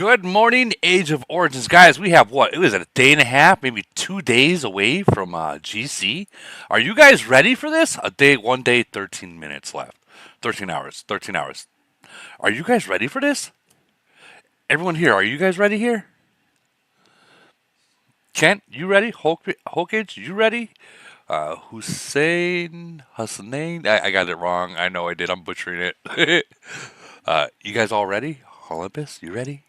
Good morning, Age of Origins, guys. We have what? It was a day and a half, maybe 2 days away from GC. Are you guys ready for this? A day, 1 day, 13 minutes left. 13 hours. 13 hours. Are you guys ready for this? Everyone here, are you guys ready here? Kent, you ready? Hulkage, you ready? Hussein, I got it wrong. I know I did. I'm butchering it. You guys all ready? Olympus, you ready?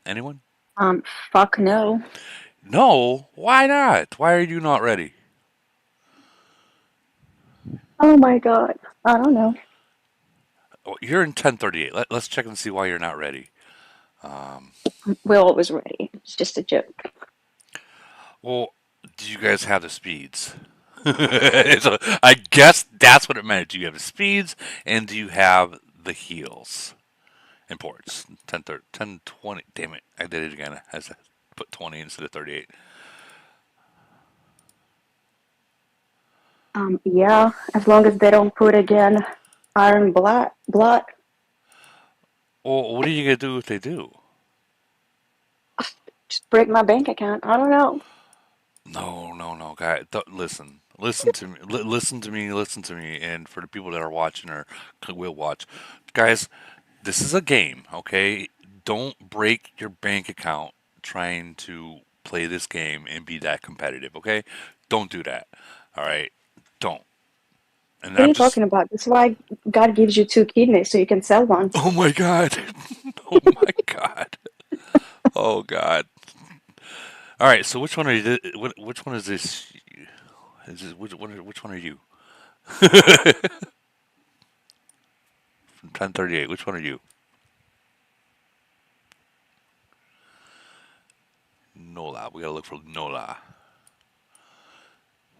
Anyone? Um, Fuck no. No, why not? Why are you not ready? Oh my god. I don't know. Oh, you're in 1038. Let's check and see why you're not ready. Um, We're always ready. It's just a joke. well, do you guys have the speeds? So I guess that's what it meant. Do you have the speeds and do you have the heals and ports? 10, 30, 10, 20. Damn it. I did it again. I put 20 instead of 38. Yeah, as long as they don't put again iron blood. Well, what are you going to do if they do? Just break my bank account. I don't know. No, no, no, guy. Listen, listen to me. Listen to me. Listen to me. And for the people that are watching or will watch, guys, this is a game. Okay, don't break your bank account trying to play this game and be that competitive. Okay, don't do that. All right, don't. And What are I'm you just. talking about? That's why God gives you two kidneys so you can sell one. Oh my god. Oh my god. Oh god. All right. So which one are you? Which one is this? Which one are you? From 1038. Which one are you? Nola. We gotta look for Nola.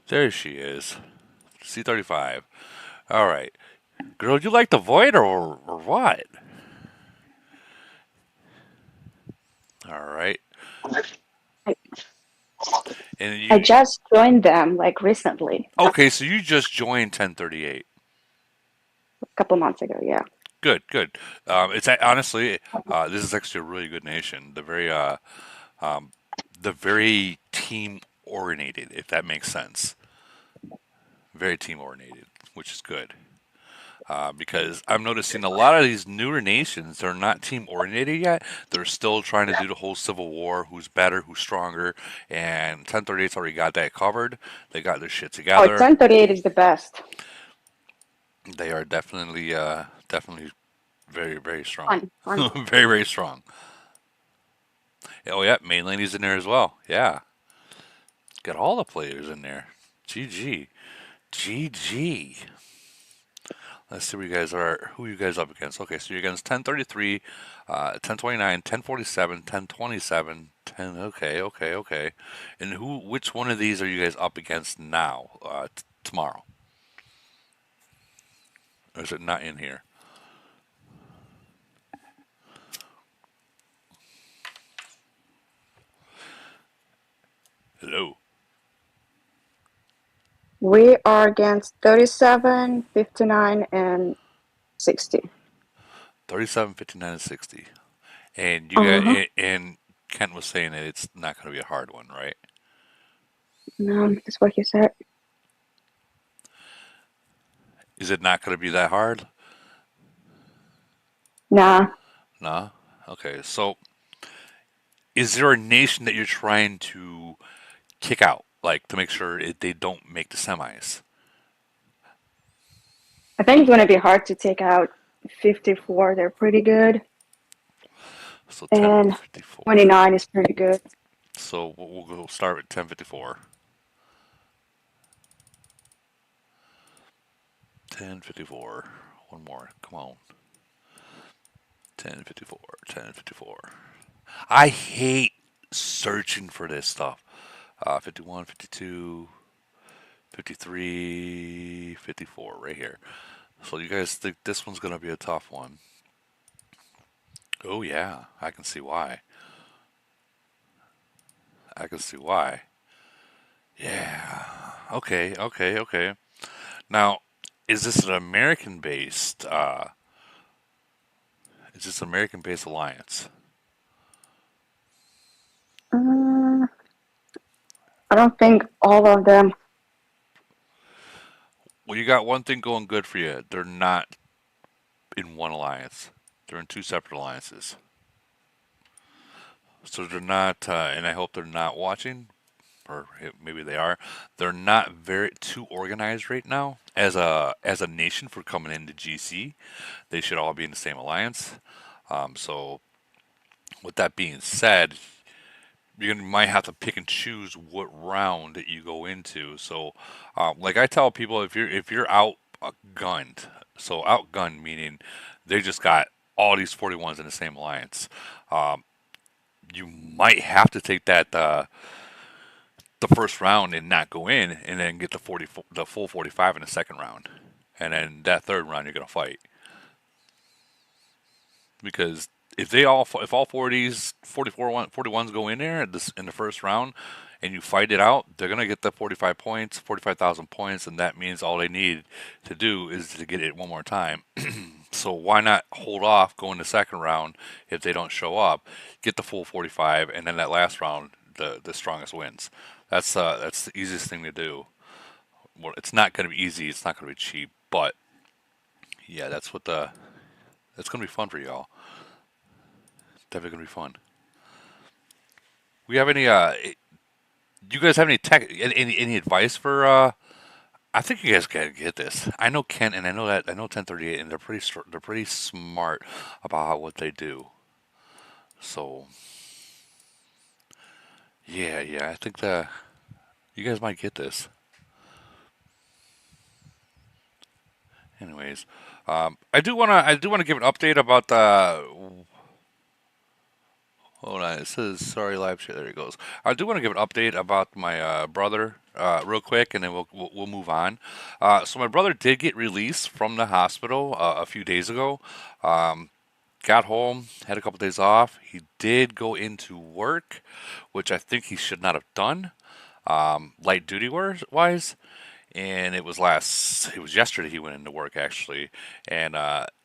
There she is. C35. All right. Girl, you like the void or what? All right. I, And I you. just joined them like recently, Okay, so you just joined 1038. a couple months ago. Yeah. Good, good. Honestly, this is actually a really good nation. Um, the very team oriented, if that makes sense. Very team oriented, which is good. Because I'm noticing a lot of these newer nations, they're not team oriented yet. They're still trying to do the whole civil war, who's better, who's stronger, and 1038's already got that covered. They got their shit Oh, together. 1038 is the best. They are definitely very, very strong. Fun, fun. Very, very strong. Oh yeah, main lady's in there as well. Yeah, got all the players in there. GG, GG. Let's see where you guys are. Who are you guys up against? Okay, so you're against 1033, 1029, 1047, 1027, 10. Okay, okay, okay. And which one of these are you guys up against now? Tomorrow, or is it not in here? Hello. We are against 37, 59, and 60. 37, 59, and 60. And you got Uh-huh. and Kent was saying that it's not going to be a hard one, right? No, that's what you said. Is it not going to be that hard? Nah, No. Okay. So, is there a nation that you're trying to kick out, like to make sure they don't make the semis? I think it's going to be hard to take out 54. They're pretty good. So And 1054. 29 is pretty good. So we'll go start with 1054. 1054. One more. Come on. 1054. 1054. I hate searching for this stuff. 51, 52, 53, 54 right here. So you guys think this one's going to be a tough one? Oh yeah, I can see why. I can see why. Yeah. Okay, okay, okay. Now, is this an American based It's just an American-based alliance. Uh, I don't think all of them. Well, you got one thing going good for you. They're not in one alliance. They're in two separate alliances. So they're not, and I hope they're not watching, or maybe they are. They're not very too organized right now as a nation for coming into GC. They should all be in the same alliance. So with that being said, might have to pick and choose what round that you go into. So, like I tell people, if you're outgunned, so outgunned meaning they just got all these 41s in the same alliance. Um, you might have to take that the first round and not go in, and then get the full 45 in the second round, and then that third round you're gonna fight because if all 40s 41s go in there in the first round and you fight it out, they're gonna get the 45 points, 45,000 points, and that means all they need to do is to get it one more time. So why not hold off going the second round if they don't show up, get the full 45, and then that last round the strongest wins. That's the easiest thing to do. Well, it's not going to be easy. It's not going to be cheap, but yeah, that's going to be fun for y'all. Definitely going to be fun. We have any? Do you guys have any tech? Any advice for? I think you guys gotta get this. I know Kent, and I know 1038, and they're pretty smart about what they do. So yeah, I think that you guys might get this. Anyways, I do wanna give an update about the. Hold on, it says sorry live chat. There it goes. I do want to give an update about my brother real quick, and then we'll move on. So my brother did get released from the hospital a few days ago. Um, got home, had a couple days off. He did go into work, which I think he should not have done, light duty wise. And it was yesterday he went into work actually. And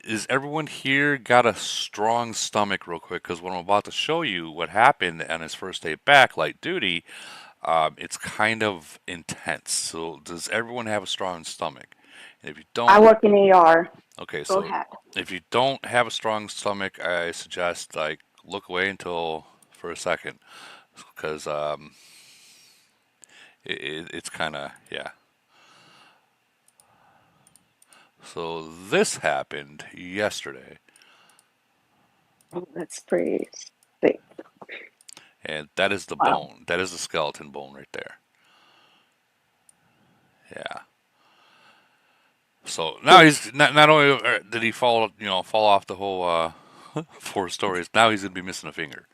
is everyone here got a strong stomach real quick? Because what I'm about to show you, what happened on his first day back, light duty, it's kind of intense. So does everyone have a strong stomach? And if you I don't, work in ER. okay, Go so ahead. if you don't have a strong stomach, I suggest like look away until for a second, because it's kind of yeah. So this happened yesterday, Oh, that's pretty thick. and that is the Wow. bone. That is the skeleton bone right there. Yeah. So now he's not only did he fall off the whole 4 stories. Now he's gonna be missing a finger.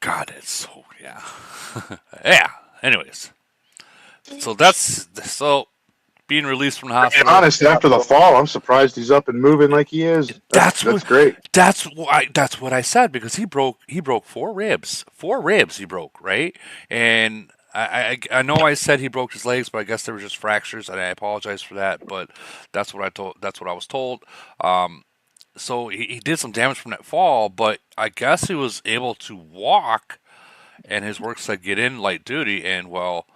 God, it's so yeah, yeah. Anyways, so being released from the To be hospital. honest, after the fall, I'm surprised he's up and moving like he is. That's That's what great. that's what I said because he broke 4 ribs. 4 ribs he broke, right? And I know I said he broke his legs, but I guess they were just fractures, and I apologize for that. But that's what I was told. So he did some damage from that fall, but I guess he was able to walk, and his work said get in light duty, and well,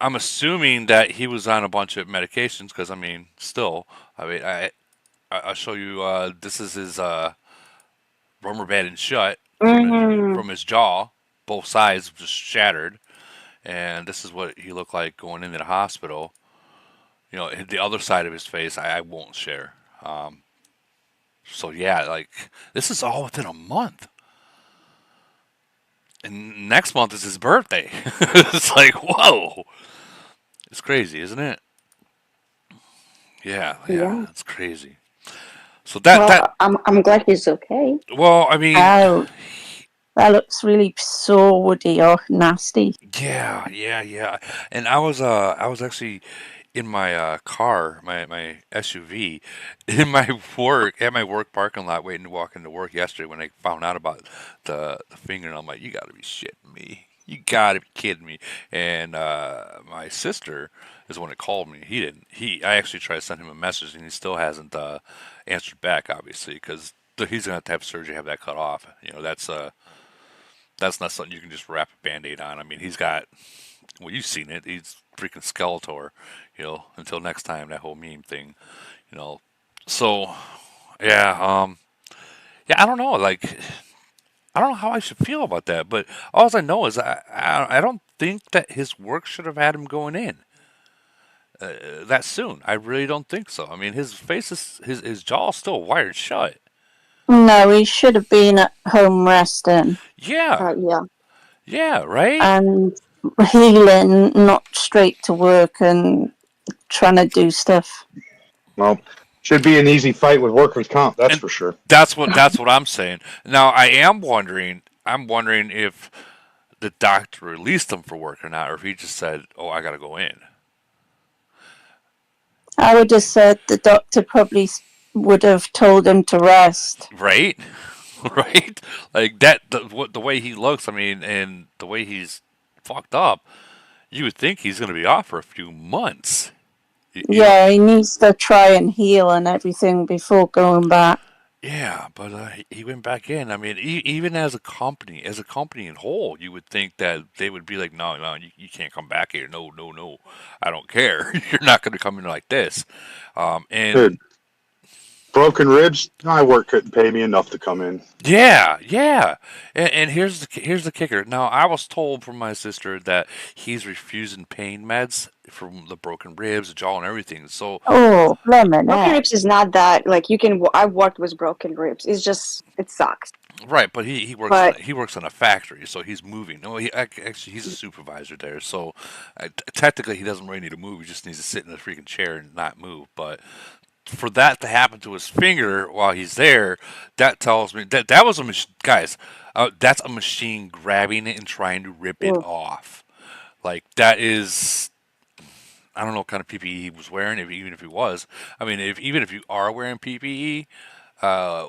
I'm assuming that he was on a bunch of medications because I mean, still, I mean, I'll show you. This is his rubber banded shut Mm, from his jaw, both sides just shattered, and this is what he looked like going into the hospital. You know, the other side of his face, I won't share. Um, so yeah, like this is all within a month, and next month is his birthday. It's like whoa, it's crazy, isn't it? Yeah, yeah. it's crazy. So that Well, I'm glad he's okay. well, I mean, Oh, that looks really swordy or nasty. yeah. And I was actually in my car, my SUV, in my work parking lot, waiting to walk into work yesterday when I found out about the finger, and I'm like, you got to be shitting me. You got to be kidding me. And my sister is when it called me. He didn't. I actually tried to send him a message, and he still hasn't answered back. Obviously, because he's gonna have to have surgery, have that cut off. That's not something you can just wrap a band-aid on. I mean, he's got. Well, you've seen it. He's freaking Skeletor. Until next time, that whole meme thing. You know. So yeah. Yeah. I don't know. Like, I don't know how I should feel about that. But all I know is I don't think that his work should have had him going in that soon. I really don't think so. I mean, his face is his jaw's still wired shut. No, he should have been at home resting Yeah, Yeah. yeah, right. and healing, not straight to work and trying to do stuff. Well, should be an easy fight with workers' comp, that's And for sure. that's what I'm saying. Now I am wondering. I'm wondering if the doctor released him for work or not, or if he just said, "Oh, I gotta go in." I would have said the doctor probably would have told him to rest. Right, right. Like that. The way he looks. I mean, and the way he's fucked up. You would think he's gonna be off for a few months. Yeah, he needs to try and heal and everything before going back. Yeah, but he went back in. I mean, even as a company in whole, you would think that they would be like, no, no, you can't come back here. No, no, no, I don't care. You're not going to come in like this. And Dude, broken ribs, my work couldn't pay me enough to come in. yeah, yeah. And here's the kicker. Now, I was told from my sister that he's refusing pain meds from the broken ribs, the jaw, and everything. So Oh, blimey, Broken ribs is not that like you can. I've worked with broken ribs. It's just it sucks. right, but he works But he works in a factory, so he's moving. No, actually he's a supervisor there, so technically he doesn't really need to move. He just needs to sit in a freaking chair and not move. But for that to happen to his finger while he's there, that tells me that was a guys. That's a machine grabbing it and trying to rip it ugh. off. Like that is. I don't know what kind of PPE he was wearing, even if he was. I mean, even if you are wearing PPE,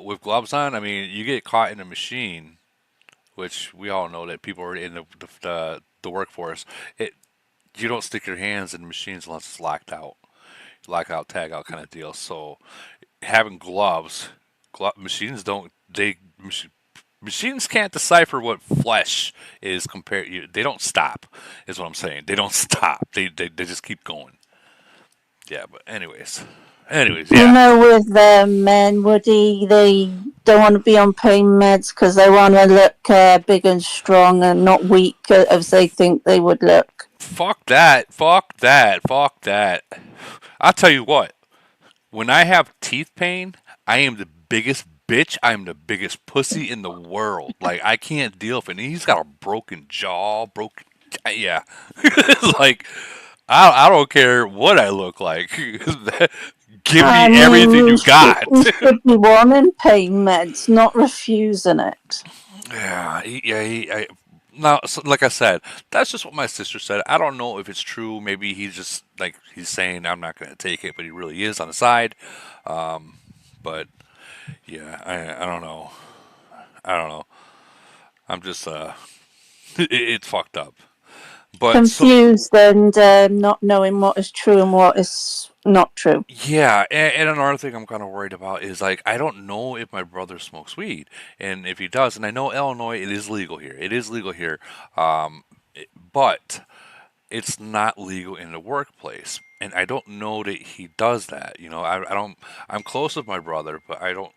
with gloves on, I mean, you get caught in a machine, which we all know that people are in the workforce. It You don't stick your hands in machines unless it's locked out, lockout, tag out kind of deal. So having gloves, machines don't machines can't decipher what flesh is compared. They don't stop, is what I'm saying. They don't stop. They just keep going. Yeah, but anyways, You yeah. know, with men, Woody, they don't want to be on pain meds because they want to look big and strong and not weak as they think they would look. Fuck that. Fuck that. Fuck that. I'll tell you what. When I have teeth pain, I am the biggest bitch. I am the biggest pussy in the world. Like I can't deal with it. And he's got a broken jaw, broken. Yeah, it's like I don't care what I look like. Give I me mean, everything you got. you should be wanting pain meds, not refusing it. Yeah, now, so, like I said, that's just what my sister said. I don't know if it's true. Maybe he's just like he's saying I'm not going to take it, but he really is on the side. But yeah, I don't know. I don't know. I'm just it's fucked up. But so Confused and not knowing what is true and what is not true. yeah, and another thing I'm kind of worried about is like I don't know if my brother smokes weed, and if he does, and I know Illinois it is legal here. It is legal here, but it's not legal in the workplace, and I don't know that he does that. I don't. I'm close with my brother, but I don't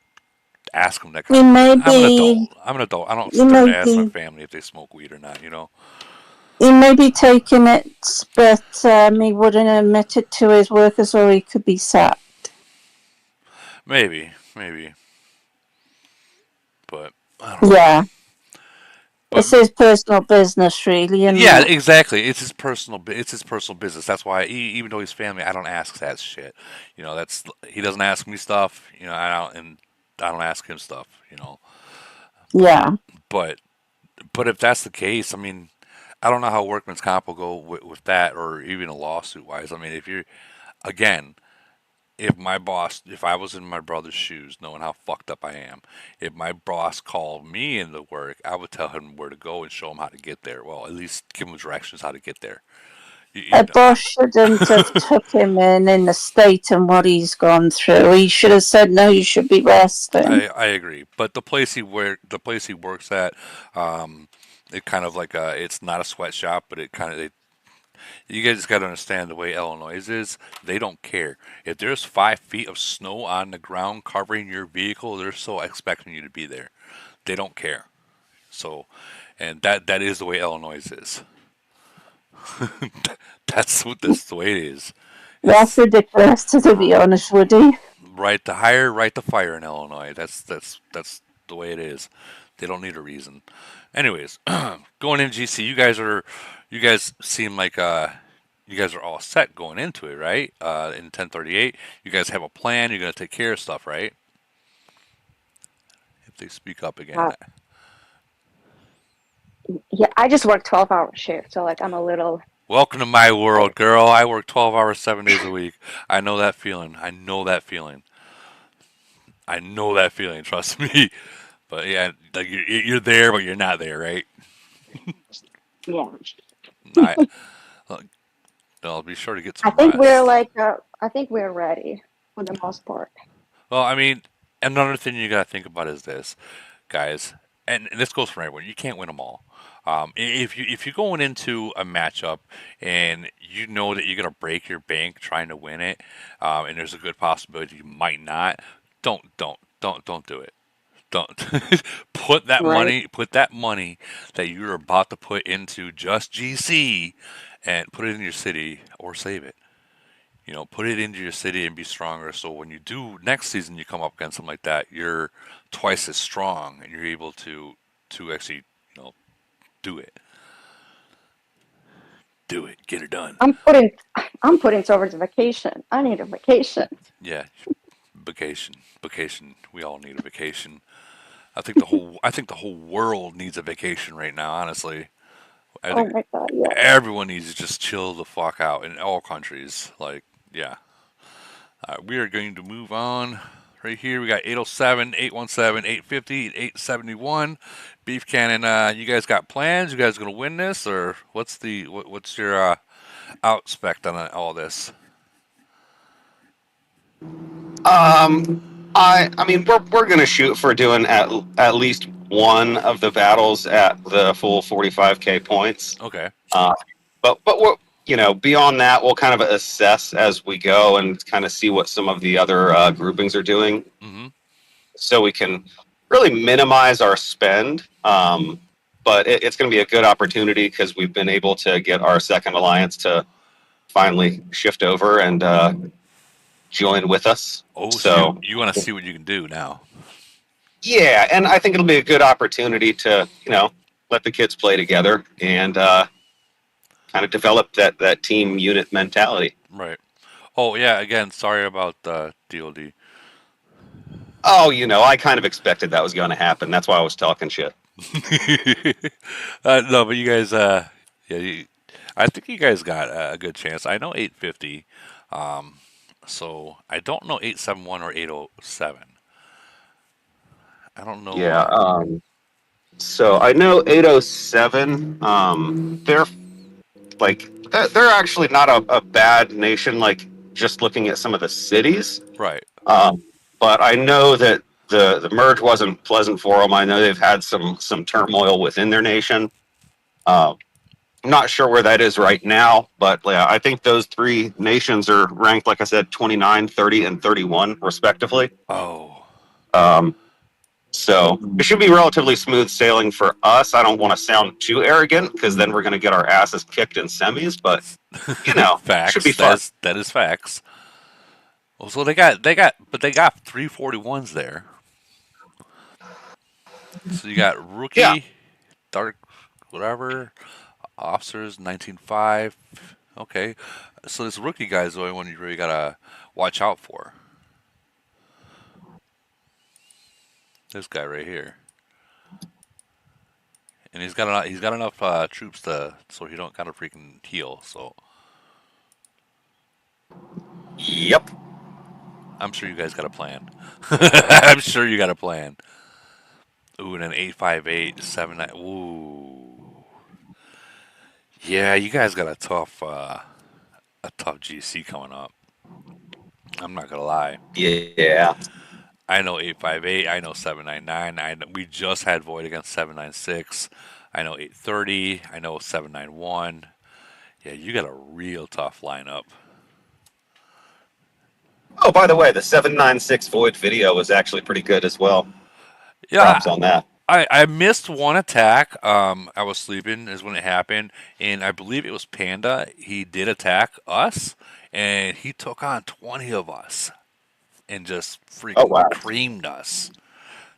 ask him that kind You of. may I'm an be, adult. I'm an adult. I don't you sit there and may ask my be, family if they smoke weed or not. you may be taking it, but he wouldn't admit it to his workers, or he could be sacked. Maybe, but I don't know. Yeah, But it's his personal business, really, isn't yeah, it? exactly. It's his personal business. That's why, even though he's family, I don't ask that shit. That's he doesn't ask me stuff. I don't ask him stuff. But Yeah. but but if that's the case, I mean, I don't know how workman's comp will go with that, or even a lawsuit wise. I mean, if you're again, if I was in my brother's shoes, knowing how fucked up I am, if my boss called me into work, I would tell him where to go and show him how to get there. Well, at least give him directions how to get there. You, A you, boss shouldn't have took him in the state and what he's gone through. He should have said, no, you should be resting. I agree, but the place he works at, um, it kind of like it's not a sweatshop, but it kind of you guys got to understand the way Illinois is. They don't care if there's 5 feet of snow on the ground covering your vehicle. They're still expecting you to be there. They don't care. So, and that is the way Illinois is. That's the way it is. That's It's ridiculous, to be honest, Woody. right to hire, right to fire in Illinois. That's the way it is. They don't need a reason. Anyways, going in GC, you guys seem like you guys are all set going into it, right? In 1038, you guys have a plan. You're gonna take care of stuff, right? If they speak up again. Uh, yeah, I just work 12-hour shift, so like I'm a little. Welcome to my world, girl. I work 12 hours, 7 days a week. I know that feeling. I know that feeling. I know that feeling. Trust me. But yeah, like you're there, but you're not there, right? Yeah. I, I'll be sure to get I some think we're rest. like, I think we're ready for the most part. Well, I mean, another thing you got to think about is this, guys, and this goes for everyone. You can't win them all. If you're going into a matchup and you know that you're gonna break your bank trying to win it, and there's a good possibility you might not, don't do it. Don't Right. put that money that you're about to put into just GC and put it in your city or save it. You know, put it into your city and be stronger. So when you do next season, you come up against something like that, you're twice as strong and you're able to actually do it, get it done. I'm putting, I'm putting towards vacation. I need a vacation. Yeah, vacation. We all need a vacation. I think the whole world needs a vacation right now. Honestly, I Oh think my God, yeah. everyone needs to just chill the fuck out in all countries. Like, yeah. We are going to move on. Right here, we got 807, 817, 850, 871. Beef Cannon, you guys got plans? You guys gonna win this, or what's your outspect on all this? I mean, we're gonna shoot for doing at least one of the battles at the full 45K points. Okay. Uh, but we're, beyond that, we'll kind of assess as we go and kind of see what some of the other groupings are doing, Mm-hmm. so we can really minimize our spend. But it's going to be a good opportunity because we've been able to get our second alliance to finally shift over and join with us. Oh, so So you want to see what you can do now? yeah, and I think it'll be a good opportunity to let the kids play together and kind of develop that team unit mentality. Right. Oh yeah. Again, sorry about DoD. Oh, I kind of expected that was going to happen. That's why I was talking shit. No, but you guys, yeah, I think you guys got a good chance. I know 850, um, so I don't know 871 or 807. I don't know. Yeah. So I know 807. They're like they're actually not a bad nation. Like just looking at some of the cities. Right. Um, but I know that the merge wasn't pleasant for them. I know they've had some turmoil within their nation. Uh, I'm not sure where that is right now, but yeah, I think those three nations are ranked, like I said, 29, 30, and 31, respectively. Oh. Um, so it should be relatively smooth sailing for us. I don't want to sound too arrogant because then we're going to get our asses kicked in semis, but should be Facts. fun. That is facts. Well, so but they got 341s there. So you got Yeah. rookie, dark, whatever, officers, 19.5. Okay. So this rookie guy is the only one you really gotta watch out for. This guy right here, and he's got enough troops to so he don't kind of freaking heal. So Yep. I'm sure you guys got a plan. I'm sure you got a plan. Ooh, and an 858, 79. Ooh, Yeah, you guys got a tough GC coming up. I'm not gonna lie. Yeah. I know 858. I know 799. We just had Void against 796. I know 830. I know 791. Yeah, you got a real tough lineup. Oh, by the way, the 796 Void video was actually pretty good as well. Yeah, Props on that. I missed one attack. I was sleeping is when it happened, and I believe it was Panda. He did attack us, and he took on 20 of us and just Oh, freaking wow. creamed us.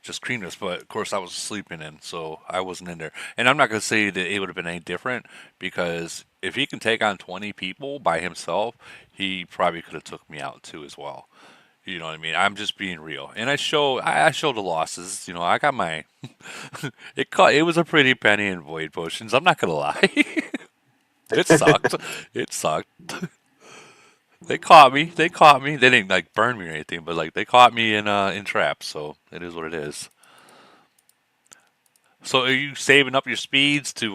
Just creamed us. But of course, I was sleeping in, so I wasn't in there. And I'm not gonna say that it would have been any different because if he can take on 20 people by himself, he probably could have took me out too as well. You know what I mean? I'm just being real, and I show the losses. You know, I got my it was a pretty penny in void potions. I'm not gonna lie, it sucked. It sucked. They caught me. They caught me. They didn't like burn me or anything, but like they caught me in traps. So it is what it is. So are you saving up your speeds to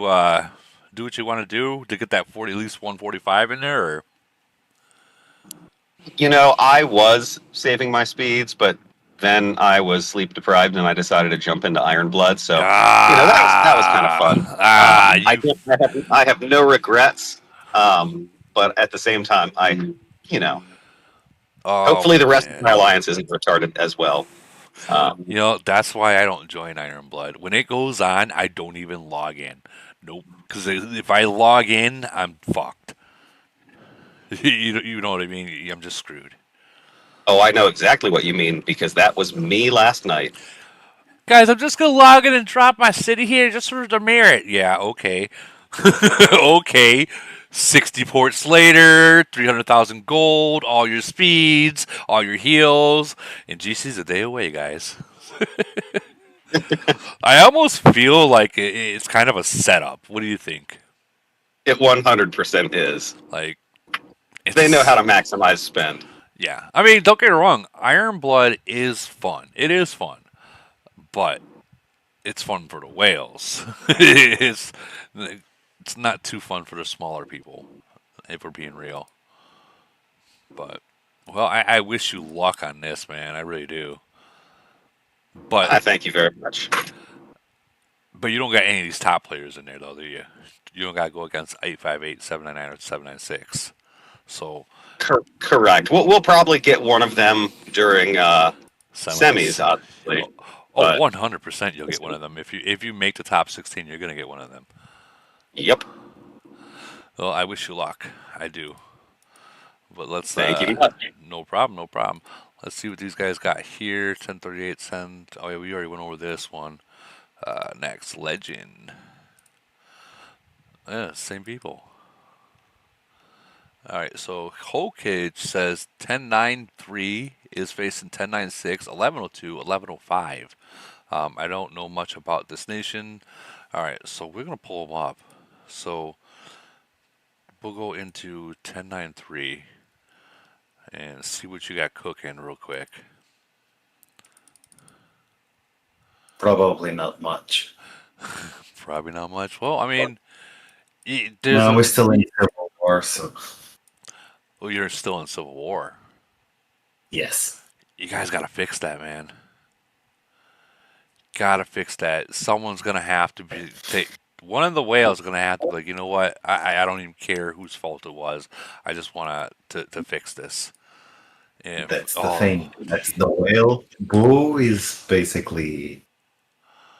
do what you want to do to get that 40 at least 145 in there? Or? You know, I was saving my speeds, but then I was sleep deprived and I decided to jump into Iron Blood. So, you know, that was kind of fun. You. I have no regrets. But at the same time, you know, Oh hopefully the rest of man. my alliance isn't retarded as well. You know, that's why I don't join Iron Blood. When it goes on, I don't even log in. Nope. Because if I log in, I'm fucked. You know what I mean? I'm just screwed. Oh, I know exactly what you mean because that was me last night. Guys, I'm just going to log in and drop my city here just for the merit. Yeah, okay. Okay. 60 ports later, 300,000 gold, all your speeds, all your heals, and GC's a day away, guys. I almost feel like it's kind of a setup. What do you think? It 100% is. Like, They know how it's to maximize spend. yeah. I mean, don't get me wrong. Iron Blood is fun. It is fun, but it's fun for the whales. It's not too fun for the smaller people, if we're being real. But well, I wish you luck on this, man. I really do. But I thank you very much. you don't got any of these top players in there, though, do you? You don't got to go against 858, 799, or 796. So Correct. We'll probably get one of them during semis. semis, obviously. Oh, But 100% you'll get one of them. If you make the top 16, you're gonna get one of them. yep. Well, I wish you luck. I do. But let's Thank you much. no problem, no problem. Let's see what these guys got here. 1038 cent. Oh yeah, we already went over this one. Next, legend. Yeah, same people. All right, so Whole Cage says 1093 is facing 1096, 1102, 1105. I don't know much about this nation. All right, so we're gonna pull them up. So we'll go into 1093 and see what you got cooking real quick. Probably not much. Probably not much. Well, I mean, there's No, a. we're still in Civil War, so Well, you're still in Civil War. yes. You guys gotta fix that, man. Gotta fix that. Someone's gonna have to be take. One of the whales is gonna have to be like, you know what? I don't even care whose fault it was. I just want to fix this. And That's the oh, thing. That's the whale. Boo is basically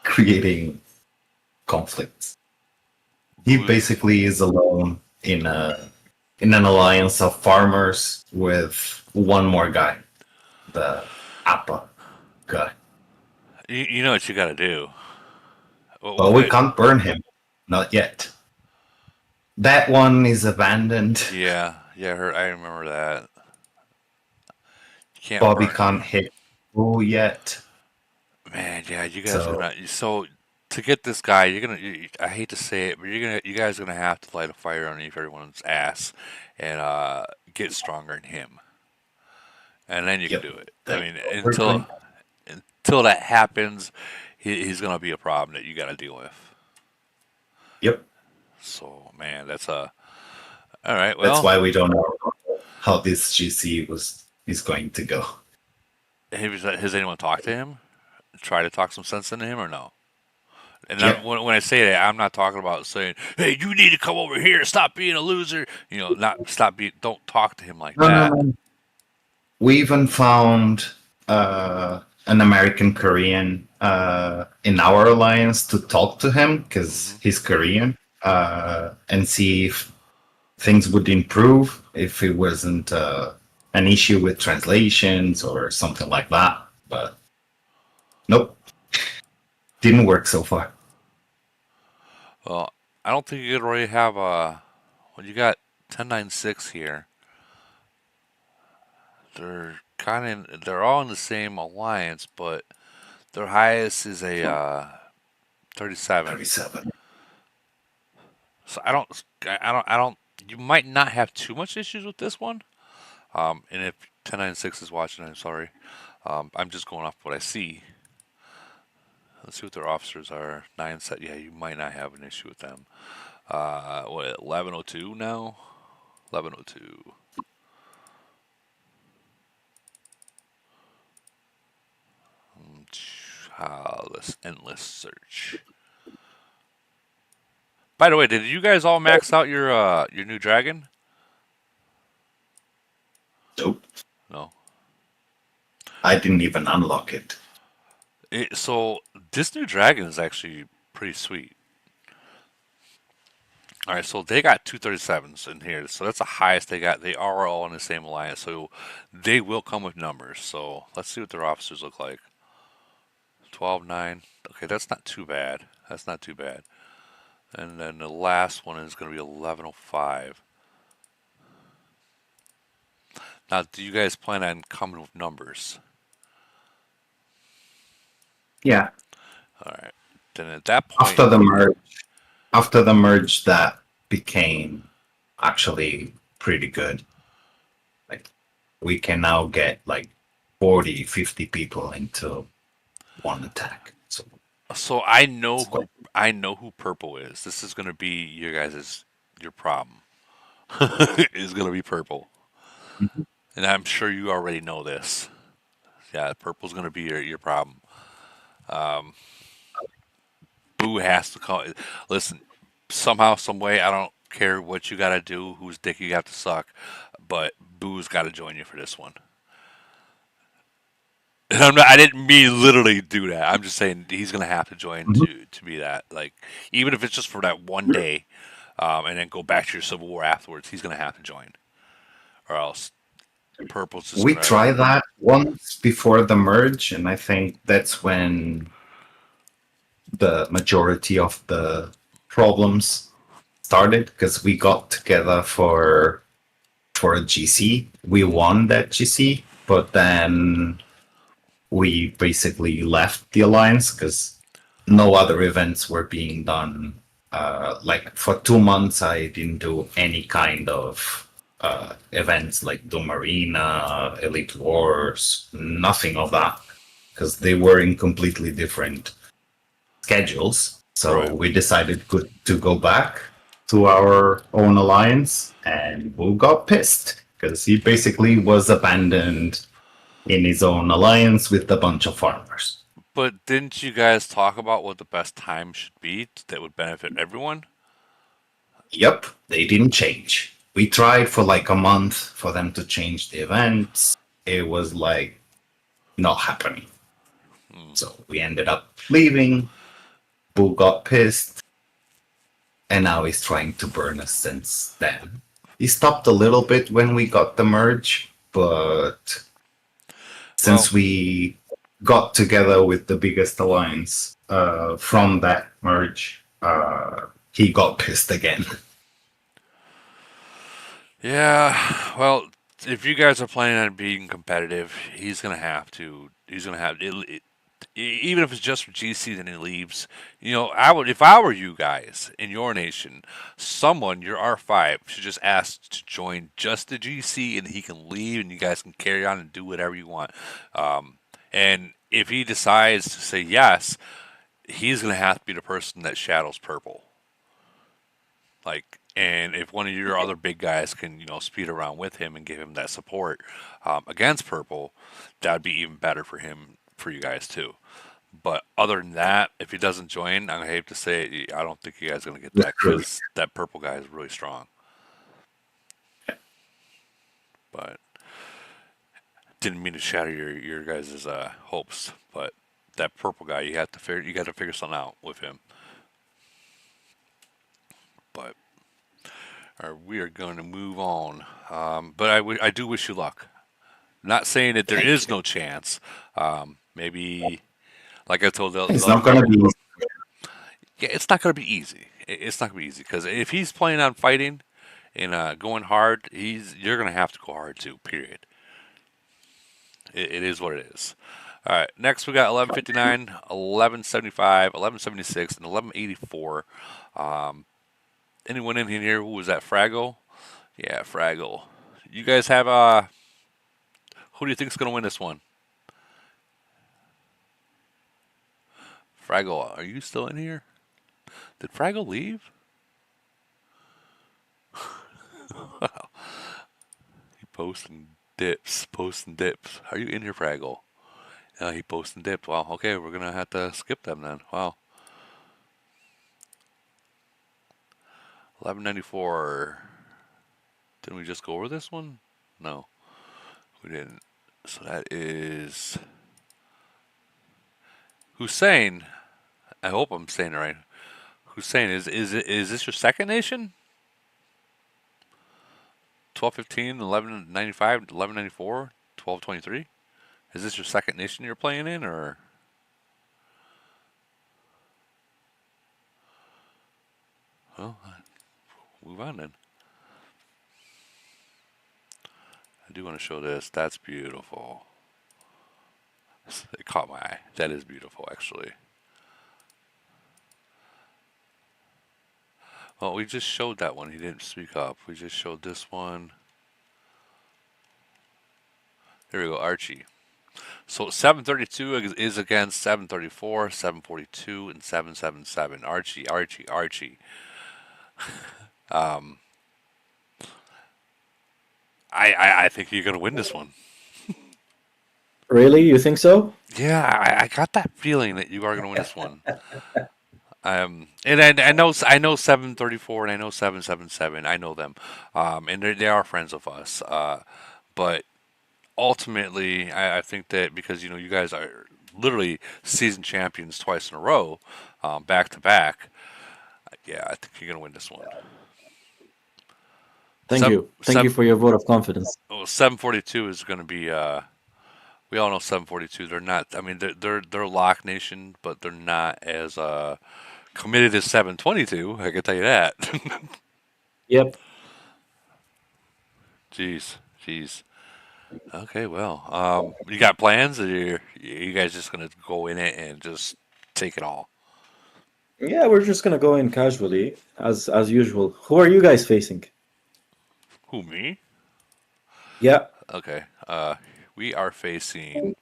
creating conflicts. He Boo- basically is alone in an alliance of farmers with one more guy, the Appa guy. you know what you gotta do. But we can't burn him. Not yet. That one is abandoned. Yeah, yeah, I remember that. You can't Bobby burn. can't hit Boo yet. Man, yeah, you guys are So gonna. So to get this guy, you're gonna. I hate to say it, but you guys are gonna have to light a fire underneath everyone's ass and get stronger than him, and then you can yep. do it. I mean, We're doing until that happens, he's gonna be a problem that you got to deal with. Yep. So man, that's a all right. That's Well, why we don't know how this GC is going to go. has anyone talked to him? Try to talk some sense into him or no? And Yep. when I say that, I'm not talking about saying, "Hey, you need to come over here. Stop being a loser." Not stop being. Don't talk to him like No, no, that. no. We even found an American Korean in our alliance to talk to him because Hmm. he's Korean and see if things would improve if it wasn't an issue with translations or something like that. But nope, didn't work so far. Well, I don't think you could really have a. Well, you got 1096 here. They're all in the same alliance, but their highest is a 37. 37. So I don't. You might not have too much issues with this one. And if 1096 is watching, I'm sorry. I'm just going off what I see. Let's see what their officers are. Nine set. Yeah, you might not have an issue with them. What 1102 now? 1102. Let's endless search. By the way, did you guys all max out your new dragon? Nope, No. I didn't even unlock it. So this new dragon is actually pretty sweet. All right, so they got 237s in here, so that's the highest they got. They are all in the same alliance, so they will come with numbers. So let's see what their officers look like. 12-9. Okay, that's not too bad. That's not too bad. And then the last one is going to be 1105. Now, do you guys plan on coming with numbers? Yeah, All right. Then at that point, after the merge, that became actually pretty good. Like we can now get like 40, 50 people into one attack. so It's quite I know who purple is. This is going to be your problem. Is going to be purple, Mhm. and I'm sure you already know this. Yeah, purple's going to be your problem. Boo has to come. Listen, somehow, some way, I don't care what you got to do, whose dick you got to suck, but Boo's got to join you for this one. And I didn't mean literally do that. I'm just saying he's gonna have to join Mhm. to be that. Like, even if it's just for that one day, and then go back to your Civil War afterwards, he's gonna have to join, or else Purple's just We gonna. tried that once before the merge, and I think that's when the majority of the problems started because we got together for a GC. We won that GC, but then we basically left the alliance because no other events were being done. Like for 2 months, I didn't do any kind of events like Doom Arena, Elite Wars, nothing of that because they were in completely different schedules. So Right. we decided to go back to our own alliance, and Wu got pissed because he basically was abandoned in his own alliance with a bunch of farmers. But didn't you guys talk about what the best time should be that would benefit everyone? Yep, they didn't change. We tried for like a month for them to change the events. It was like not happening. Hmm. So we ended up leaving. Boo got pissed, and now he's trying to burn us since then. He stopped a little bit when we got the merge, but Well, since we got together with the biggest alliance from that merge, he got pissed again. yeah. Well, if you guys are planning on being competitive, he's gonna have to. He's gonna have even if it's just for GC, then he leaves. I would, if I were you guys in your nation, someone, your R5, should just ask to join just the GC, and he can leave, and you guys can carry on and do whatever you want. And if he decides to say yes, he's gonna have to be the person that shadows purple. And if one of your other big guys can, speed around with him and give him that support against purple, that'd be even better for him, for you guys too. But other than that, if he doesn't join, I hate to say it, I don't think you guys are gonna get that because that purple guy is really strong. But didn't mean to shatter your guys' hopes, but that purple guy, you got to figure something out with him. But we are going to move on. But I do wish you luck. Not saying that there is no chance. Maybe, like I told It's not gonna be. yeah, it's not going to be easy. It's not going to be easy because if he's planning on fighting and going hard, you're going to have to go hard too. Period. It is what it is. All right. Next, we got 1159, 1175, 1176, and 1184. Anyone in here who was at Fraggle? Yeah, Fraggle. You guys have who do you think is going to win this one? Fraggle, are you still in here? Did Fraggle leave? He posting dips. Are you in here, Fraggle? Yeah, he posting dips. Wow, okay, we're going to have to skip them then. Wow. 1194. Didn't we just go over this one? No, we didn't. So that is Hussein. I hope I'm saying it right. Hussein, is this your second nation? 1215, 1195, 1194, 1223. Is this your second nation you're playing in, or? Well, move on then. I do want to show this. That's beautiful. It caught my eye. That is beautiful, actually. Well, we just showed that one. He didn't speak up. We just showed this one. There we go, Archie. So 732 is against 734, 742, and 777. Archie. I think you're gonna win this one. Really? You think so? Yeah, I got that feeling that you are gonna win this one. And I know 734 and I know 777. I know them, and they are friends of us. But ultimately, I think that because you guys are literally season champions twice in a row, back to back. Yeah, I think you're gonna win this one. Thank you. Thank you for your vote of confidence. 742 is going to be. We all know 742. They're not. I mean, they're Lock Nation, but they're not as committed as 722. I can tell you that. Yep. Jeez. Okay, well, you got plans, or you guys just gonna go in it and just take it all? Yeah, we're just gonna go in casually, as usual. Who are you guys facing? Who, me? Yeah. Okay. We are facing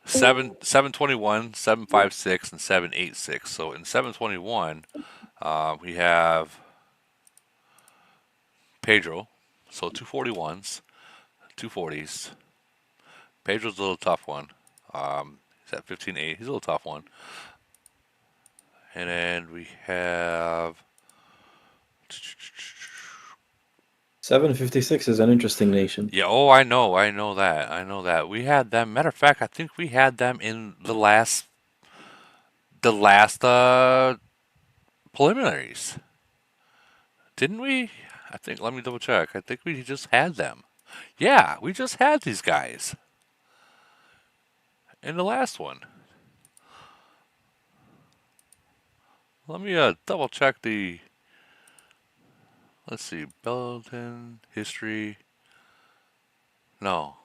721, 756, and 786. So in 721, we have Pedro. So 241s, 240s. Pedro's a little tough one. He's at 15.8. He's a little tough one. And then we have 756 is an interesting nation. yeah. Oh, I know that. We had them. Matter of fact, I think we had them in the last preliminaries, didn't we? I think. Let me double check. I think we just had them. Yeah, we just had these guys in the last one. Let me double check the. Let's see, Belton history. No,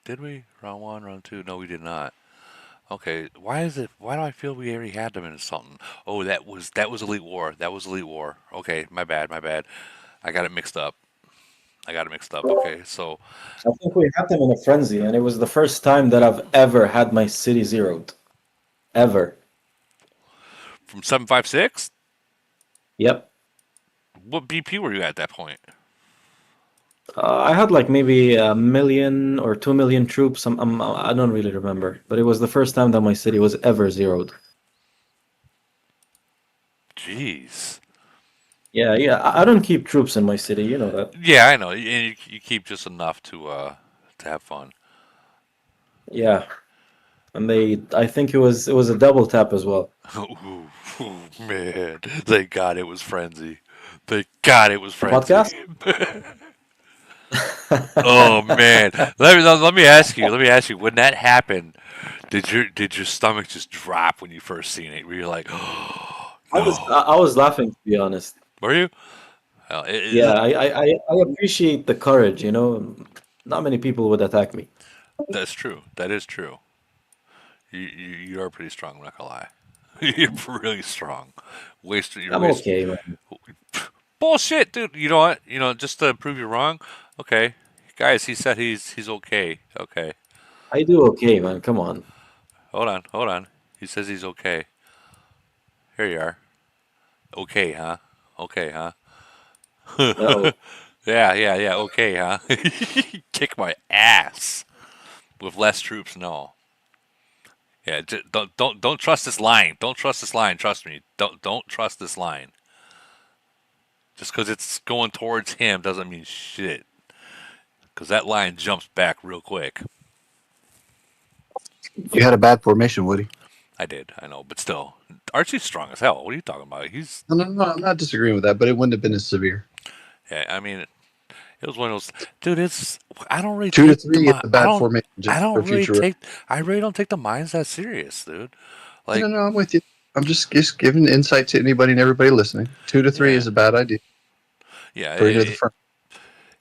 did we? Round 1, round 2? No, we did not. Okay, why do I feel we already had them in something? Oh, that was Elite War. That was Elite War. Okay, my bad. I got it mixed up. Okay, so I think we had them in a frenzy, and it was the first time that I've ever had my city zeroed. Ever. from 756. Yep. What BP were you at that point? I had like maybe 1 million or 2 million troops. I don't really remember, but it was the first time that my city was ever zeroed. Jeez. Yeah, yeah. I don't keep troops in my city. You know that. Yeah, I know. And you keep just enough to have fun. Yeah, and I think it was a double tap as well. Ooh, ooh, man. Thank God it was frenzy. Thank God it was A frenzy. podcast? Oh man. Let me ask you. Let me ask you. When that happened, did your stomach just drop when you first seen it? Were you like, oh I was no? I was laughing, to be honest. Were you? Yeah, I appreciate the courage. Not many people would attack me. That's true. That is true. You are pretty strong. I'm not gonna lie. You're really strong. You're I'm waste. okay, man. Bullshit, dude. You know what? Just to prove you wrong. Okay, guys. He said he's okay. Okay. I do okay, man. Come on. Hold on. Hold on. He says he's okay. Here you are. Okay, huh? Okay, huh? Uh-oh. Yeah, yeah, yeah. Okay, huh? Kick my ass with less troops. No. Yeah. Don't trust this line. Don't trust this line. Trust me. Don't trust this line. Just because it's going towards him doesn't mean shit. Because that line jumps back real quick. You had a bad formation, Woody. I did. I know, but still, Archie's strong as hell. What are you talking about? He's No, no, no, I'm not disagreeing with that, but it wouldn't have been as severe. yeah. I mean, it was one of those. Dude, it's I don't really 2 to take the 3 is a I bad don't. formation I just for don't really future. take. I really don't take the mines that serious, dude. No, Like, no, I'm with you. I'm just giving insight to anybody and everybody listening. 2 to 3 yeah, is a bad idea. yeah. 3 to the front.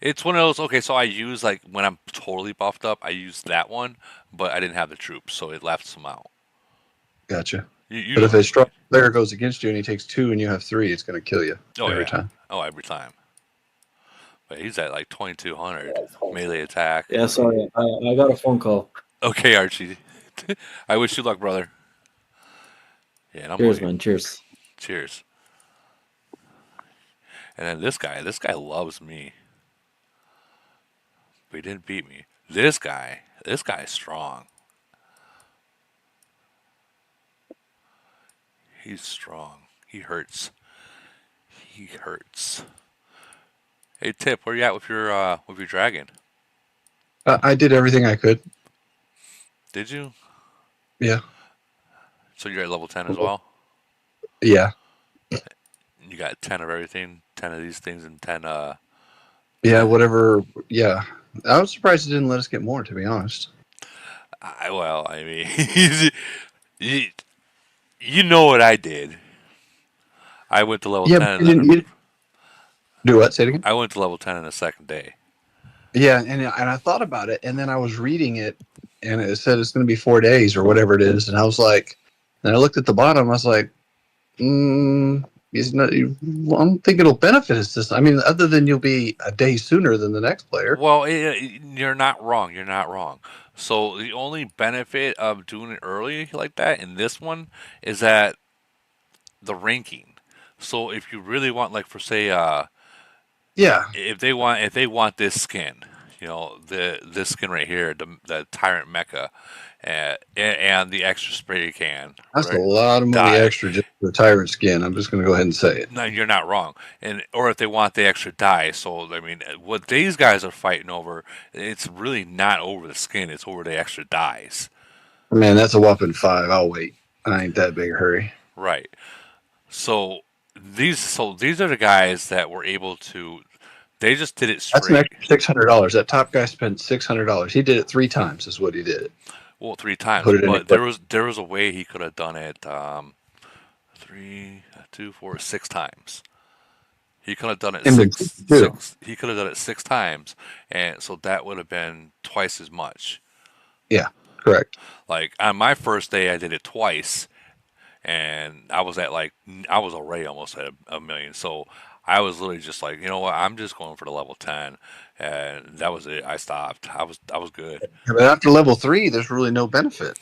It's one of those. Okay, so I use like when I'm totally buffed up, I use that one, but I didn't have the troops, so it left some out. Gotcha. You But know if what a I mean? strong player goes against you and he takes 2 and you have 3, it's going to kill you Oh every yeah. time. Oh, every time. But he's at like 2200 melee attack. Yeah, sorry. I got a phone call. Okay, Archie. I wish you luck, brother. Yeah, and I'm Cheers, waiting. man. Cheers. Cheers. And then this guy loves me. But he didn't beat me. This guy is strong. He's strong. He hurts. He hurts. Hey, Tip, where you at with your dragon? I did everything I could. Did you? Yeah. So you're at level 10 as well? Yeah. You got 10 of everything, 10 of these things, and 10 Yeah, 10. whatever. Yeah. I was surprised it didn't let us get more, to be honest. I mean, you, you know what I did. I went to level Yeah, but 10 you and didn't, then you didn't do what? Say it again? I went to level 10 in the second day. Yeah, and I thought about it, and then I was reading it, and it said it's going to be 4 days or whatever it is, and I was like, and I looked at the bottom, I was like, I don't think it'll benefit us this. I mean, other than you'll be a day sooner than the next player. Well, you're not wrong. You're not wrong. So the only benefit of doing it early like that in this one is that the ranking. So if you really want, like for say, Yeah, if they want this skin, this skin right here, the Tyrant Mecha, and the extra spray can, that's a right? lot of money Die. extra just for tyrant skin. I'm just going to go ahead and say it. No, you're not wrong. Or if they want the extra die. So I mean, what these guys are fighting over, it's really not over the skin. It's over the extra dies. Man, that's a whopping 5. I'll wait. I ain't that big a hurry. Right. So these are the guys that were able to. They just did it That's an straight. extra $600. That top guy spent $600. He did it 3 times. Is what he did. Well, three times, Put it in. but there was a way he could have done it. Three, two, four, 6 times. He could have done it In the too. He could have done it 6 times, and so that would have been twice as much. Yeah, correct. Like on my first day, I did it twice, and I was already almost at a million. So I was literally just like, you know what, I'm just going for the level 10, and that was it. I stopped. I was good. But after level 3, there's really no benefit.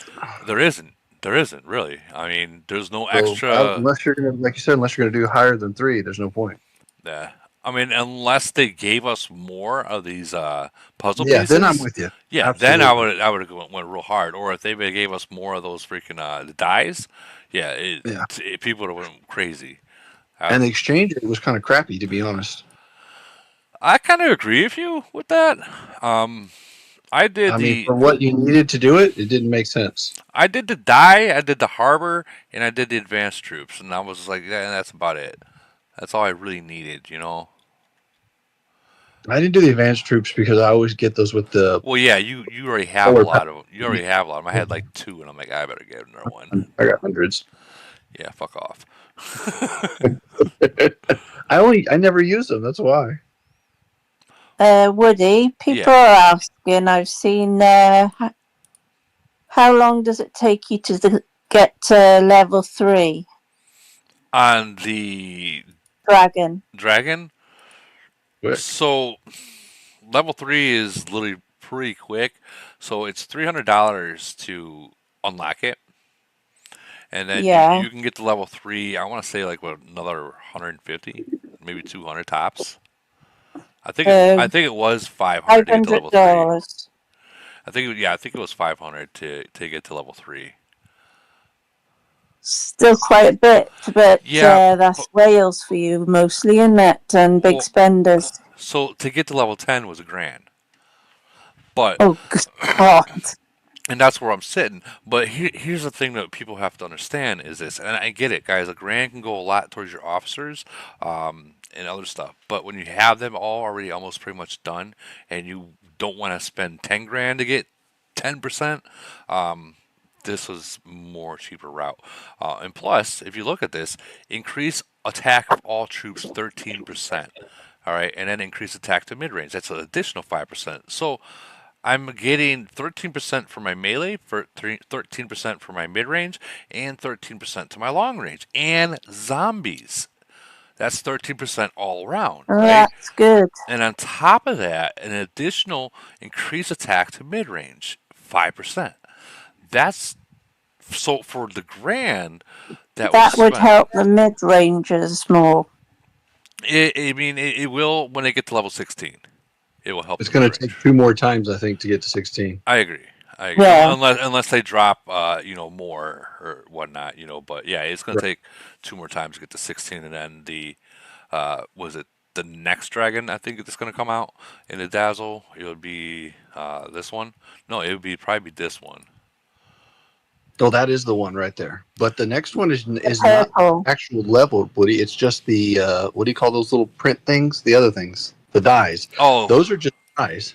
There isn't. There isn't really. I mean, there's no So extra. unless you're gonna, like you said, unless you're gonna do higher than 3, there's no point. Yeah. I mean, unless they gave us more of these puzzle Yeah, then I'm pieces, with you. yeah, then Absolutely. I would have went real hard. Or if they gave us more of those freaking the dies, yeah, Yeah. people would have went crazy. I, And the exchange rate was kind of crappy, to be honest. I kind of agree with you with that. Um, I did I mean, the for what you needed to do it, it didn't make sense. I did the die, I did the harbor, and I did the advanced troops, and I was like, yeah, that's about it. That's all I really needed, you know. I didn't do the advanced troops because I always get those with the Well, yeah, you already have a solar lot of them. You already have a lot of them. I had like two, and I'm like, I better get another one. I got hundreds. Yeah, fuck off. I never use them. That's why. Woody, people Yeah. are asking. I've seen. How long does it take you to get to level 3 On the dragon? dragon, Quick. so level 3 is literally pretty quick. So it's $300 to unlock it, and then Yeah. you can get to level 3. I want to say like what, another 150, maybe 200 tops. I think it was 500 to get to level 3. $500. I think it was 500 to get to level 3. Still quite a bit, but Yeah, that's whales for you mostly, isn't it? And big well, spenders. so to get to level 10 was $1,000. But Oh God! and that's where I'm sitting. But here's the thing that people have to understand is this, and I get it, guys. $1,000 can go a lot towards your officers, and other stuff. But when you have them all already almost pretty much done, and you don't want to spend $10,000 to get 10%, this was more cheaper route. And plus, if you look at this, increase attack of all troops 13%. All right, and then increase attack to mid range. That's an additional 5%. So I'm getting 13% for my melee, for 13% for my mid range, and 13% to my long range, and zombies. That's 13% all around, Oh, right? that's good. And on top of that, an additional increased attack to mid range, 5%. That's so for the grand that was That would spent. help the mid rangers more. It will when they get to level 16. It will help It's the going mid to take range. 2 more times, I think, to get to 16. I agree. I agree. Yeah. Unless they drop, more or whatnot, But yeah, it's going to take 2 more times to get to 16, and then the was it the next dragon? I think it's going to come out in the dazzle. It would be this one. No, it would be probably this one. Oh, that is the one right there. But the next one is not Purple. actual level, Woody. It's just the what do you call those little print things? The other things, the dies. Oh, Those are just dies.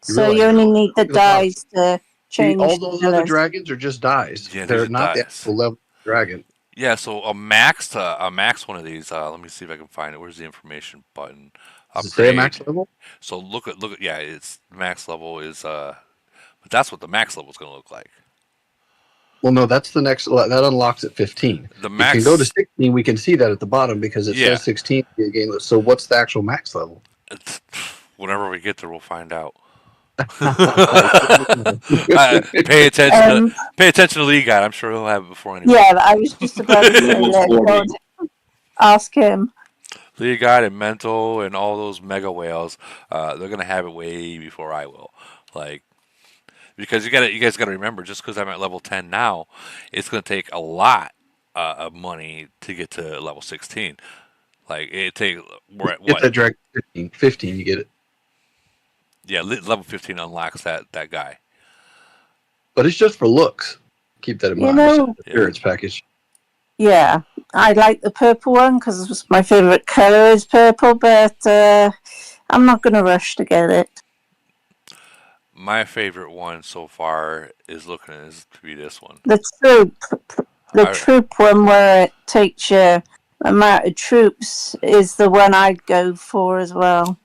So realize you that. only need the Look at the bottom. dies to See, change all those other colours. dragons are just dies. Yeah, these They're are not the dies. actual level dragon. Yeah, so a max one of these. Let me see if I can find it. Where's the information button? Does it say a max level? So look at yeah, it's max level is but that's what the max level is going to look like. Well, no, that's the next. That unlocks at 15. The You max can go to 16. We can see that at the bottom because it Yeah. says 16 again. So what's the actual max level? whenever we get there, we'll find out. Yeah, Pay attention. Pay attention to Lee Guy. I'm sure he'll have it before anyone. Yeah, I was just about to say that. Ask him. Lee Guy and Mental and all those mega whales, they're gonna have it way before I will. Like, because you guys gotta remember, just because I'm at level 10 now, it's gonna take a lot of money to get to level 16. Like we're at get what? that dragon 15. 15, you get it. Yeah, level 15 unlocks that guy. But it's just for looks. Keep that in You mind. know- It's an appearance package. Yeah, I like the purple one because my favourite colour is purple, but I'm not going to rush to get it. My favorite one so far is to be this one. The troop one where it takes your amount of troops is the one I'd go for as well.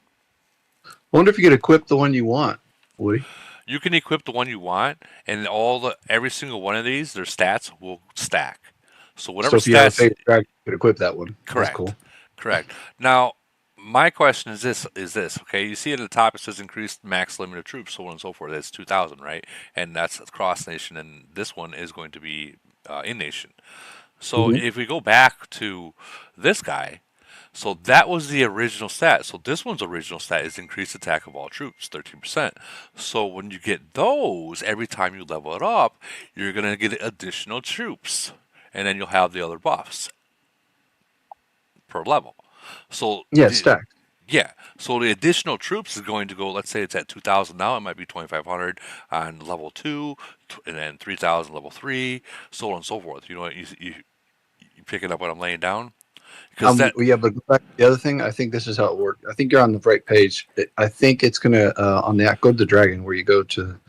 I wonder if you could equip the one you want, Woody. You can equip the one you want, and every single one of these, their stats will stack. So whatever So if you have a stats, favorite dragon, you could equip that one. correct, That's cool. correct. Now, My question is this: okay? You see at the top it says increased max limit of troops, so on and so forth. That's 2,000, right? And that's cross nation, and this one is going to be in nation. So Mhm. if we go back to this guy, so that was the original stat. So this one's original stat is increased attack of all troops, 13%. So when you get those, every time you level it up, you're gonna get additional troops, and then you'll have the other buffs per level. So Yeah, it's stacked. yeah, so the additional troops is going to go. Let's say it's at 2,000 now. It might be 2,500 on level 2, and then 3,000 level 3, so on and so forth. You know, you picking up what I'm laying down because that. Yeah, but go back to the other thing. I think this is how it worked. I think you're on the right page. I think it's gonna on the go to the dragon where you go to.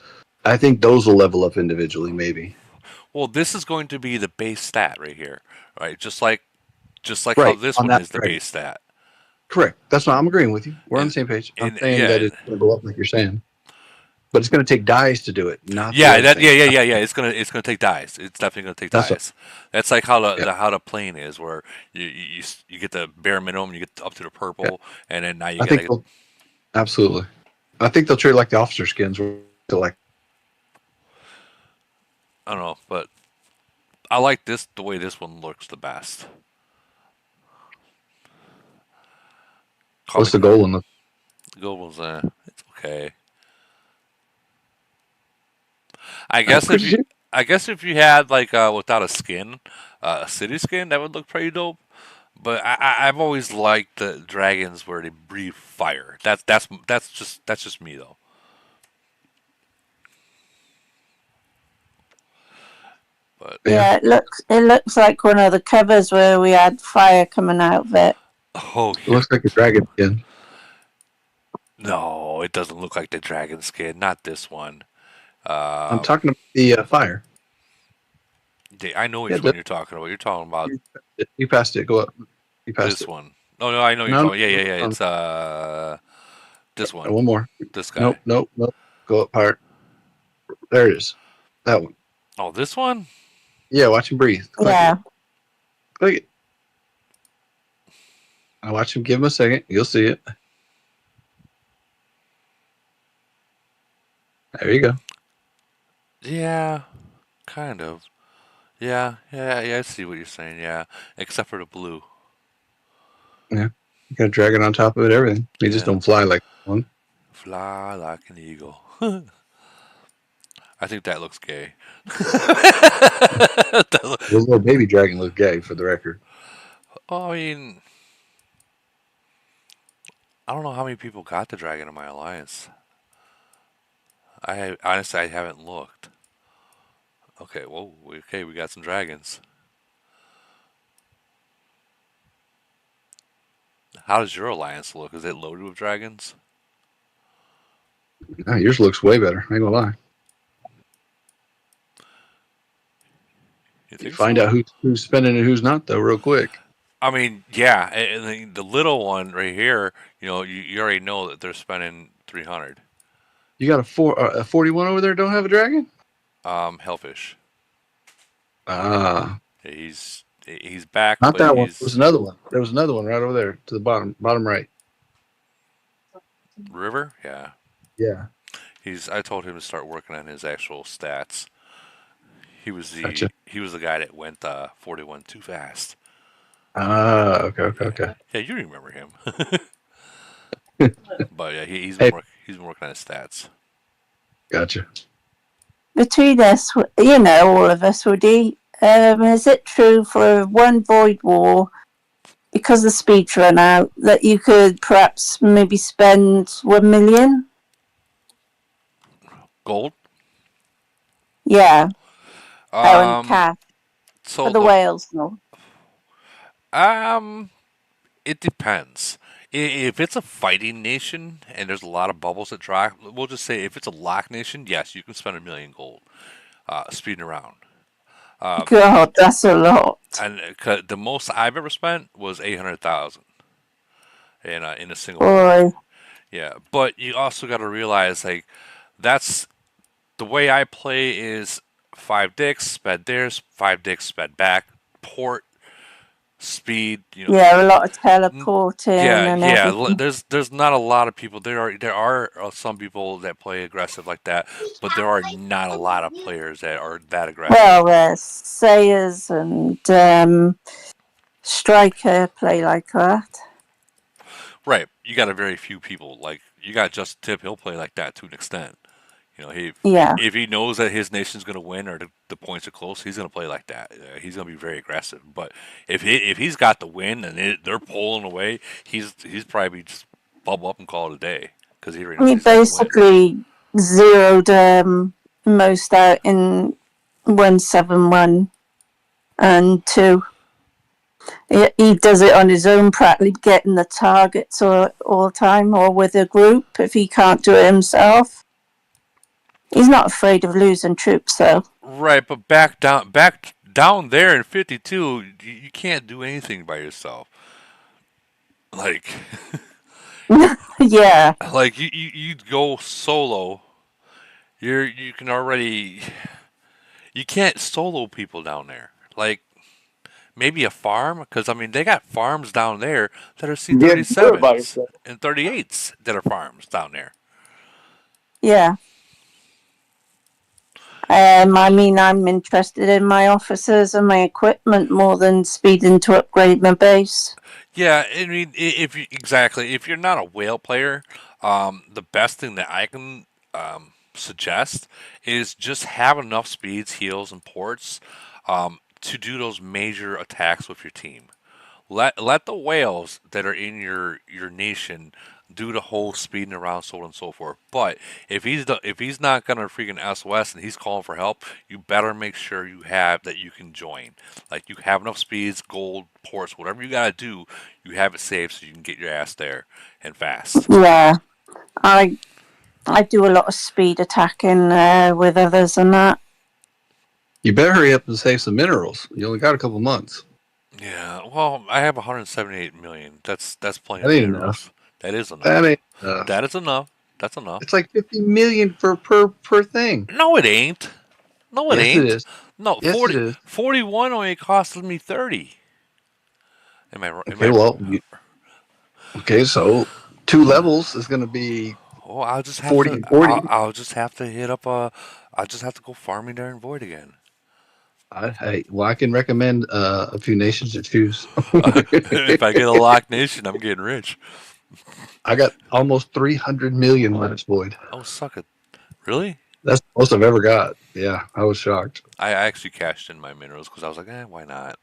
I think those will level up individually, maybe. Well, this is going to be the base stat right here, right? Just like how Right this on one that is the dragon. base stat. Correct. That's why I'm agreeing with you. We're on the And same page. I'm and saying that yeah, it's gonna go up like you're saying, but it's gonna take dice to do it, not the yeah, other that thing. yeah. It's gonna take dice. It's definitely gonna take That's what. dice. That's like how Yeah. how the plane is, where you get the bare minimum, you get up to the Yeah. purple, and then now you I get think like they'll absolutely. I think they'll treat it like the officer skins, where they're like I don't know, but I like this the way this one looks the best. what's Comic the goal in the Gold one's it's okay. I guess if you pretty. I guess if you had like without a skin, a city skin, that would look pretty dope. But I've always liked the dragons where they breathe fire. That's just me though. But Yeah, Yeah, it looks like one of the covers where we had fire coming out of it. oh it looks like a dragon skin. no, it doesn't look like the dragon skin. Not this one. I'm Um, talking about the fire. I know Yeah, which one you're talking about. You're talking about you passed it. Go up. You passed this it. one. Oh no, I know you're No, talking. Yeah. no, It's this no, one. one more. This guy. Nope. Go up higher. There it is. That one. Oh, this one. Yeah, watch him breathe. Click it. Yeah. Click it. I watch him. Give him a second. You'll see it. There you go. Yeah, kind of. Yeah. I see what you're saying. Yeah, except for the blue. Yeah, you got a dragon on top of it. Everything. He just Yeah, don't fly like one. fly like an eagle. I think that looks gay. The little baby dragon looked gay, for the record. I mean, I don't know how many people got the dragon in my alliance. Honestly I haven't looked. Okay, whoa, okay, we got some dragons. How does your alliance look? Is it loaded with dragons? Ah, yours looks way better. I ain't gonna lie. You You think find so? out who's spending and who's not, though, real quick. I mean, yeah, and the little one right here, you already know that they're spending 300. You got a 41 over there. Don't have a dragon. Hellfish. Ah, He's back, not but that one. There was he's another one. There was another one right over there to the bottom right. river. Yeah, Yeah, I told him to start working on his actual stats. gotcha. He was the guy that went 41 too fast. Ah, okay. Yeah, you remember him. But yeah, Hey, he's been working on his stats. gotcha. Between us, all of us, Woody, is it true for one Void War, because the speeds run out, that you could perhaps maybe spend 1 million? Gold. Yeah, out in Um. cash for So the whales, no? um, it depends. If it's a fighting nation and there's a lot of bubbles that drop, we'll just say if it's a lock nation, yes, you can spend 1 million gold, speeding around. God, that's a lot. And the most I've ever spent was 800,000 in a single war. Boy, Yeah, but you also got to realize like that's the way I play is 5 dicks, sped theirs, 5 dicks, sped back, port. speed. Yeah, a lot of teleporting Yeah, and yeah. everything. There's not a lot of people. There are some people that play aggressive like that, but there are not a lot of players that are that aggressive. Well, Sayers and Striker play like that. Right. You got a very few people. Like you got Justin Tip. He'll play like that to an extent. Yeah. If he knows that his nation's going to win or the points are close, he's going to play like that. He's going to be very aggressive. But if he's got the win and they're pulling away, he's probably just bubble up and call it a day because he already knows He he's got the win. basically zeroed most out in 171 and 2. He does it on his own, practically getting the targets all the time, or with a group if he can't do it himself. He's not afraid of losing troops, though. Right, but back down there in 52, you can't do anything by yourself. Like Yeah. like you go solo. You can already you can't solo people down there. Like maybe a farm, because I mean they got farms down there that are You can't do it by C37s yourself. and 38s that are farms down there. Yeah. I mean, I'm interested in my officers and my equipment more than speeding to upgrade my base. Yeah, I mean, if you're not a whale player, the best thing that I can suggest is just have enough speeds, heals, and ports to do those major attacks with your team. Let the whales that are in your nation do the whole speeding around, so on and so forth. But if he's not gonna freaking SOS and he's calling for help, you better make sure you have that you can join. Like you have enough speeds, gold, ports, whatever you gotta do, you have it saved so you can get your ass there and fast. Yeah. I do a lot of speed attacking with others and that. You better hurry up and save some minerals. You only got a couple months. Yeah, well, I have 178 million. That's plenty That of ain't minerals. enough. That is enough. That ain't enough. That is enough. That's enough. It's like 50 million per thing. No, it ain't. No, it Yes, ain't. it is. No, Yes, 40, it is. 41 only costed me 30. Am I right? Okay, well, okay, so 2 levels is going to be Oh, I'll just have 40 to. and 40. I'll just have to hit up a. I'll just have to go farming there in Void again. I can recommend a few nations to choose. If I get a locked nation, I'm getting rich. I got almost 300 million when it's void. Oh, suck it. Really? That's the most I've ever got. Yeah, I was shocked. I actually cashed in my minerals because I was like, why not?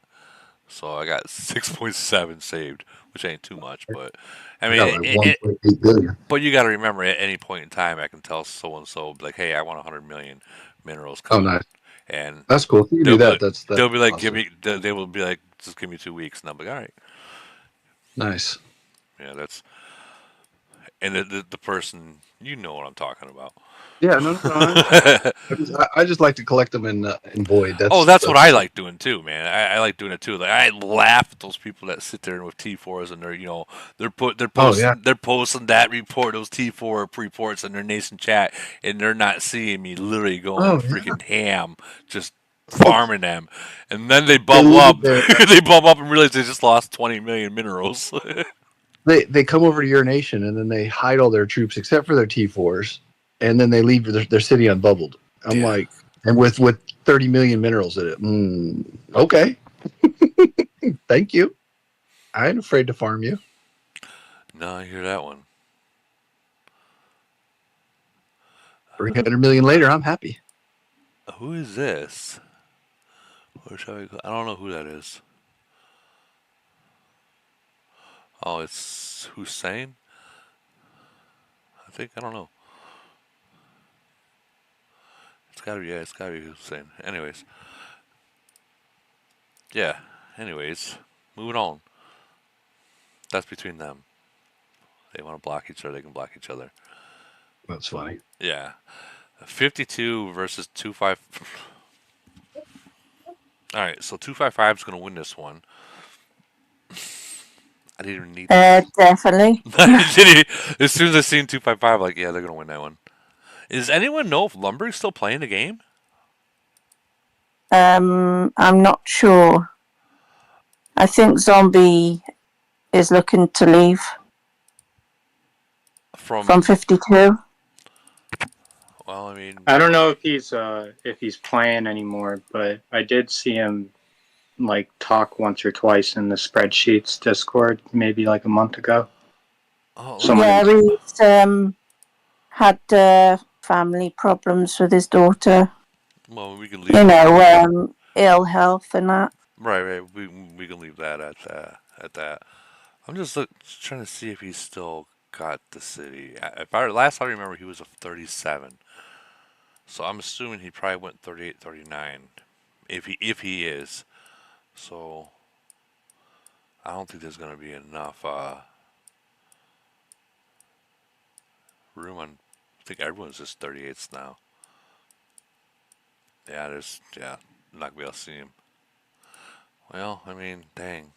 So I got 6.7 saved, which ain't too much, but I I got mean, like 1.8 billion. but you got to remember at any point in time, I can tell so and so like, hey, I want 100 million minerals Oh, coming, nice. and That's cool. If you can they'll do be that, like, that's they'll be like, awesome. they will be like, just give me 2 weeks, and I'll be like, all right, Nice. yeah, that's, and the person, you know what I'm talking about. Yeah, no. I just like to collect them in void. That's what I like doing too, man. I like doing it too. Like I laugh at those people that sit there with T4s and they're posting that report, those T4 reports in their nation chat, and they're not seeing me literally going freaking ham, just farming them, and then they bubble up. They bubble up and realize they just lost 20 million minerals. They come over to your nation and then they hide all their troops except for their T4s, and then they leave their city unbubbled. I'm like, and with 30 million minerals in it. Okay. Thank you. I ain't afraid to farm you. No, I hear that one. 300 million later, I'm happy. Who is this? Or shall we? I don't know who that is. Oh, it's Hussein? I don't know. It's gotta be Hussein. Anyways. Yeah, anyways. Moving on. That's between them. They want to block each other, they can block each other. That's funny. Yeah. 52 versus 25. Alright, so 255 is going to win this one. I didn't even need Definitely. As soon as I seen 255, like, yeah, they're gonna win that one. Does anyone know if Lumber's still playing the game? I'm not sure. I think Zombie is looking to leave from 52. Well, I mean, I don't know if he's playing anymore, but I did see him like talk once or twice in the spreadsheets Discord, maybe like a month ago. oh, Someone Yeah, in he's had family problems with his daughter. well, we can leave. You know, ill health and that. Right. We can leave that at that. I'm just trying to see if he's still got the city. If I last I remember, he was a 37. So I'm assuming he probably went 38, 39. If he is. So I don't think there's gonna be enough room on. I think everyone's just 38s now. Yeah, I'm not gonna be able to see him. Well, I mean, dang.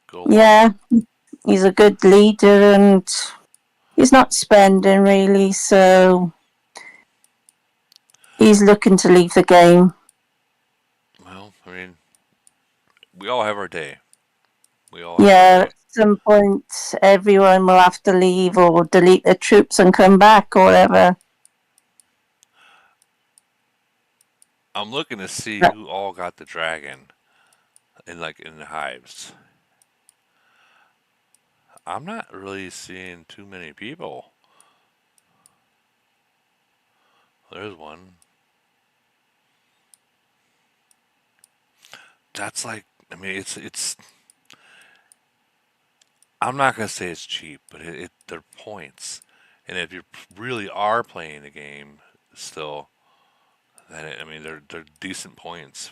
Go along. Yeah, he's a good leader and he's not spending really, so he's looking to leave the game. Well, I mean, we all have our day. We all Yeah, have our day. at some point everyone will have to leave or delete their troops and come back or whatever. I'm looking to see who all got the dragon in the hives. I'm not really seeing too many people. There's one. That's like, I mean, it's. I'm not gonna say it's cheap, but they're points, and if you really are playing the game still, then I mean they're decent points.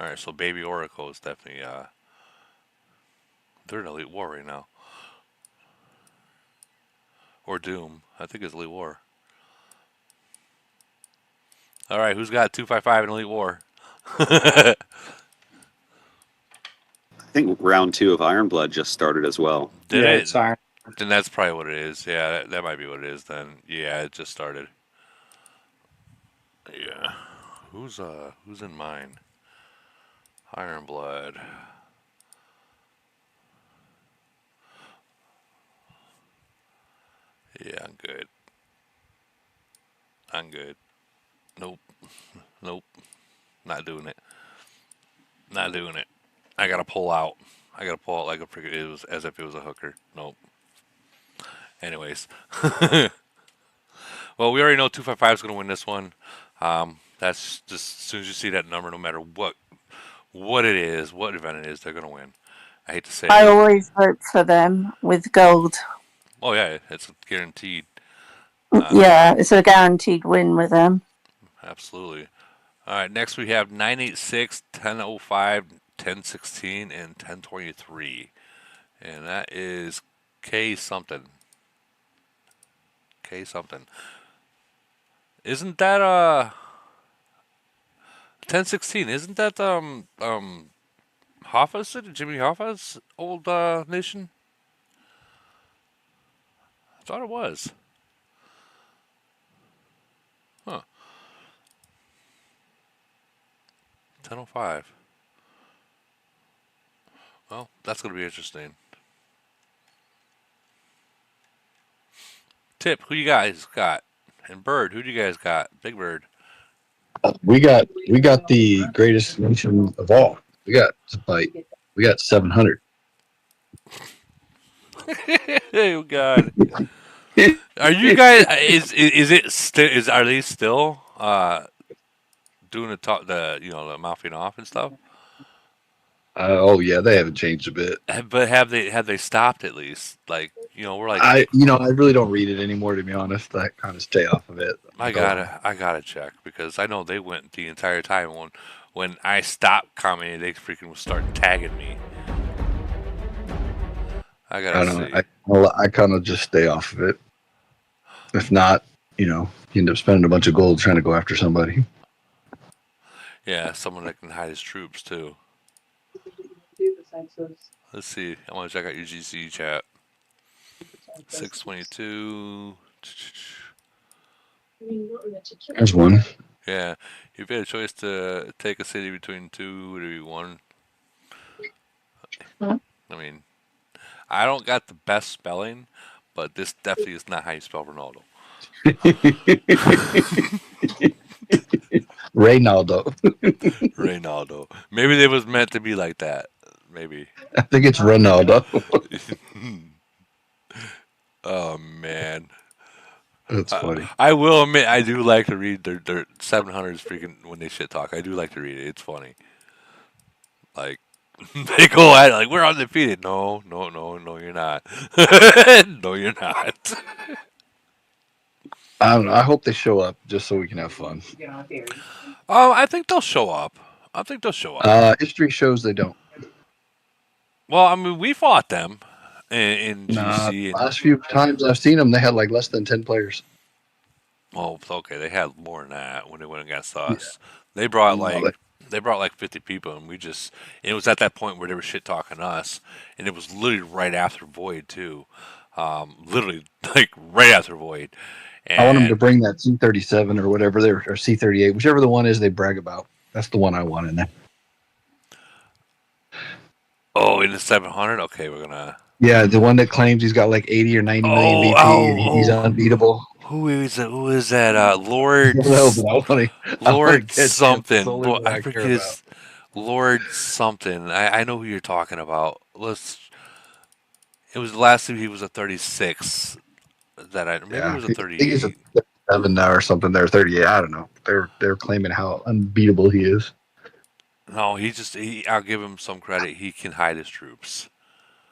All right, so Baby Oracle is definitely they're in Elite War right now, or Doom. I think it's Elite War. All right, who's got 255 in Elite War? I think round 2 of Ironblood just started as well. Did yeah, it? it's Iron. Then that's probably what it is. Yeah, that might be what it is then. Yeah, it just started. Yeah. Who's in mine? Ironblood. Yeah, I'm good. I'm good. Nope. Nope. Not doing it. Not doing it. I gotta pull out. I gotta pull out like a freaking it was as if it was a hooker. Nope. Anyways. Well, we already know 255 is gonna win this one. That's just as soon as you see that number, no matter what it is, what event it is, they're gonna win. I hate to say I it. always vote for them with gold. Oh yeah, it's guaranteed. Yeah, it's a guaranteed win with them. Absolutely. All right, next we have 986, 1005, 1016, and 1023. And that is K something. K something. Isn't that 1016? Isn't that Hoffa's city? Jimmy Hoffa's old nation? I thought it was. Huh. 1005. Well, that's going to be interesting. Tip, who you guys got? And Bird, who do you guys got? Big Bird. We got the greatest nation of all. We got to fight. We got 700. Oh God. Are you guys? Is it still? Are they still doing the mouthing off and stuff? Oh yeah, they haven't changed a bit. But have they stopped at least? Like we're like I really don't read it anymore, to be honest. I kind of stay off of it. I gotta check because I know they went the entire time when I stopped commenting, they freaking would start tagging me. I I gotta don't see. know. I kind of just stay off of it. If not, you end up spending a bunch of gold trying to go after somebody. Yeah, someone that can hide his troops too. Let's see. I want to check out your GC chat. 622. There's one. Yeah, if you had a choice to take a city between two, would it be one? I mean, I don't got the best spelling, but this definitely is not how you spell Ronaldo. Reynaldo. Reynaldo. Maybe they was meant to be like that. Maybe. I think it's Ronaldo. Oh man. That's funny. I will admit I do like to read their 700s freaking when they shit talk. I do like to read it. It's funny. Like they go at it like we're undefeated. No, no, no, no, you're not. No, you're not. I don't know. I hope they show up just so we can have fun. Oh, I think they'll show up. I think they'll show up. History shows they don't. Well, I mean, we fought them in Nah, GC, and last few times I've seen them, they had like less than 10 players. well, okay, they had more than that when they went against Yeah. us. They brought No, like they brought like 50 people, and it was at that point where they were shit talking us, and it was literally right after Void too, literally like right after Void, I want them to and bring that C-37 or whatever or C-38, whichever the one is they brag about. That's the one I want in there. oh, in the 700, okay, we're gonna. Yeah, the one that claims he's got like 80 or 90 million Oh, BP and he's oh, unbeatable. who is it? Who is that? Lord, I don't know, but I want to Lord catch him. That's something. only one I I forget care about. his Lord something. I know who you're talking about. Let's. It was last time he was a 36. That I maybe it Yeah, was a I think he's a 38. 37 now or something. They're 38. I don't know. They're claiming how unbeatable he is. No, I'll give him some credit. He can hide his troops.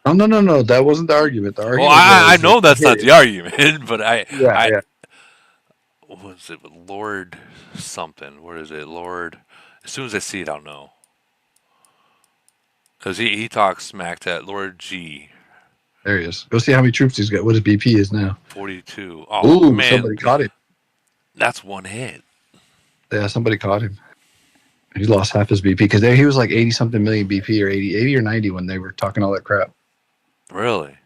Oh no. That wasn't the argument. The Well, argument I was that know that's he hit not it. the argument, but Yeah, I yeah. what was it Lord something? Where is it? Lord. As soon as I see it, I'll know. Because he talks smack to Lord G. There he is. Go see how many troops he's got. What his BP is now. 42. Oh Ooh, man, somebody caught him. that's one hit. Yeah, somebody caught him. He's lost half his BP because he was like 80 something million BP or 80 or 90 when they were talking all that crap. Really?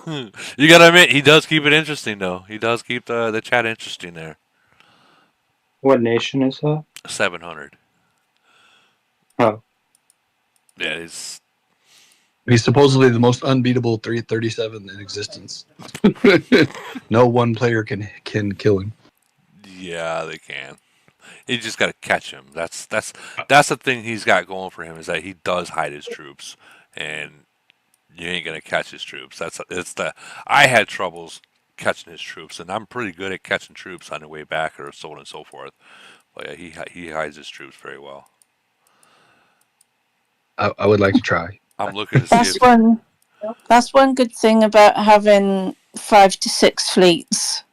You gotta admit, he does keep it interesting, though. He does keep the chat interesting there. What nation is that? 700. Oh, Yeah, he's. He's supposedly the most unbeatable 337 in existence. No one player can kill him. Yeah, they can. You just got to catch him. That's the thing he's got going for him is that he does hide his troops, and you ain't gonna catch his troops. It's the I had troubles catching his troops, and I'm pretty good at catching troops on the way back, or so on and so forth. But yeah, he hides his troops very well. I would like to try. I'm looking to see That's if one. That's one good thing about having 5 to 6 fleets.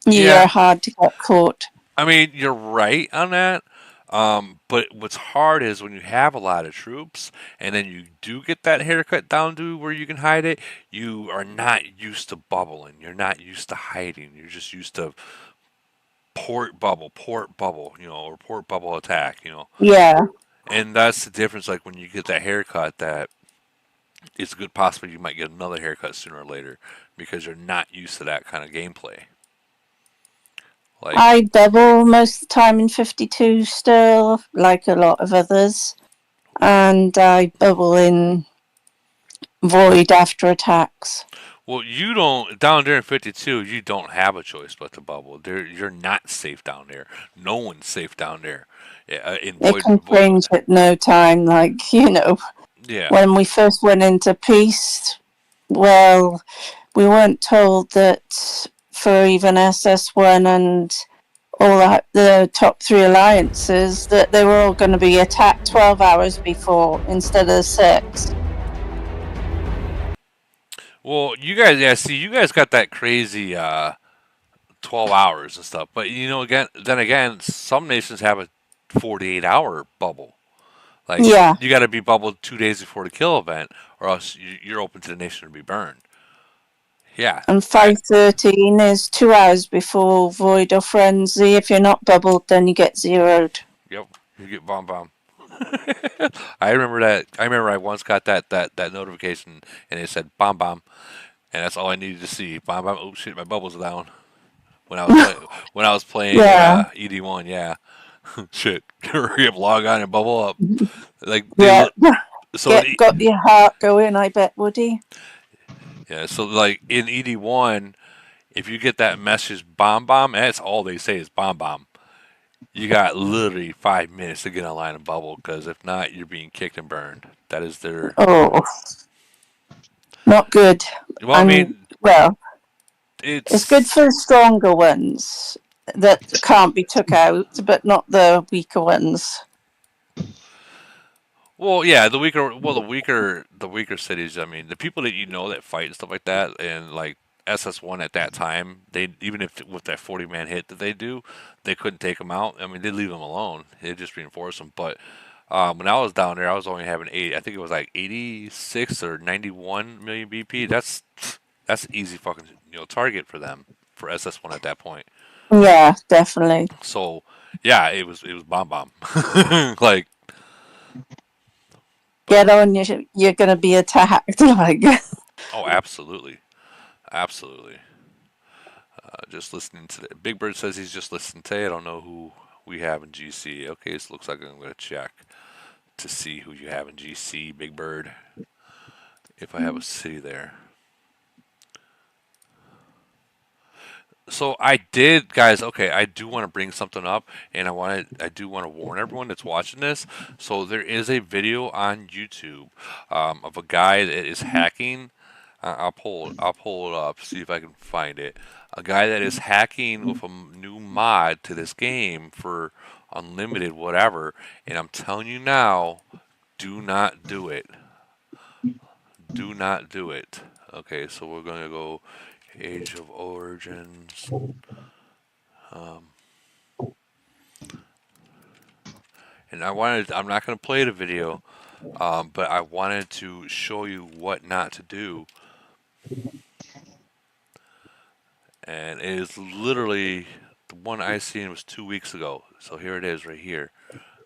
Yeah. You're hard to get caught. I mean, you're right on that. But what's hard is when you have a lot of troops and then you do get that haircut down to where you can hide it, you are not used to bubbling. You're not used to hiding. You're just used to port bubble, or port bubble attack. Yeah. And that's the difference. Like when you get that haircut, that it's a good possibility you might get another haircut sooner or later because you're not used to that kind of gameplay. Like, I double most of the time in 52 still, like a lot of others. And I bubble in void after attacks. well, you don't down there in 52. You don't have a choice but to bubble. You're not safe down there. No one's safe down there. In It can change at no time. Like, yeah. when we first went into peace, well, we weren't told that for even SS1 and all the top 3 alliances that they were all going to be attacked 12 hours before instead of 6. Well, you guys, yeah. See, you guys got that crazy 12 hours and stuff. But then again, some nations have a 48-hour bubble. Like, Yeah. you got to be bubbled 2 days before the kill event, or else you're open to the nation to be burned. Yeah. And 513 is 2 hours before Void or Frenzy. If you're not bubbled, then you get zeroed. Yep. You get bomb. I remember that. I remember I once got that notification, and it said bomb, and that's all I needed to see. Bomb. Oh shit, my bubbles are down. when I was playing Yeah, ED1. Yeah, shit. Hurry up, log on and bubble up. Like yeah. so in Got your heart going, I bet, Woody. yeah, so like in ED1, if you get that message bomb bomb, that's all they say is bomb bomb. You got literally 5 minutes to get online and bubble, because if not, you're being kicked and burned. That is their. Oh, not good. Well, I And mean, well, it's good it's for the stronger ones that can't be took out, but not the weaker ones. well, yeah, the weaker cities. I mean, the people that you know that fight and stuff like that, and like SS1 at that time, they even if with that 40-man hit that they do, they couldn't take them out. I mean, they leave them alone. They just reinforce them. But when I was down there, I was only having 80. I think it was like 86 or 91 million BP. That's an easy fucking target for them for SS1 at that point. Yeah, definitely. So yeah, it was bomb bomb. Like, Get but on, you're going to be attacked. Like, oh, absolutely, absolutely. Just listening to the Big Bird says he's just listening today. I don't know who we have in GC. Okay, so it looks like I'm going to check to see who you have in GC, Big Bird. If I have a city there. So I did, guys. Okay, I do want to bring something up, and I do want to warn everyone that's watching this. So there is a video on YouTube of a guy that is hacking. I'll pull it up, see if I can find it. A guy that is hacking with a new mod to this game for unlimited whatever, and I'm telling you now, do not do it. Do not do it. Okay, so we're gonna go Age of Origins. And I'm not going to play the video, but I wanted to show you what not to do. And it is literally, the one I seen was 2 weeks ago. So here it is right here.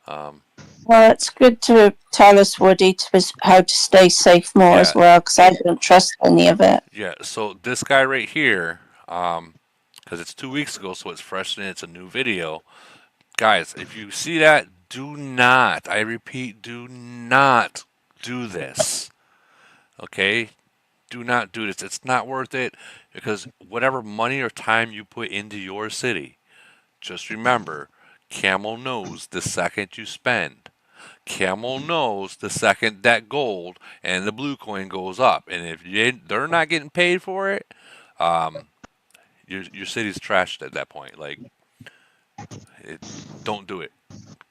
well, it's good to tell us, Woody, how to stay safe more Yeah, as well, because I don't trust any of it. yeah. So this guy right here, because it's 2 weeks ago, so it's fresh and it's a new video. Guys, if you see that, do not, I repeat, do not do this. Okay? Do not do this. It's not worth it, because whatever money or time you put into your city, just remember, Camel knows the second you spend. Camel knows the second that gold and the blue coin goes up. And if they're not getting paid for it, your city's trashed at that point. Like, don't do it.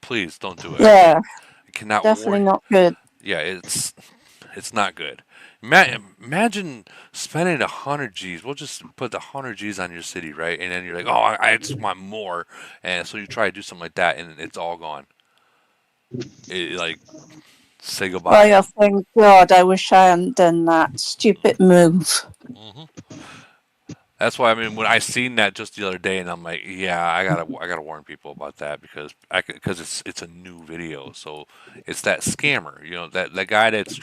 Please don't do it. Yeah, I cannot definitely warn. not good. Yeah, it's not good. Imagine spending 100 G's. We'll just put the 100 G's on your city, right? And then you're like, oh, I just want more, and so you try to do something like that, and it's all gone. Like, say Well, goodbye. you'll think, God, I wish I hadn't done that stupid move. hmm That's why, I mean, when I seen that just the other day, and I'm like, yeah, I gotta warn people about that, because it's a new video, so it's that scammer, that guy that's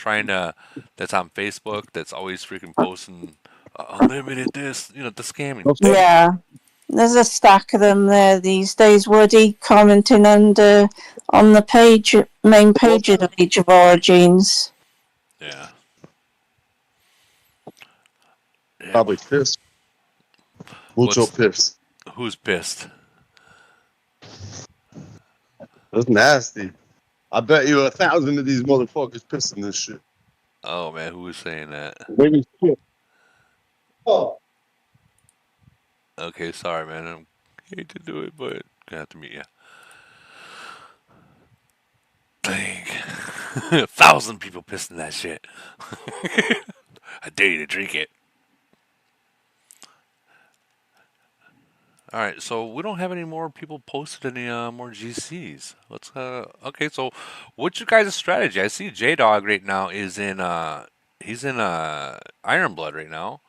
on Facebook, that's always freaking posting unlimited this, the scamming. Yeah, there's a stack of them there these days, Woody, commenting on the main page of Age of Origins. Yeah. Probably pissed. Mucho What's pissed. Who's pissed? That's nasty. I bet you 1,000 of these motherfuckers pissing this shit. Oh man, who was saying that? Maybe shit. Oh. Okay, sorry, man. I hate to do it, but gonna have to meet you. Dang. 1,000 people pissing that shit. I dare you to drink it. All right, so we don't have any more people posted any more GCs. Okay, so what's your guys' strategy? I see J Dog right now is in he's in Iron Blood right now,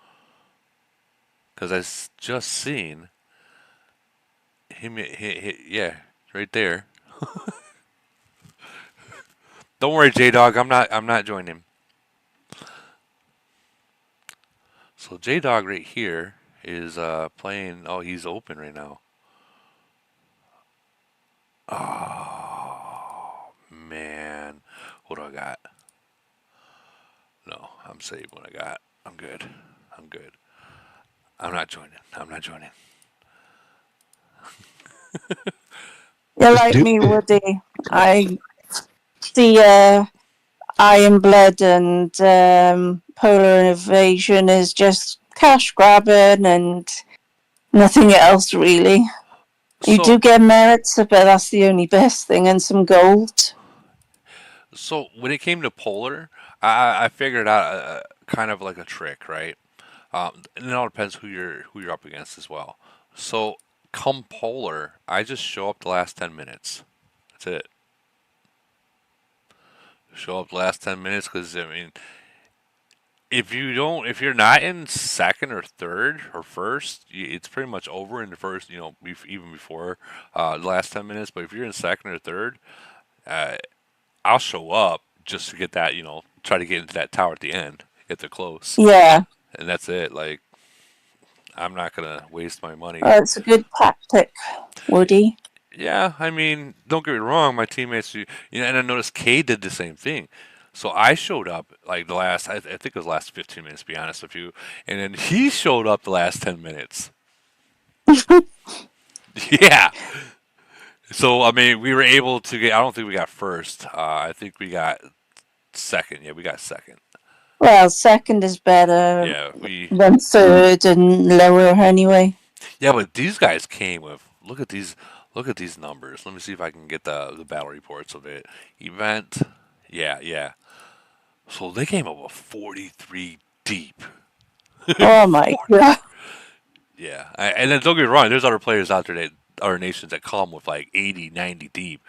because just seen him yeah, right there. Don't worry, J Dog, I'm not joining him. So J Dog right here, is playing. Oh, he's open right now. Oh man, what do I got? No, I'm saving what I got. I'm good. I'm good. I'm not joining. I'm not joining. You're Just like do me, it. Woody. I see Iron Blood and Polar Invasion is just cash grabbing and nothing else really. You So, do get merits, but that's the only best thing, and some gold. so when it came to polar, I figured out kind of like a trick, right? And it all depends who you're up against as well. So, come polar, I just show up the last 10 minutes. That's it. Show up the last 10 minutes because I mean, if you're not in second or third or first, it's pretty much over in the first. Even before the last 10 minutes. But if you're in second or third, uh, I'll show up just to get that. Try to get into that tower at the end if they're close, Yeah, and that's it. Like I'm not gonna waste my money. it's a good tactic, Woody. Yeah, I mean, don't get me wrong. My teammates, and I noticed Kay did the same thing. So I showed up like the last, I think it was the last 15 minutes, to be honest with you, and then he showed up the last 10 minutes. Yeah. So I mean, we were able to get. I don't think we got first. I think we got second. Yeah, we got second. Well, second is better Yeah, we. than third and lower anyway. Yeah, but these guys came with. Look at these. Look at these numbers. Let me see if I can get the battle reports of it. Event. Yeah, yeah. So they came up with 43 deep. Oh my god. Yeah, and then don't get me wrong. There's other players out there that other nations that come with like 80, 90 deep.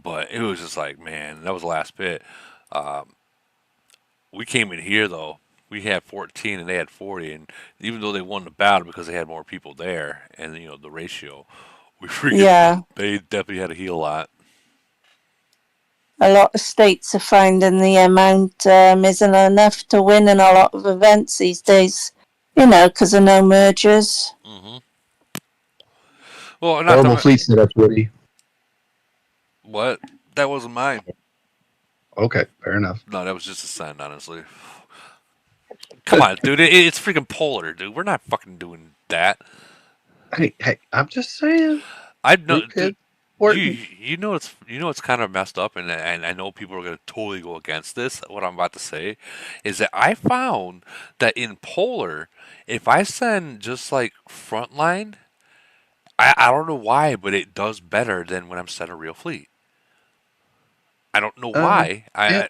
But it was just like, man, that was the last bit. Um, we came in here though. We had 14 and they had 40, and even though they won the battle because they had more people there, and the ratio, we freaking Yeah, they definitely had to heal a lot. a lot of states are finding the amount isn't enough to win in a lot of events these days. Because of no mergers. Hmm. Well, not Horrible the fleet setup, Woody. what that wasn't mine. Okay, fair enough. No, that was just a sign, honestly. Come on, dude. It's freaking polar, dude. We're not fucking doing that. Hey, I'm just saying. I know, We dude. could. You Important. it's kind of messed up, and I know people are gonna totally go against this. What I'm about to say is that I found that in polar, if I send just like frontline, I don't know why, but it does better than when I'm sending a real fleet. I don't know Uh, why. yeah.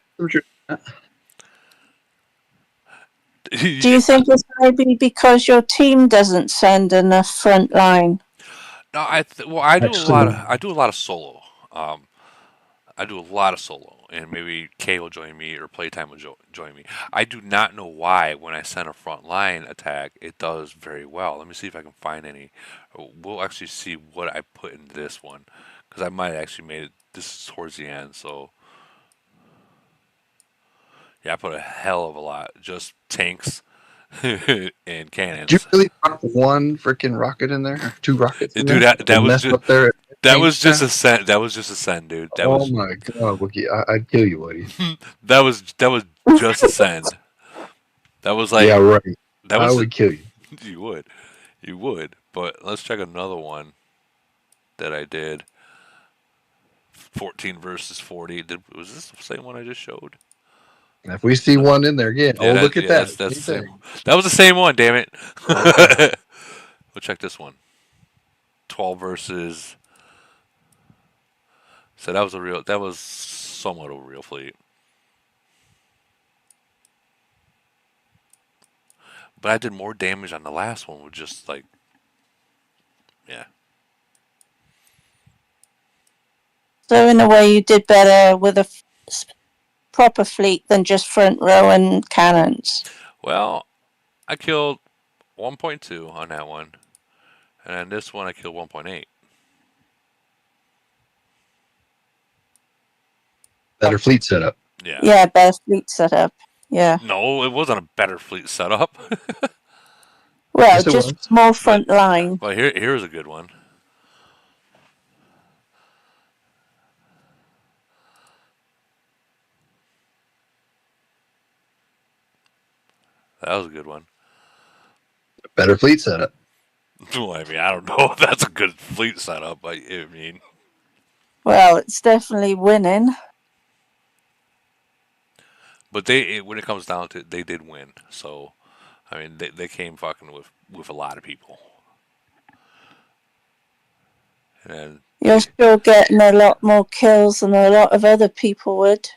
Do you think it's maybe because your team doesn't send enough front line? No, well, I do a lot of Actually, solo. Um, I do a lot of solo, and maybe Kay will join me or Playtime will join me. I do not know why when I send a front line attack, it does very well. Let me see if I can find any. We'll actually see what I put in this one, because I might have actually made it. This is towards the end, so yeah, I put a hell of a lot. Just tanks and did you cannons. really drop one freaking rocket in there? Or two rockets in Dude, there? that And was mess just up there? that was just a send. That was just a send, dude. Oh my god, Wookie. I'd kill you, Woody. That was just a send. That was Yeah, like right. that I was would kill you. you would. You would. But let's check another one that I did. 14 versus 40. Was this the same one I just showed? If we see one in there again, Yeah, oh, look at that. that's Same the same. thing. That was the same one, damn it. Okay. We'll check this one. 12 versus. So that was somewhat of a real fleet. But I did more damage on the last one with just like, yeah. So in a way, you did better with a proper fleet than just front row and cannons. Well, I killed 1.2 on that one. And then this one I killed 1.8. Better fleet setup. Yeah. Yeah, better fleet setup. Yeah. No, it wasn't a better fleet setup. Well, Yes, it just was. more front line. Well, here's a good one. That was a good one. Better fleet setup. Well, I mean, I don't know if that's a good fleet setup. I mean, Well, it's definitely winning. but when it comes down to it, they did win. So, I mean, they came fucking with a lot of people. And You're still getting a lot more kills than a lot of other people would.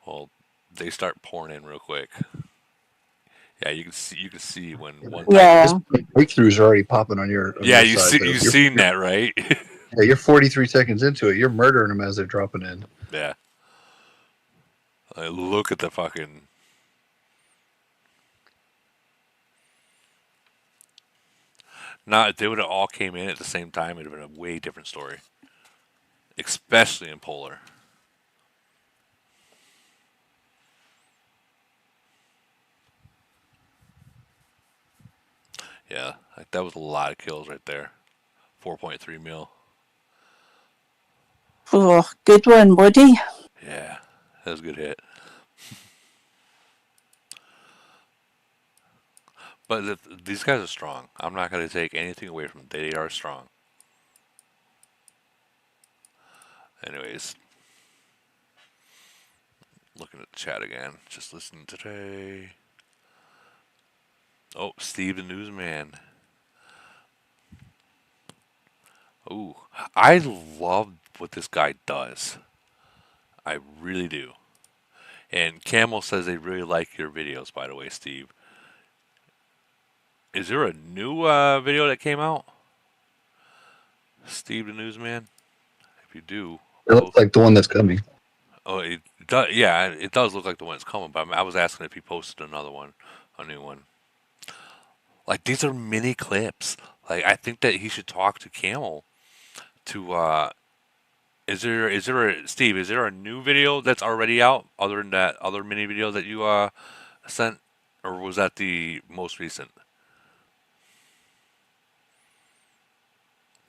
well, they start pouring in real quick. Yeah, you can see when one. Yeah. Breakthroughs are already popping on your Yeah, side. you've seen that, right? Yeah, you're 43 seconds into it. You're murdering them as they're dropping in. Yeah. Look at the fucking. Now, if they would have all came in at the same time, it'd have been a way different story. Especially in Polar. Yeah, like that was a lot of kills right there. 4.3 mil. Oh, good one, Woody. Yeah, that was a good hit. But these guys are strong. I'm not going to take anything away from them. They are strong. Anyways, looking at the chat again. Just listening today. Oh, Steve the Newsman. Ooh, I love what this guy does. I really do. And Camel says they really like your videos, by the way, Steve. Is there a new video that came out? Steve the Newsman? If you do. It looks like the one that's coming. Oh, it does, yeah, it does look like the one that's coming, but I was asking if he posted another one, a new one. Like, these are mini clips. Like, I think that he should talk to Camel to, is there Steve, is there a new video that's already out other than that other mini video that you, sent? Or was that the most recent?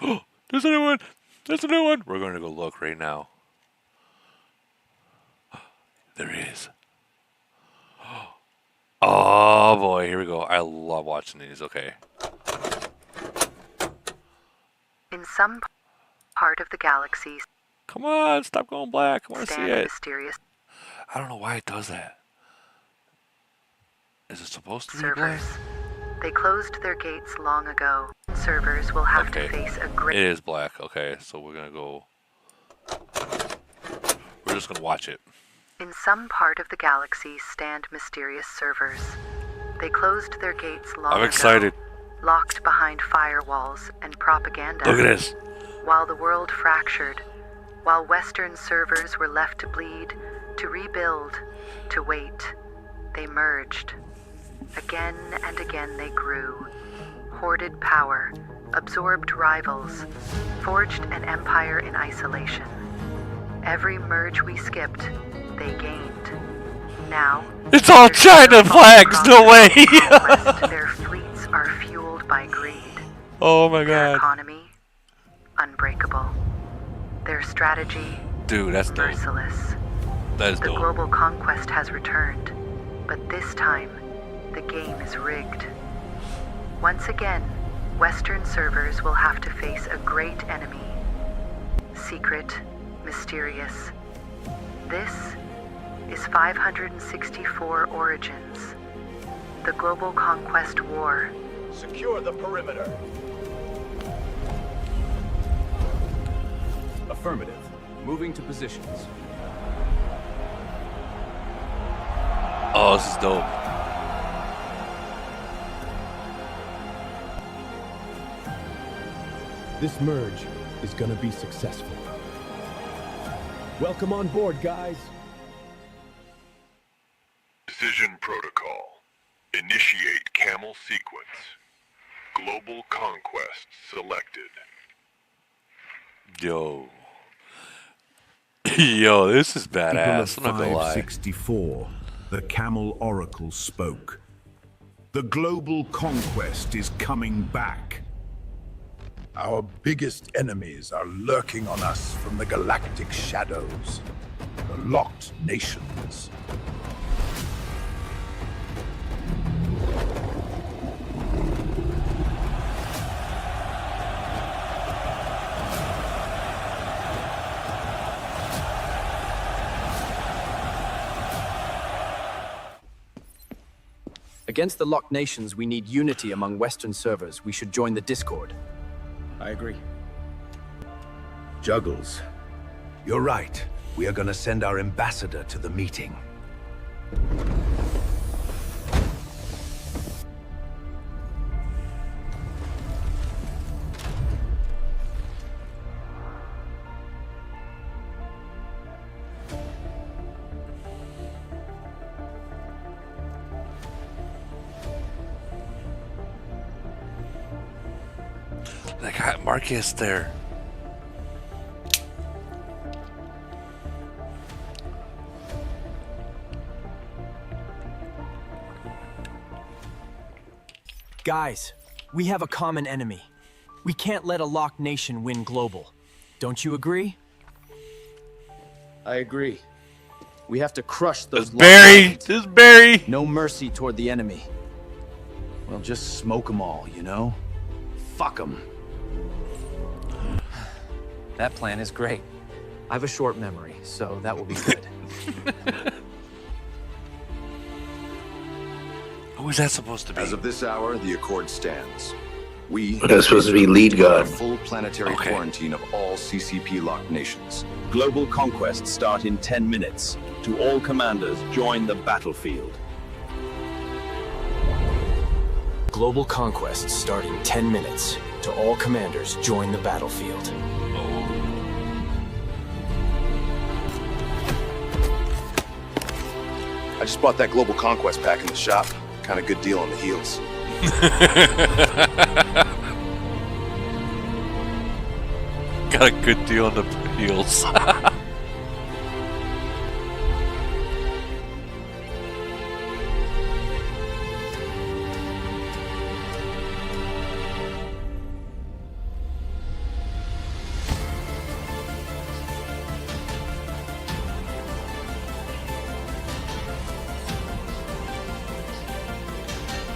Oh, there's a new one! There's a new one! We're going to go look right now. There is. Oh boy, here we go. I love watching these. Okay. In some part of the galaxy, Come on, stop going black. I want to see stand it. mysterious I don't know why it does that. Is it supposed to be servers. black? They closed their gates long ago. Servers will have Okay. to face a It great. is black. Okay, so we're gonna go. We're just gonna watch it. In some part of the galaxy stand mysterious servers. They closed their gates long I'm ago, excited. locked behind firewalls and propaganda. Look at this. While the world fractured, while Western servers were left to bleed, to rebuild, to wait, they merged. Again and again they grew, hoarded power, absorbed rivals, forged an empire in isolation. Every merge we skipped, they gained. Now, It's all their China sheer flags. No way. conquest, their fleets are fueled by greed. Oh my Their god. economy, unbreakable. Their strategy, Dude, that's dope. merciless. That is The dope. global conquest has returned, but this time, the game is rigged. Once again, Western servers will have to face a great enemy. Secret, mysterious. This is 564 Origins. The Global Conquest War. Secure the perimeter. Affirmative. Moving to positions. Oh, this is dope. This merge is gonna be successful. Welcome on board, guys. Decision protocol. Initiate camel sequence. Global conquest selected. Yo. Yo, this is People of badass. I'm not gonna lie. 564, the Camel Oracle spoke. The global conquest is coming back. Our biggest enemies are lurking on us from the galactic shadows. The locked nations. Against the locked nations, we need unity among Western servers. We should join the Discord. I agree. Juggles, you're right. We are gonna send our ambassador to the meeting. They got Marcus there. Guys, we have a common enemy. We can't let a locked nation win global. Don't you agree? I agree. We have to crush those Barry! This Barry! No mercy toward the enemy. Well, just smoke them all, you know? Fuck them. That plan is great. I have a short memory, so that will be good. Who is that supposed to be? As of this hour, the Accord stands. We That's supposed to be lead god. full planetary quarantine of all CCP locked nations. Global conquest start in 10 minutes. To all commanders, join the battlefield. Global conquest starting 10 minutes. To all commanders, join the battlefield. I just bought that Global Conquest pack in the shop. Kind of good deal on the heels. Got a good deal on the heels.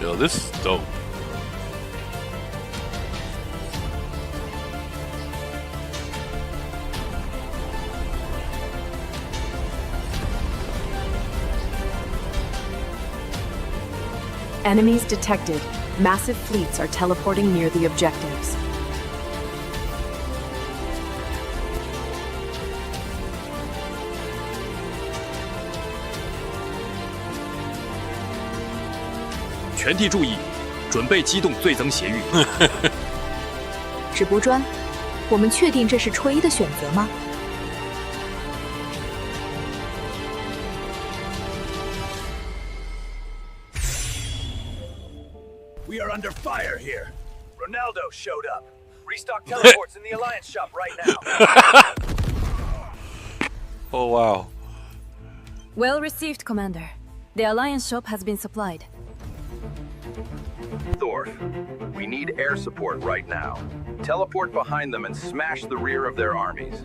Yo, this is dope. Enemies detected. Massive fleets are teleporting near the objectives. "直播砖，我们确定这是戳一的选择吗？" We are under fire here. Ronaldo showed up. Restock teleports in the Alliance shop right now. Oh, wow. Well received, Commander. The Alliance shop has been supplied. Thor, we need air support right now. Teleport behind them and smash the rear of their armies.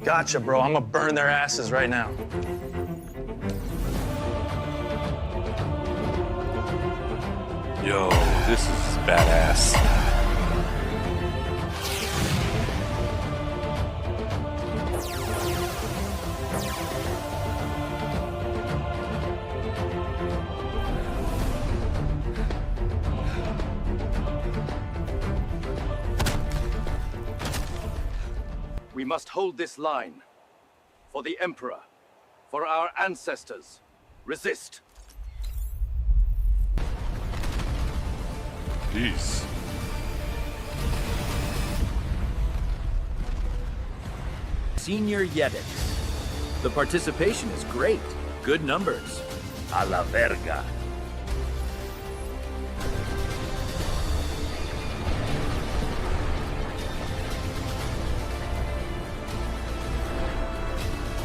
Gotcha, bro. I'm gonna burn their asses right now. Yo, this is badass. We must hold this line. For the Emperor. For our ancestors. Resist. Jeez. Senior Yedic. The participation is great. Good numbers. A la verga.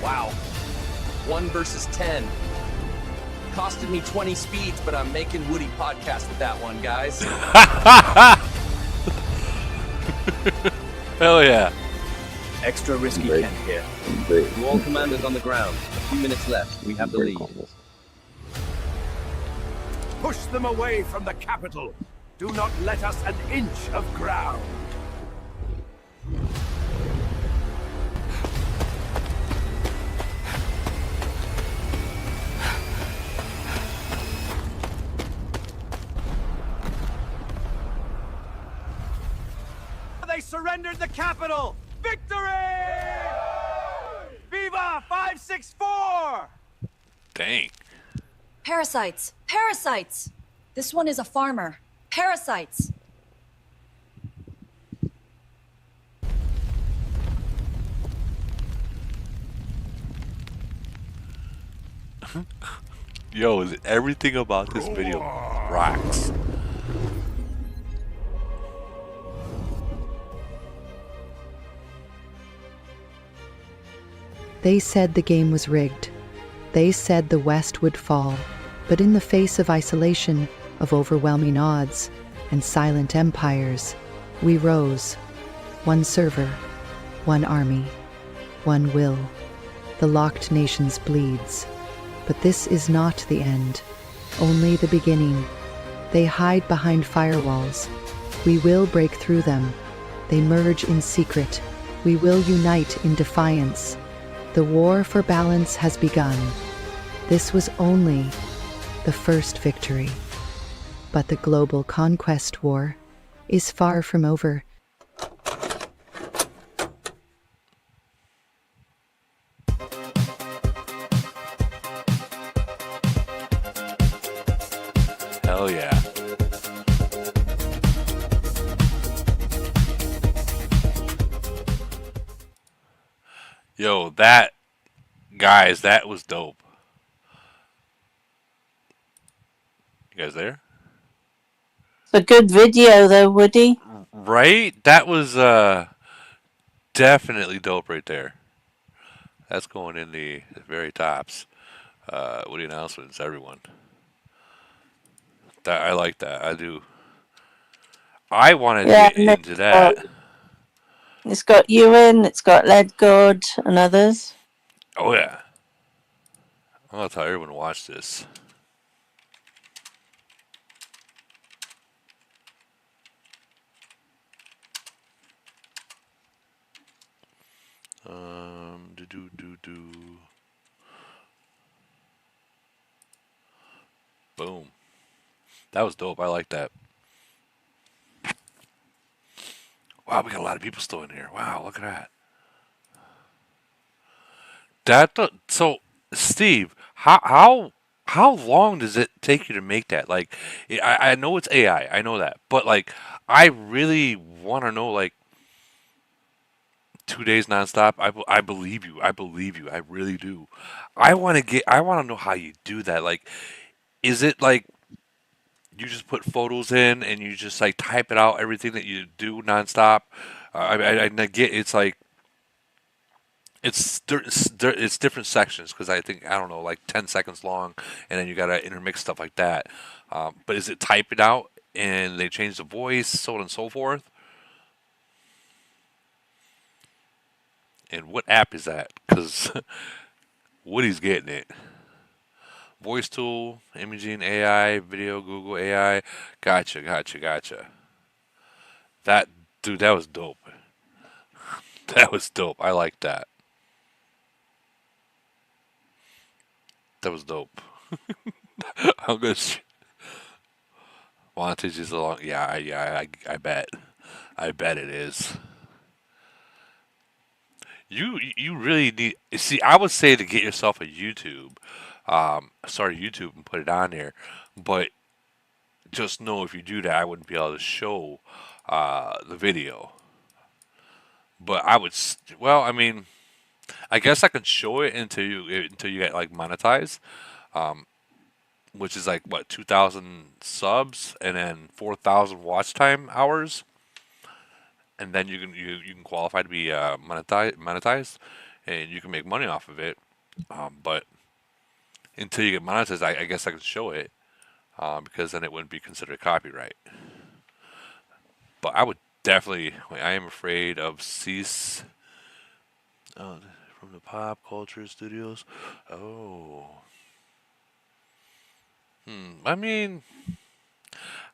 Wow. 1 versus 10. Costed me 20 speeds, but I'm making Woody podcast with that one, guys. Hell yeah. Extra risky Great. Kent here. Great. To all commanders on the ground, a few minutes left. We have the lead. Push them away from the capital. Do not let us an inch of ground. They surrendered the capital! Victory! Viva 564! Dang. Parasites! Parasites! This one is a farmer. Parasites! Yo, is everything about this video rocks. They said the game was rigged. They said the West would fall. But in the face of isolation, of overwhelming odds, and silent empires, we rose. One server, one army, one will. The locked nations bleeds. But this is not the end, only the beginning. They hide behind firewalls. We will break through them. They merge in secret. We will unite in defiance. The war for balance has begun. This was only the first victory. But the global conquest war is far from over. Hell yeah. Yo, guys, that was dope. You guys there? It's a good video though, Woody. Right? That was definitely dope right there. That's going in the very tops. Woody announcements, everyone. I like that. I do. I wanted to get into that. It's got Ewan, it's got Ledgord and others. Oh yeah. I'm gonna tell everyone to watch this. Boom. That was dope. I like that. Wow, we got a lot of people still in here. Wow, look at that. So, Steve, how long does it take you to make that? Like, I know it's AI, I know that, but like, I really want to know, like, 2 days nonstop. I believe you. I believe you. I really do. I want to know how you do that. Like, is it like you just put photos in and you just like type it out everything that you do nonstop? I get it's like it's different sections because I think I don't know like 10 seconds long and then you gotta intermix stuff like that. But is it type it out and they change the voice, so on and so forth? And what app is that? Because Woody's getting it. Voice tool, imaging AI, video, Google AI. Gotcha. That was dope. That was dope. I like that. That was dope. I'm gonna. Wantage is a long. Yeah. I bet. I bet it is. You really need. See, I would say to get yourself a YouTube. Start a YouTube and put it on there, but just know if you do that, I wouldn't be able to show the video. But I would. Well, I mean, I guess I can show it until you get like monetized, which is like what 2,000 subs and then 4,000 watch time hours, and then you can qualify to be monetized, and you can make money off of it. But until you get monetized, I guess I can show it because then it wouldn't be considered copyright. But I would definitely. I am afraid of cease. Oh, from the pop culture studios. Oh. I mean,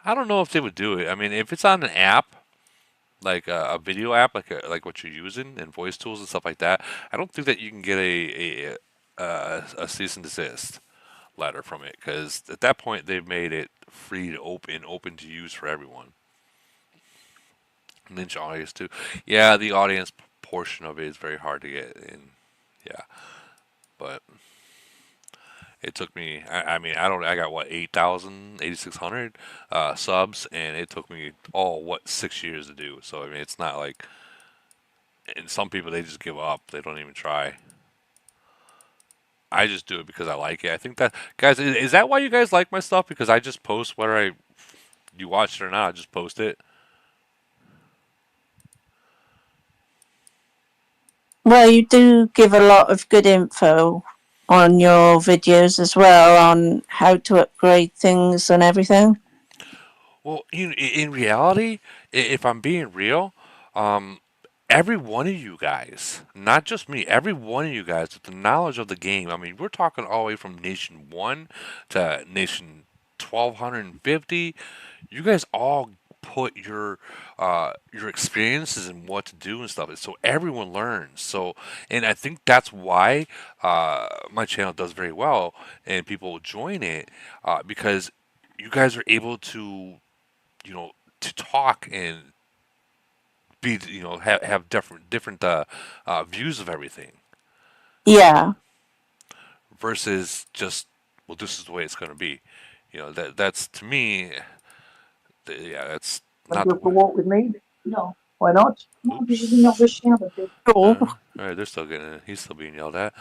I don't know if they would do it. I mean, if it's on an app, like a video app, like what you're using and voice tools and stuff like that, I don't think that you can get a cease and desist letter from it because at that point they've made it free to open to use for everyone. Ninja audience too. Yeah, the audience portion of it is very hard to get in. Yeah, but it took me. I mean, I don't. I got what 8,000, 8,600 subs, and it took me 6 years to do. So I mean, it's not like. And some people they just give up. They don't even try. I just do it because I like it. I think that guys, is that why you guys like my stuff? Because I just post whether you watch it or not. I just post it. Well, you do give a lot of good info on your videos as well on how to upgrade things and everything. Well, in reality, if I'm being real, every one of you guys, not just me, every one of you guys with the knowledge of the game. I mean, we're talking all the way from Nation 1 to Nation 1250. You guys all put your experiences and what to do and stuff, so everyone learns. So, and I think that's why my channel does very well and people join it because you guys are able to to talk and be have different views of everything. Yeah. Versus just this is the way it's going to be. That's to me. That's not. Go for a walk with me? No, why not? No, this is not the shower. All right, they're still getting it. He's still being yelled at.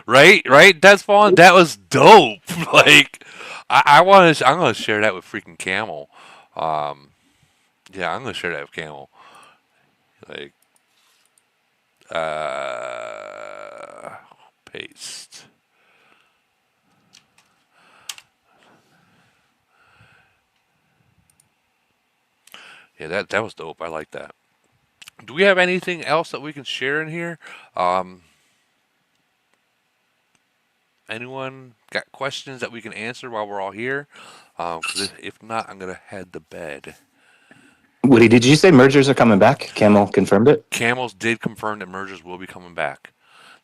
Right. That's fun. That was dope. Like, I want to. I'm gonna share that with freaking Camel. Yeah, I'm gonna share that with Camel. Like, paste. Yeah, that was dope. I like that. Do we have anything else that we can share in here? Anyone got questions that we can answer while we're all here? 'Cause if not, I'm gonna head to bed. Woody, did you say mergers are coming back? Camel confirmed it. Camels did confirm that mergers will be coming back.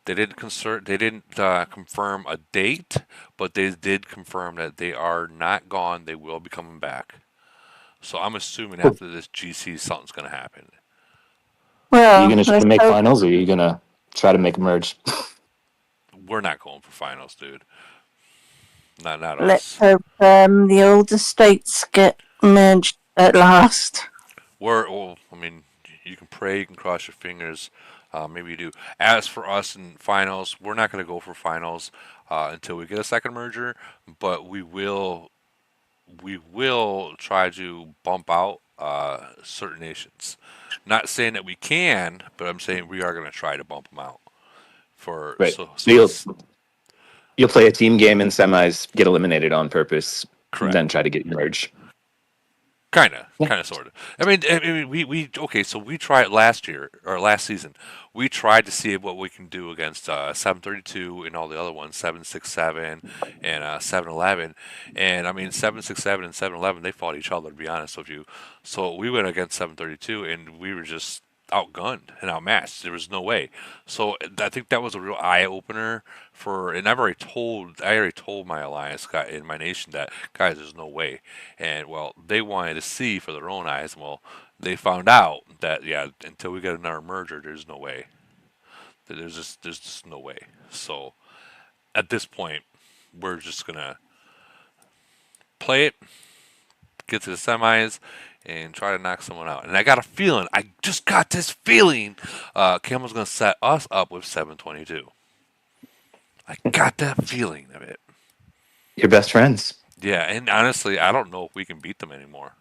They didn't confirm a date, but they did confirm that they are not gone. They will be coming back. So I'm assuming after this GC, something's going to happen. Well, are you going to try to make finals, or are you going to try to make a merge? We're not going for finals, dude. Not us. Let's hope the older states get merged at last. I mean, you can pray, you can cross your fingers. Maybe you do. As for us in finals, we're not going to go for finals until we get a second merger, but we will try to bump out certain nations. Not saying that we can, but I'm saying we are going to try to bump them out. Right. So you'll play a team game in semis, get eliminated on purpose, then try to get merged. Kind of, sort of. I mean, so we tried last season. We tried to see what we can do against 732 and all the other ones, 767 and 711. And I mean, 767 and 711, they fought each other, to be honest with you. So we went against 732, and we were just outgunned and outmatched. There was no way. So I think that was a real eye opener and I already told my alliance guy in my nation that, guys, there's no way. And well, they wanted to see for their own eyes. Well, they found out that until we get another merger, there's no way. There's just no way. So at this point, we're just gonna play it, get to the semis, and try to knock someone out. And I got a feeling, I just got this feeling, Camel's going to set us up with 722. I got that feeling of it. Your best friends. Yeah, and honestly, I don't know if we can beat them anymore.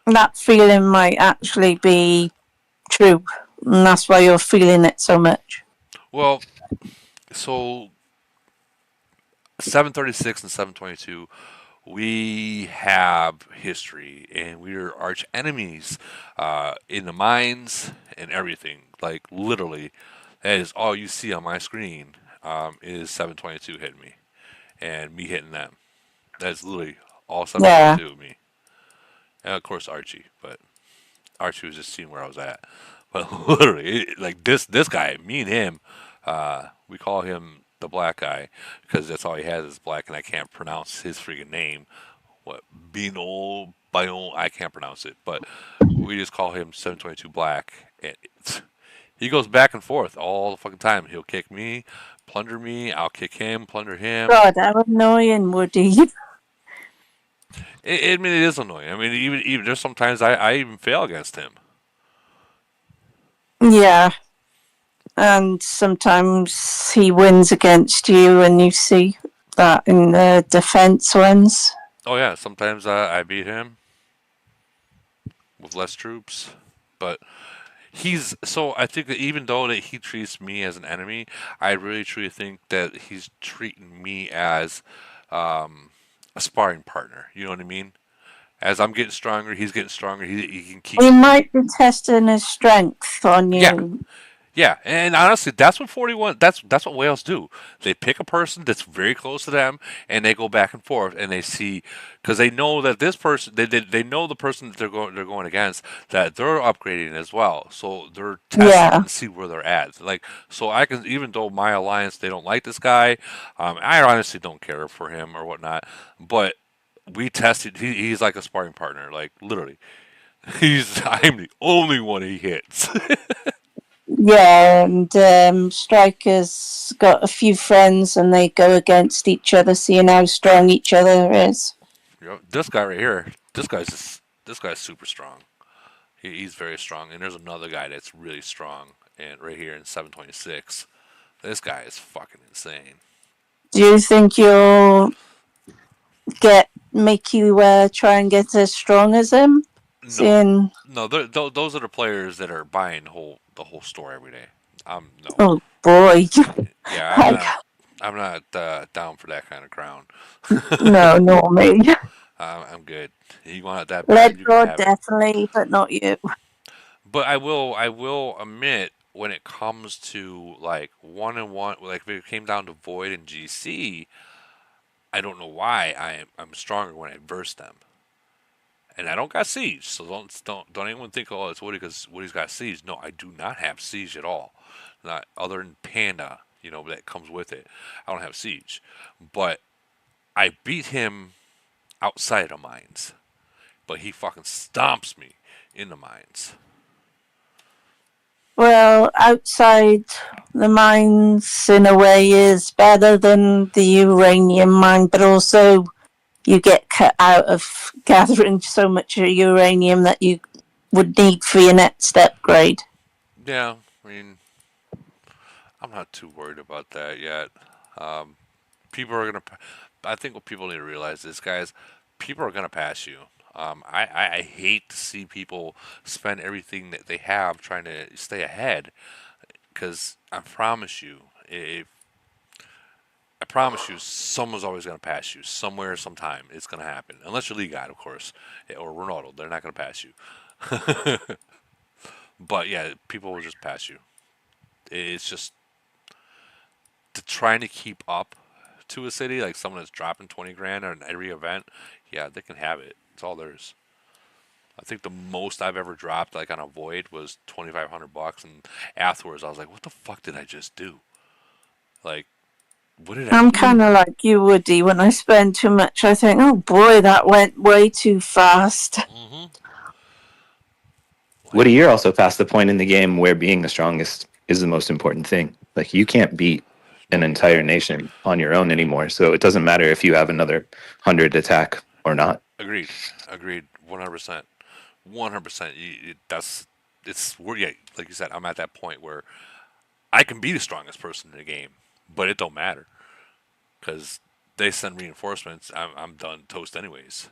That feeling might actually be true. and that's why you're feeling it so much. Well, so 736 and 722, we have history, and we are arch enemies in the mines and everything. Like literally, that is all you see on my screen is 722 hitting me, and me hitting them. That's literally all 722 with me, and of course Archie. But Archie was just seeing where I was at. But literally, like this guy, me and him, we call him the black guy because that's all he has is black, and I can't pronounce his freaking name. What Bino Bio? I can't pronounce it, but we just call him 722 Black. And he goes back and forth all the fucking time. He'll kick me, plunder me. I'll kick him, plunder him. God, how annoying, Woody. I mean, it is annoying. I mean, even there's sometimes I even fail against him. Yeah. And sometimes he wins against you, and you see that in the defense ones. Oh yeah, sometimes I beat him with less troops, but he's so. I think that even though that he treats me as an enemy, I really truly think that he's treating me as a sparring partner. You know what I mean? As I'm getting stronger, he's getting stronger. He can keep. He might be testing his strength on you. Yeah. Yeah, and honestly, that's what 41. That's what whales do. They pick a person that's very close to them, and they go back and forth, and they see because they know that this person, they know the person that they're going against, that they're upgrading as well. So they're testing to see where they're at. Like, so I can, even though my alliance they don't like this guy, I honestly don't care for him or whatnot. But we tested. He's like a sparring partner, like literally. I'm the only one he hits. Yeah, and Striker's got a few friends, and they go against each other, seeing how strong each other is. This guy right here, this guy's super strong. He's very strong, and there's another guy that's really strong, and right here in 726, this guy is fucking insane. Do you think you'll make you try and get as strong as him? No, those are the players that are buying the whole store every day. No. Oh boy. Yeah, I'm not down for that kind of crown. No, not me. I'm good. You want it that bad? Lead Lord definitely, but not you. But I will admit when it comes to like 1-on-1, like if it came down to Void and GC, I don't know why I'm stronger when I verse them. And I don't got siege, so don't anyone think, oh, it's Woody because Woody's got siege. No, I do not have siege at all. Not other than Panda, that comes with it. I don't have siege, but I beat him outside of mines, but he fucking stomps me in the mines. Well, outside the mines in a way is better than the uranium mine, but also you get cut out of gathering so much uranium that you would need for your next upgrade. Yeah, I mean, I'm not too worried about that yet. People are gonna. I think what people need to realize is, guys, people are gonna pass you. I hate to see people spend everything that they have trying to stay ahead, because I promise you, someone's always going to pass you somewhere, sometime. It's going to happen, unless you're League God, of course, or Ronaldo. They're not going to pass you. But yeah, people will just pass you. It's just trying to keep up to a city, like someone that's dropping 20 grand on every event. Yeah, they can have it. It's all theirs. I think the most I've ever dropped, like on a Void, was $2,500, and afterwards I was like, "What the fuck did I just do?" Like, what did I'm kind of like you, Woody. When I spend too much, I think, "Oh boy, that went way too fast." Mm-hmm. Woody, you're also past the point in the game where being the strongest is the most important thing. Like, you can't beat an entire nation on your own anymore, so it doesn't matter if you have another 100 attack or not. Agreed. 100%. 100%. Yeah, like you said, I'm at that point where I can be the strongest person in the game, but it don't matter because they send reinforcements. I'm done toast anyways.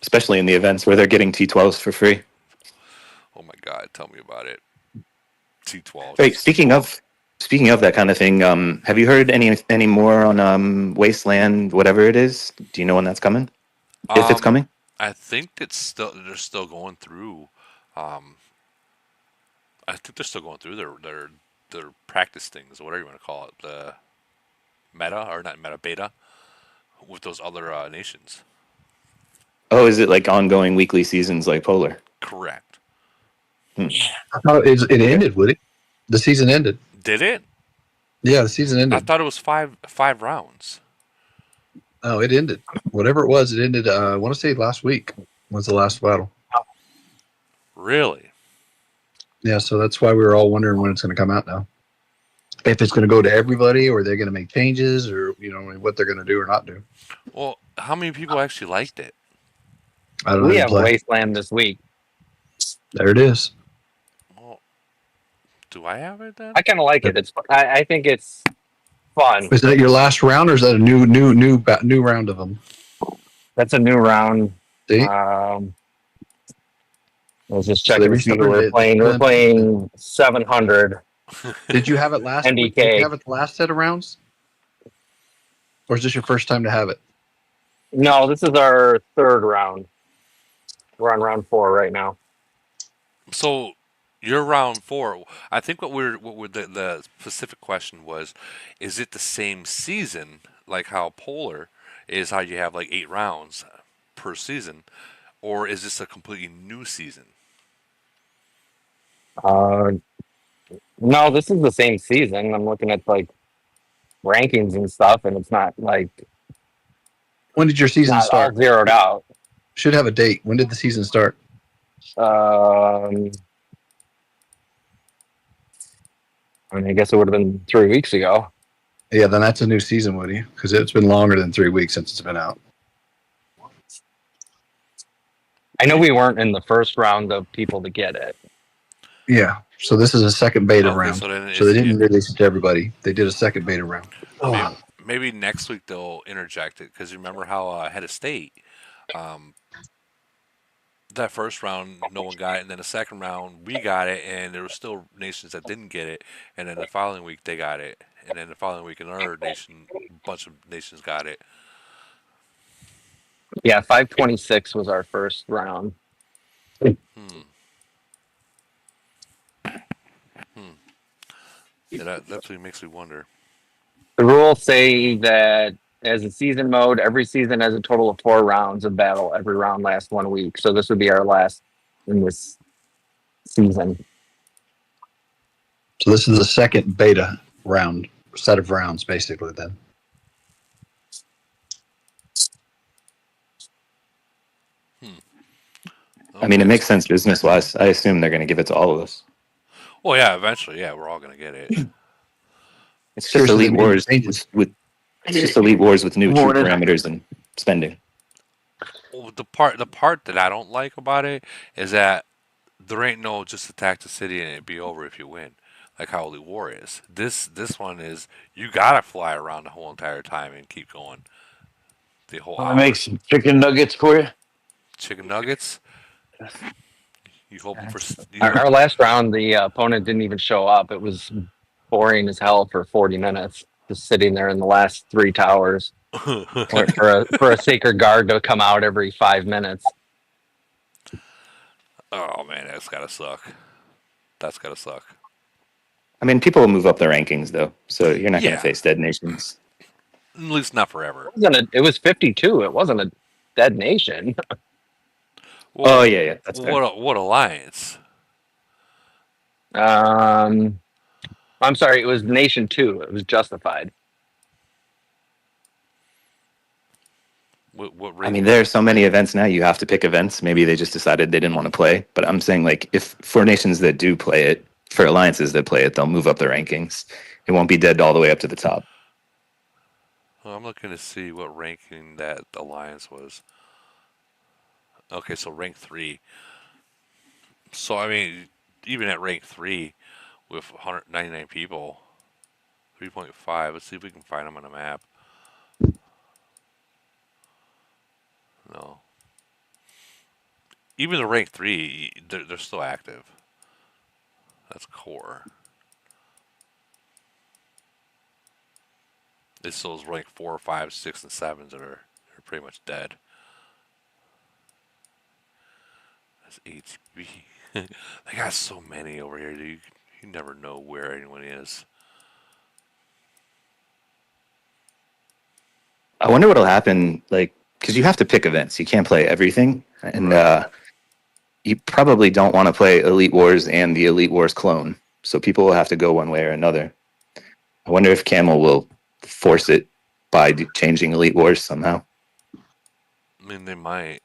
Especially in the events where they're getting T12s for free. Oh my God, tell me about it. T12. Wait, speaking of that kind of thing, have you heard any more on Wasteland, whatever it is? Do you know when that's coming? If it's coming? I think they're still going through. Um, I think they're still going through their practice things, or whatever you want to call it, the meta or not meta beta with those other nations. Oh, is it like ongoing weekly seasons like Polar? Correct. Hmm. It ended, would it? The season ended. Did it? Yeah, the season I ended. thought it was five rounds. Oh, it ended. Whatever it was, it ended. I want to say last week was the last battle. Really? Yeah, so that's why we were all wondering when it's going to come out now. If it's going to go to everybody, or they're going to make changes, or what they're going to do or not do. Well, how many people actually liked it? I don't know. We how to have play. Wasteland this week. There it is. Well, do I have it then? I kind of like it. I think it's fun. Is that your last round, or is that a new round of them? That's a new round. See? Let's just So check and see. We're playing 700. Did you have it last week? Did you have it the last set of rounds? Or is this your first time to have it? No, this is our third round. We're on round 4 right now. So you're round 4. I think what the specific question was, is it the same season like how Polar is, how you have like 8 rounds per season, or is this a completely new season? No, this is the same season. I'm looking at like rankings and stuff, and it's not like. When did your season start? All zeroed out. Should have a date. When did the season start? I guess it would have been 3 weeks ago. Yeah, then that's a new season, Woody, because it's been longer than 3 weeks since it's been out. I know we weren't in the first round of people to get it. Yeah, so this is a second beta round. So they didn't release it to everybody. They did a second beta round. Maybe next week they'll interject it, because remember how Head of State, that first round no one got it, and then the second round we got it, and there were still nations that didn't get it, and then the following week they got it, and then the following week another bunch of nations got it. Yeah, 526 was our first round. Yeah, that definitely makes me wonder. The rules say that as a season mode, every season has a total of 4 rounds of battle. Every round lasts 1 week. So this would be our last in this season. So this is the second beta round, set of rounds, basically, then. I mean, it makes sense business-wise. I assume they're going to give it to all of us. Well, yeah, eventually, yeah, we're all going to get it. It's just Elite Wars with it's just Elite Wars with new troop parameters and spending. Well, the part that I don't like about it is that there ain't no just attack the city and it be over if you win, like how Elite War is. This one is you gotta fly around the whole entire time and keep going. The whole I'll make some chicken nuggets for you. Chicken nuggets. You hoping for Our last round, the opponent didn't even show up. It was boring as hell for 40 minutes, just sitting there in the last 3 towers for a sacred guard to come out every 5 minutes. Oh man, that's gotta suck. That's gotta suck. I mean, people will move up their rankings though, so you're not going to face dead nations. At least not forever. It was 52. It wasn't a dead nation. Well, yeah, that's fair. What alliance? I'm sorry, it was Nation 2. It was Justified. What I mean, there are so many events now. You have to pick events. Maybe they just decided they didn't want to play. But I'm saying, like, if for nations that do play it, for alliances that play it, they'll move up their rankings. It won't be dead all the way up to the top. Well, I'm looking to see what ranking that alliance was. Okay, so rank 3. So I mean, even at rank 3, with 199 people, 3.5. Let's see if we can find them on a map. No. even the rank 3, they're still active. That's core. It's those rank 4, 5, 6, and 7s that are pretty much dead. That's HB. They got so many over here, dude. You never know where anyone is. I wonder what'll happen, like, because you have to pick events. You can't play everything, and you probably don't want to play Elite Wars and the Elite Wars clone. So people will have to go one way or another. I wonder if Camel will force it by changing Elite Wars somehow. I mean, they might.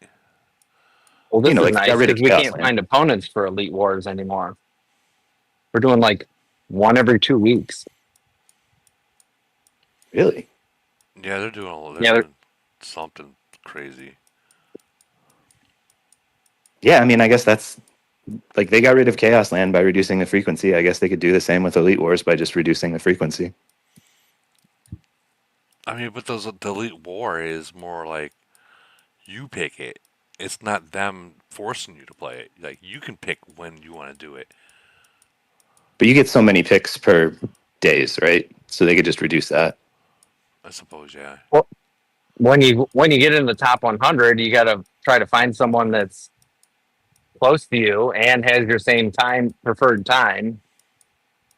Well, this is like, nice got rid of because we Chaos can't Land. find opponents for Elite Wars anymore. We're doing like one every 2 weeks. Really? Yeah, they're doing doing something crazy. Yeah, I mean, I guess that's like they got rid of Chaos Land by reducing the frequency. I guess they could do the same with Elite Wars by just reducing the frequency. I mean, but the Elite War is more like you pick it. It's not them forcing you to play it. Like, you can pick when you want to do it. But you get so many picks per days, right? So they could just reduce that. I suppose, yeah. Well, when you get in the top 100, you got to try to find someone that's close to you and has your same preferred time.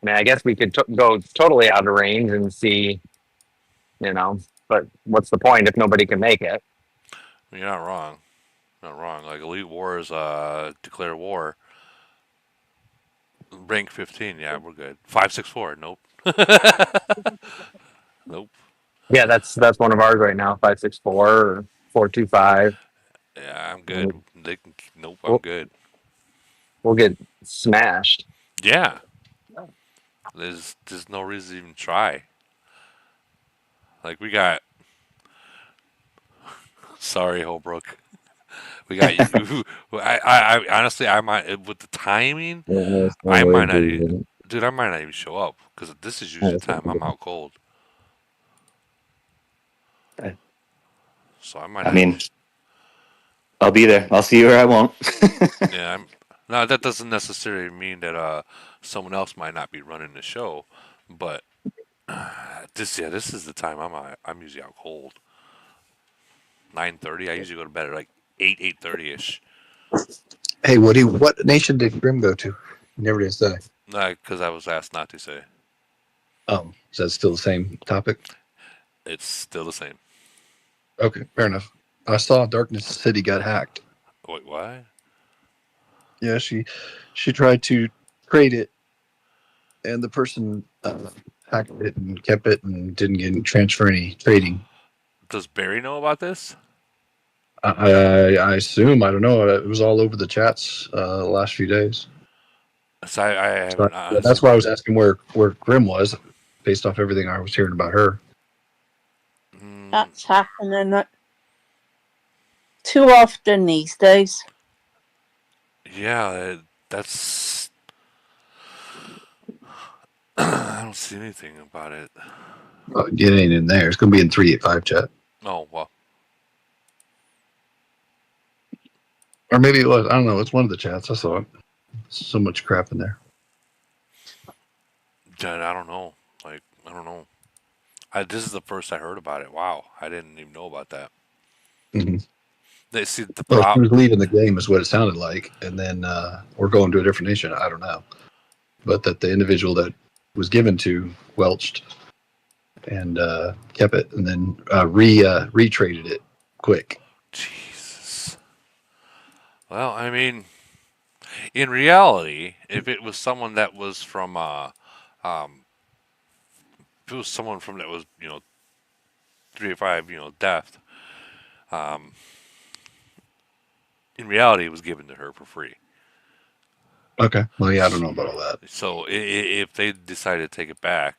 I mean, I guess we could go totally out of range and see, but what's the point if nobody can make it? You're not wrong. Not wrong. Like, Elite Wars, declare war. Rank 15, yeah, we're good. 564, nope. Nope. Yeah, that's one of ours right now. 564 or 425. Yeah, I'm good. Nope, I'm good. We'll get smashed. Yeah. There's no reason to even try. Like, we got. Sorry, Holbrook. We got you. I honestly, I might, with the timing, I might not even, dude, I might not even show up because this is usually the time I'm out cold. So I might. I mean, I'll be there. I'll see you or I won't. Yeah, no, that doesn't necessarily mean that someone else might not be running the show, but this is the time I'm usually out cold. 9:30. I usually go to bed at like 8:30 ish. Hey, Woody, what nation did Grim go to? He never did say. Because I was asked not to say. Oh, so that's still the same topic? It's still the same. Okay, fair enough. I saw Darkness City got hacked. Wait, why? Yeah, she tried to trade it, and the person hacked it and kept it and didn't transfer any trading. Does Barry know about this? I assume. I don't know. It was all over the chats the last few days. So I haven't. So that's why I was asking where Grim was, based off everything I was hearing about her. That's happening too often these days. Yeah, that's. I don't see anything about it. Oh, it ain't in there. It's going to be in 385 chat. Oh, well. Or maybe it was. I don't know. It's one of the chats. I saw it. So much crap in there. I don't know. Like, I don't know. This is the first I heard about it. Wow, I didn't even know about that. Mm-hmm. They see the Well, problem. she was leaving the game is what it sounded like, and then we're going to a different nation. I don't know, but that the individual that was given to welched and kept it, and then retraded it quick. Jesus. Well, I mean, in reality, if it was someone that was from if it was someone from that was 305 depth, in reality, it was given to her for free. Okay. Well, yeah, I don't know about all that. So if they decided to take it back,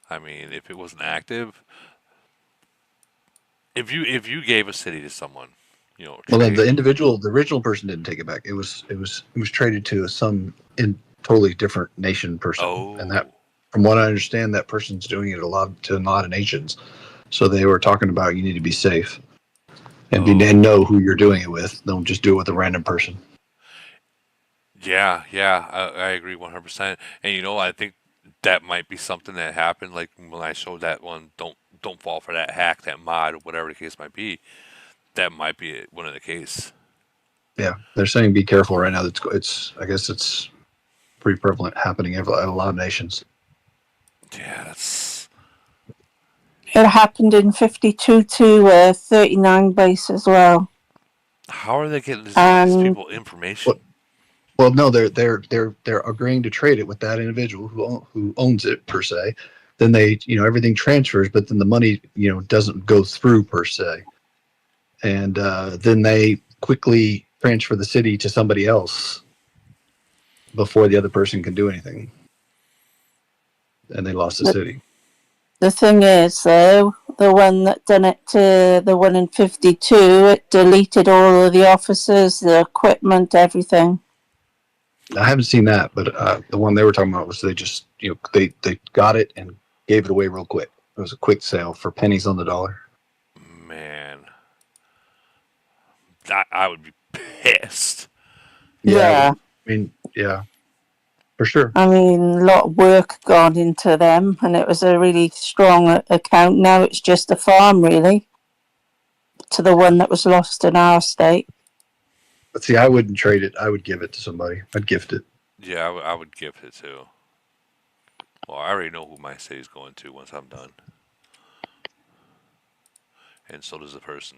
I mean, if it wasn't active, if you gave a city to someone, well, then the original person didn't take it back. It was traded to some totally different nation person, and that, from what I understand, that person's doing it to a lot of nations. So they were talking about you need to be safe and know who you're doing it with. Don't just do it with a random person. Yeah, I agree 100%. And I think that might be something that happened. Like when I showed that one, don't fall for that hack, that mod, or whatever the case might be. That might be one of the case. Yeah, they're saying be careful right now. It's I guess it's pretty prevalent happening in a lot of nations. Yeah, that's. It happened in 52 to 39 base as well. How are they getting these people information? Well, no, they're agreeing to trade it with that individual who owns it per se. Then they, everything transfers, but then the money, doesn't go through per se. And then they quickly transfer the city to somebody else before the other person can do anything. And they lost the city. The thing is, though, the one that done it to the one in 52, it deleted all of the officers, the equipment, everything. I haven't seen that, but the one they were talking about was they just, they got it and gave it away real quick. It was a quick sale for pennies on the dollar. Man, I would be pissed. Yeah. Yeah, for sure. I mean, a lot of work gone into them, and it was a really strong account. Now it's just a farm, really, to the one that was lost in our state. But see, I wouldn't trade it. I would give it to somebody. I'd gift it. Yeah, I would gift it too. Well, I already know who my city's going to once I'm done. And so does the person.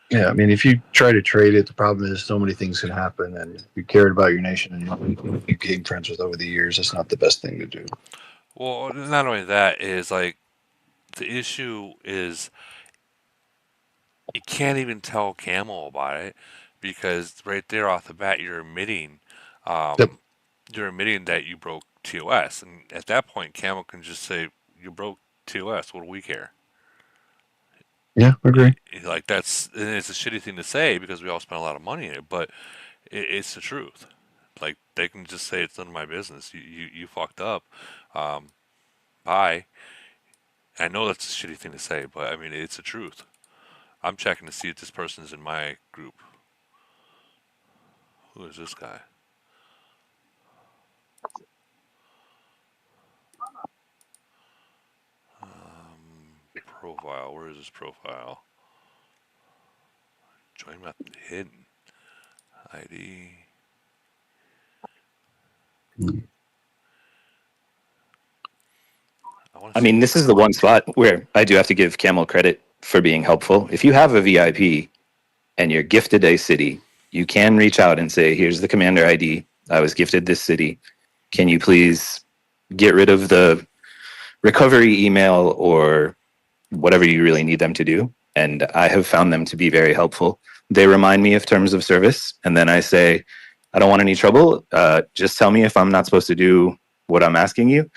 Yeah, I mean, if you try to trade it, the problem is so many things can happen. And if you cared about your nation and you became friends with over the years, that's not the best thing to do. Well, not only that, is like the issue is you can't even tell Camel about it because right there off the bat you're admitting that you broke TOS, and at that point Camel can just say you broke TOS. What do we care? Yeah, I agree. Like it's a shitty thing to say because we all spent a lot of money in it, but it's the truth. Like they can just say it's none of my business. You fucked up. Bye. I know that's a shitty thing to say, but I mean it's the truth. I'm checking to see if this person's in my group. Who is this guy? Profile. Where is his profile? Join method hidden. ID. I mean, this is the one spot where I do have to give Camel credit for being helpful. If you have a VIP and you're gifted a city, you can reach out and say, here's the commander ID. I was gifted this city. Can you please get rid of the recovery email or whatever you really need them to do? And I have found them to be very helpful. They remind me of terms of service. And then I say, I don't want any trouble. Just tell me if I'm not supposed to do what I'm asking you.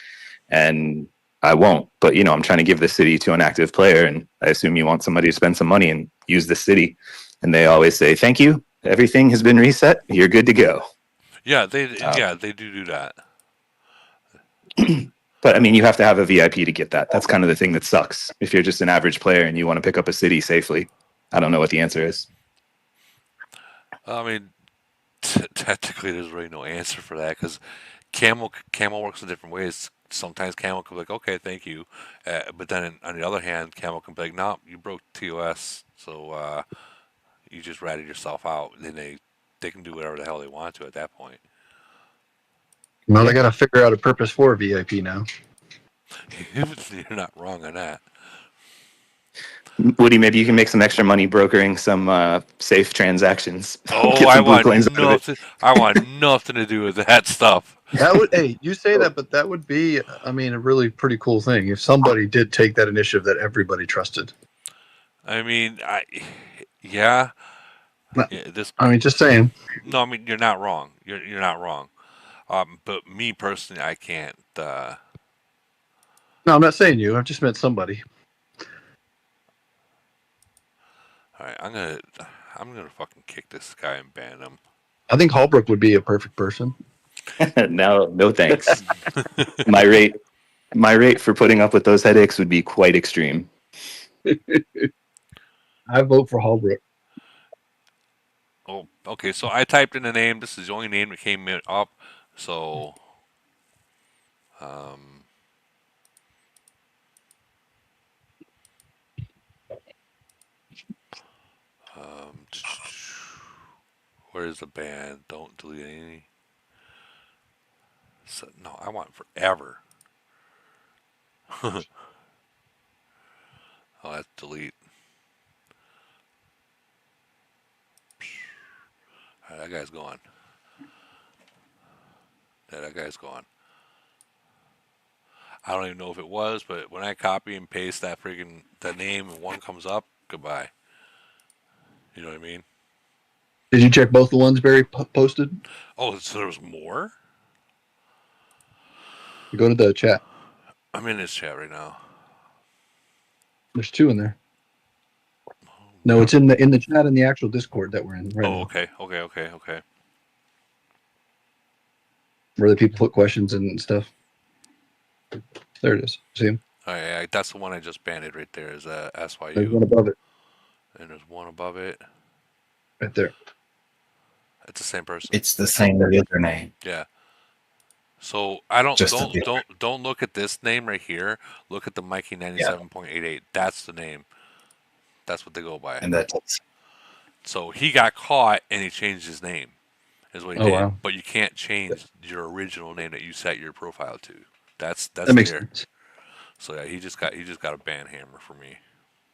And I won't, but I'm trying to give the city to an active player, and I assume you want somebody to spend some money and use the city. And they always say, "Thank you. Everything has been reset. You're good to go." Yeah, they do that. But I mean, you have to have a VIP to get that. That's kind of the thing that sucks. If you're just an average player and you want to pick up a city safely, I don't know what the answer is. I mean, technically, there's really no answer for that because Camel works in different ways. Sometimes Camel can be like, okay, thank you. But then on the other hand, Camel can be like, no, you broke TOS, so you just ratted yourself out. And then they can do whatever the hell they want to at that point. Well, they got to figure out a purpose for VIP now. You're not wrong on that. Woody, maybe you can make some extra money brokering some safe transactions. Oh, I want nothing to do with that stuff. That would, hey, you say that, but that would be, I mean, a really pretty cool thing if somebody did take that initiative that everybody trusted. I mean, just saying. No, I mean, you're not wrong. You're not wrong. But me personally, I can't. No, I'm not saying you. I've just meant somebody. All right, I'm gonna fucking kick this guy and ban him. I think Holbrook would be a perfect person. No thanks. My rate for putting up with those headaches would be quite extreme. I vote for Holbrook. Oh, Okay, so I typed in a name. This is the only name that came up. So, um, um, where's the band? Don't delete any. So, no, I want forever. Oh, that's delete. All right, that guy's gone. Yeah, that guy's gone. I don't even know if it was, but when I copy and paste that name and one comes up, goodbye. You know what I mean? Did you check both the ones Barry posted? Oh, so there was more? You go to the chat. I'm in this chat right now. There's two in there. No, it's in the chat in the actual Discord that we're in right now. Okay. Where the people put questions and stuff. There it is. See him? All right, that's the one I just banded right there. Is SYU? There's one above it. And there's one above it. Right there. It's the same person. It's the same username. Yeah. So I don't Just don't look at this name right here. Look at the Mikey 97.88. That's the name. That's what they go by. And that's So he got caught and he changed his name. Is what he Oh, did. wow. But you can't change your original name that you set your profile to. That's That makes there. sense. So yeah, he just got a Banhammer for me.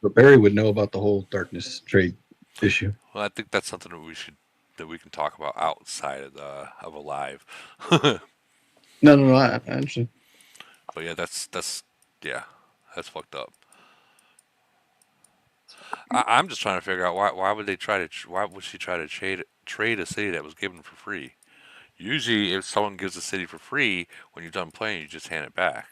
But Barry would know about the whole darkness trade issue. Well, I think that's something that we can talk about outside of a live. No, I understand. But yeah, that's fucked up. I'm just trying to figure out why would she try to trade a city that was given for free? Usually, if someone gives a city for free, when you're done playing, you just hand it back.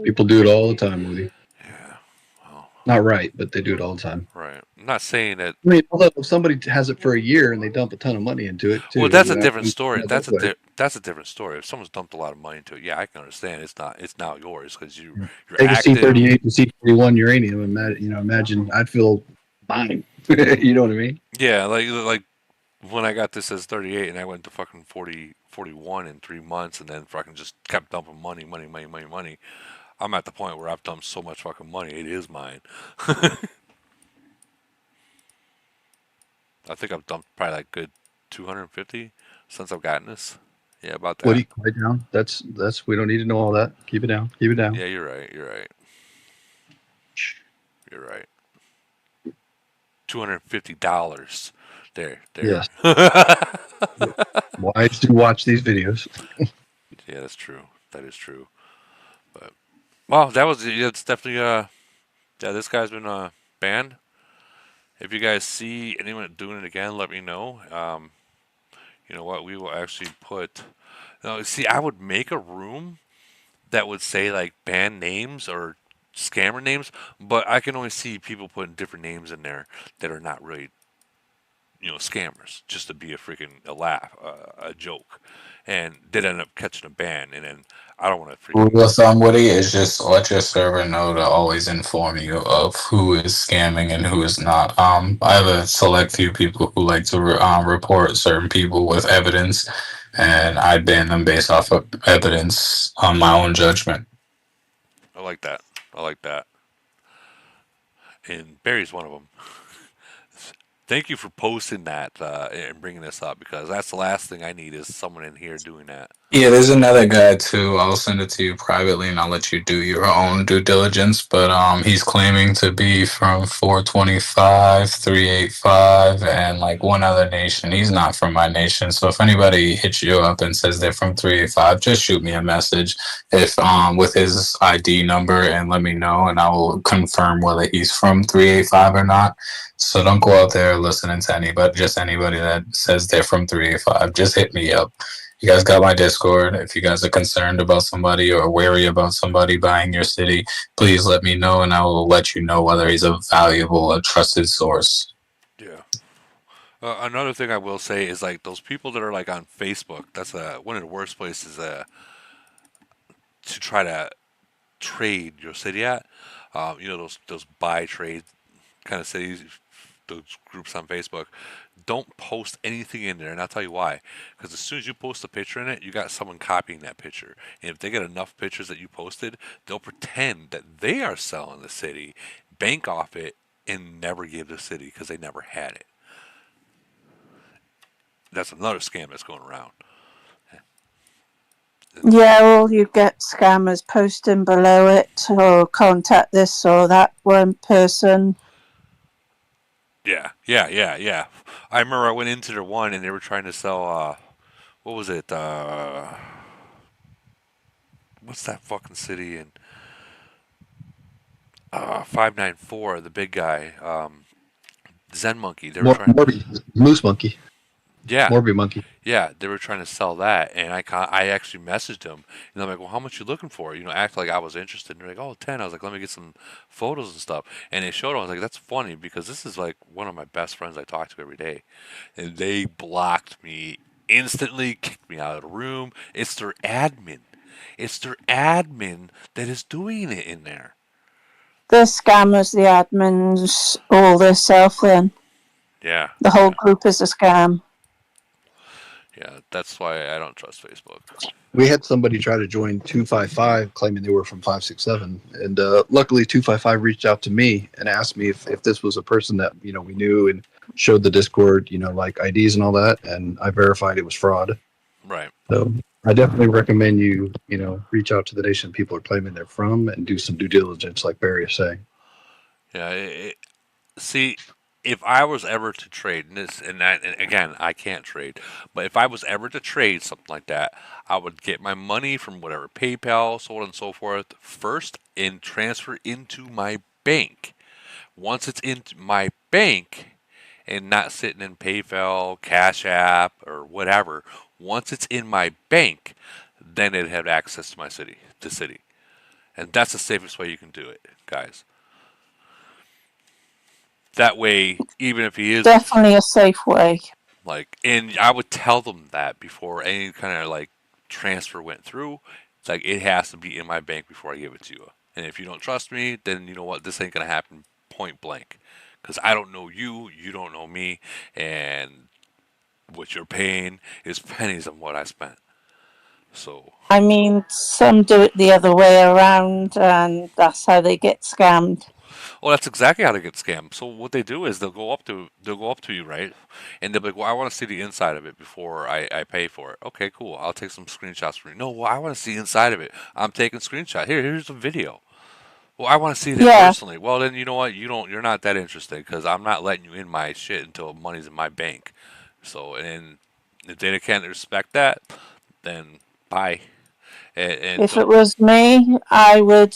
People do it all the time, Woody. Yeah. Well, not right, but they do it all the time. Right. I'm not saying that. I mean, although if somebody has it for a year and they dump a ton of money into it, too. Well, that's a different story. That's a different story. If someone's dumped a lot of money into it, yeah, I can understand. It's now yours because you're take active. a C-38 to C-41 uranium. Imagine I'd feel fine. You know what I mean? Yeah, like when I got this as 38 and I went to fucking 40, 41 in 3 months and then fucking just kept dumping money. I'm at the point where I've dumped so much fucking money, it is mine. I think I've dumped probably like good 250 since I've gotten this. Yeah, about that. What do you write down? That's we don't need to know all that. Keep it down. Keep it down. Yeah, you're right. $250. There. Yes. Why do you watch these videos? Yeah, that's true. That is true. But well, it's definitely this guy's been banned. If you guys see anyone doing it again, let me know. You know what? We will actually put. No, see, I would make a room that would say like band names or scammer names, but I can only see people putting different names in there that are not really, scammers, just to be a laugh, a joke, and did end up catching a ban, and then I don't want to Rule of thumb, Woody, is just let your server know to always inform you of who is scamming and who is not. I have a select few people who like to report certain people with evidence, and I ban them based off of evidence on my own judgment. I like that. And Barry's one of them. Thank you for posting that and bringing this up because that's the last thing I need is someone in here doing that. Yeah, there's another guy too. I'll send it to you privately and I'll let you do your own due diligence. But he's claiming to be from 425, 385, and like one other nation. He's not from my nation. So if anybody hits you up and says they're from 385, just shoot me a message if with his ID number and let me know and I will confirm whether he's from 385 or not. So don't go out there listening to anybody that says they're from 385. Just hit me up. You guys got my Discord. If you guys are concerned about somebody or wary about somebody buying your city, please let me know and I will let you know whether he's a valuable, a trusted source. Yeah. Another thing I will say is like those people that are like on Facebook, that's one of the worst places to try to trade your city at. Those buy trade kind of cities. those groups on Facebook, don't post anything in there, and I'll tell you why. Because as soon as you post a picture in it, you got someone copying that picture, and if they get enough pictures that you posted, they'll pretend that they are selling the city, bank off it, and never give the city because they never had it. That's another scam that's going around. Yeah, well, you get scammers posting below it, or contact this or that one person. Yeah. I remember I went into their one and they were trying to sell, what was it? What's that fucking city in 594? The big guy, Zen Monkey. They were trying. Moose Monkey. Yeah. Morby Monkey. Yeah, they were trying to sell that, and I actually messaged them, and I'm like, well, how much you looking for? Act like I was interested. And they're like, oh, 10. I was like, let me get some photos and stuff. And they showed them. I was like, that's funny because this is like one of my best friends I talk to every day, and they blocked me instantly, kicked me out of the room. It's their admin. It's their admin that is doing it in there. The scammers, the admins, all this self then. Yeah. The whole group is a scam. Yeah, that's why I don't trust Facebook. We had somebody try to join 255 claiming they were from 567. And luckily 255 reached out to me and asked me if this was a person that, we knew and showed the Discord, like IDs and all that. And I verified it was fraud. Right. So I definitely recommend you, reach out to the nation people are claiming they're from and do some due diligence like Barry is saying. Yeah, see, if I was ever to trade, and again, I can't trade, but if I was ever to trade something like that, I would get my money from whatever PayPal, so on and so forth, first and transfer into my bank. Once it's in my bank and not sitting in PayPal, Cash App, or whatever, once it's in my bank, then it'd have access to my city, and that's the safest way you can do it, guys. That way, even if he is definitely a safe way. And I would tell them that before any kind of transfer went through. It's like it has to be in my bank before I give it to you. And if you don't trust me, then you know what? This ain't gonna happen point blank, because I don't know you, you don't know me, and what you're paying is pennies on what I spent. So I mean, some do it the other way around, and that's how they get scammed. Well, that's exactly how they get scammed. So what they do is they'll go up to you, right? And they'll be like, "Well, I want to see the inside of it before I pay for it." Okay, cool. I'll take some screenshots for you. No, well, I want to see inside of it. I'm taking screenshot. Here's a video. Well, I want to see that personally. Well, then you know what? You're not that interested because I'm not letting you in my shit until money's in my bank. So, and if they can't respect that, then bye. And if it was me, I would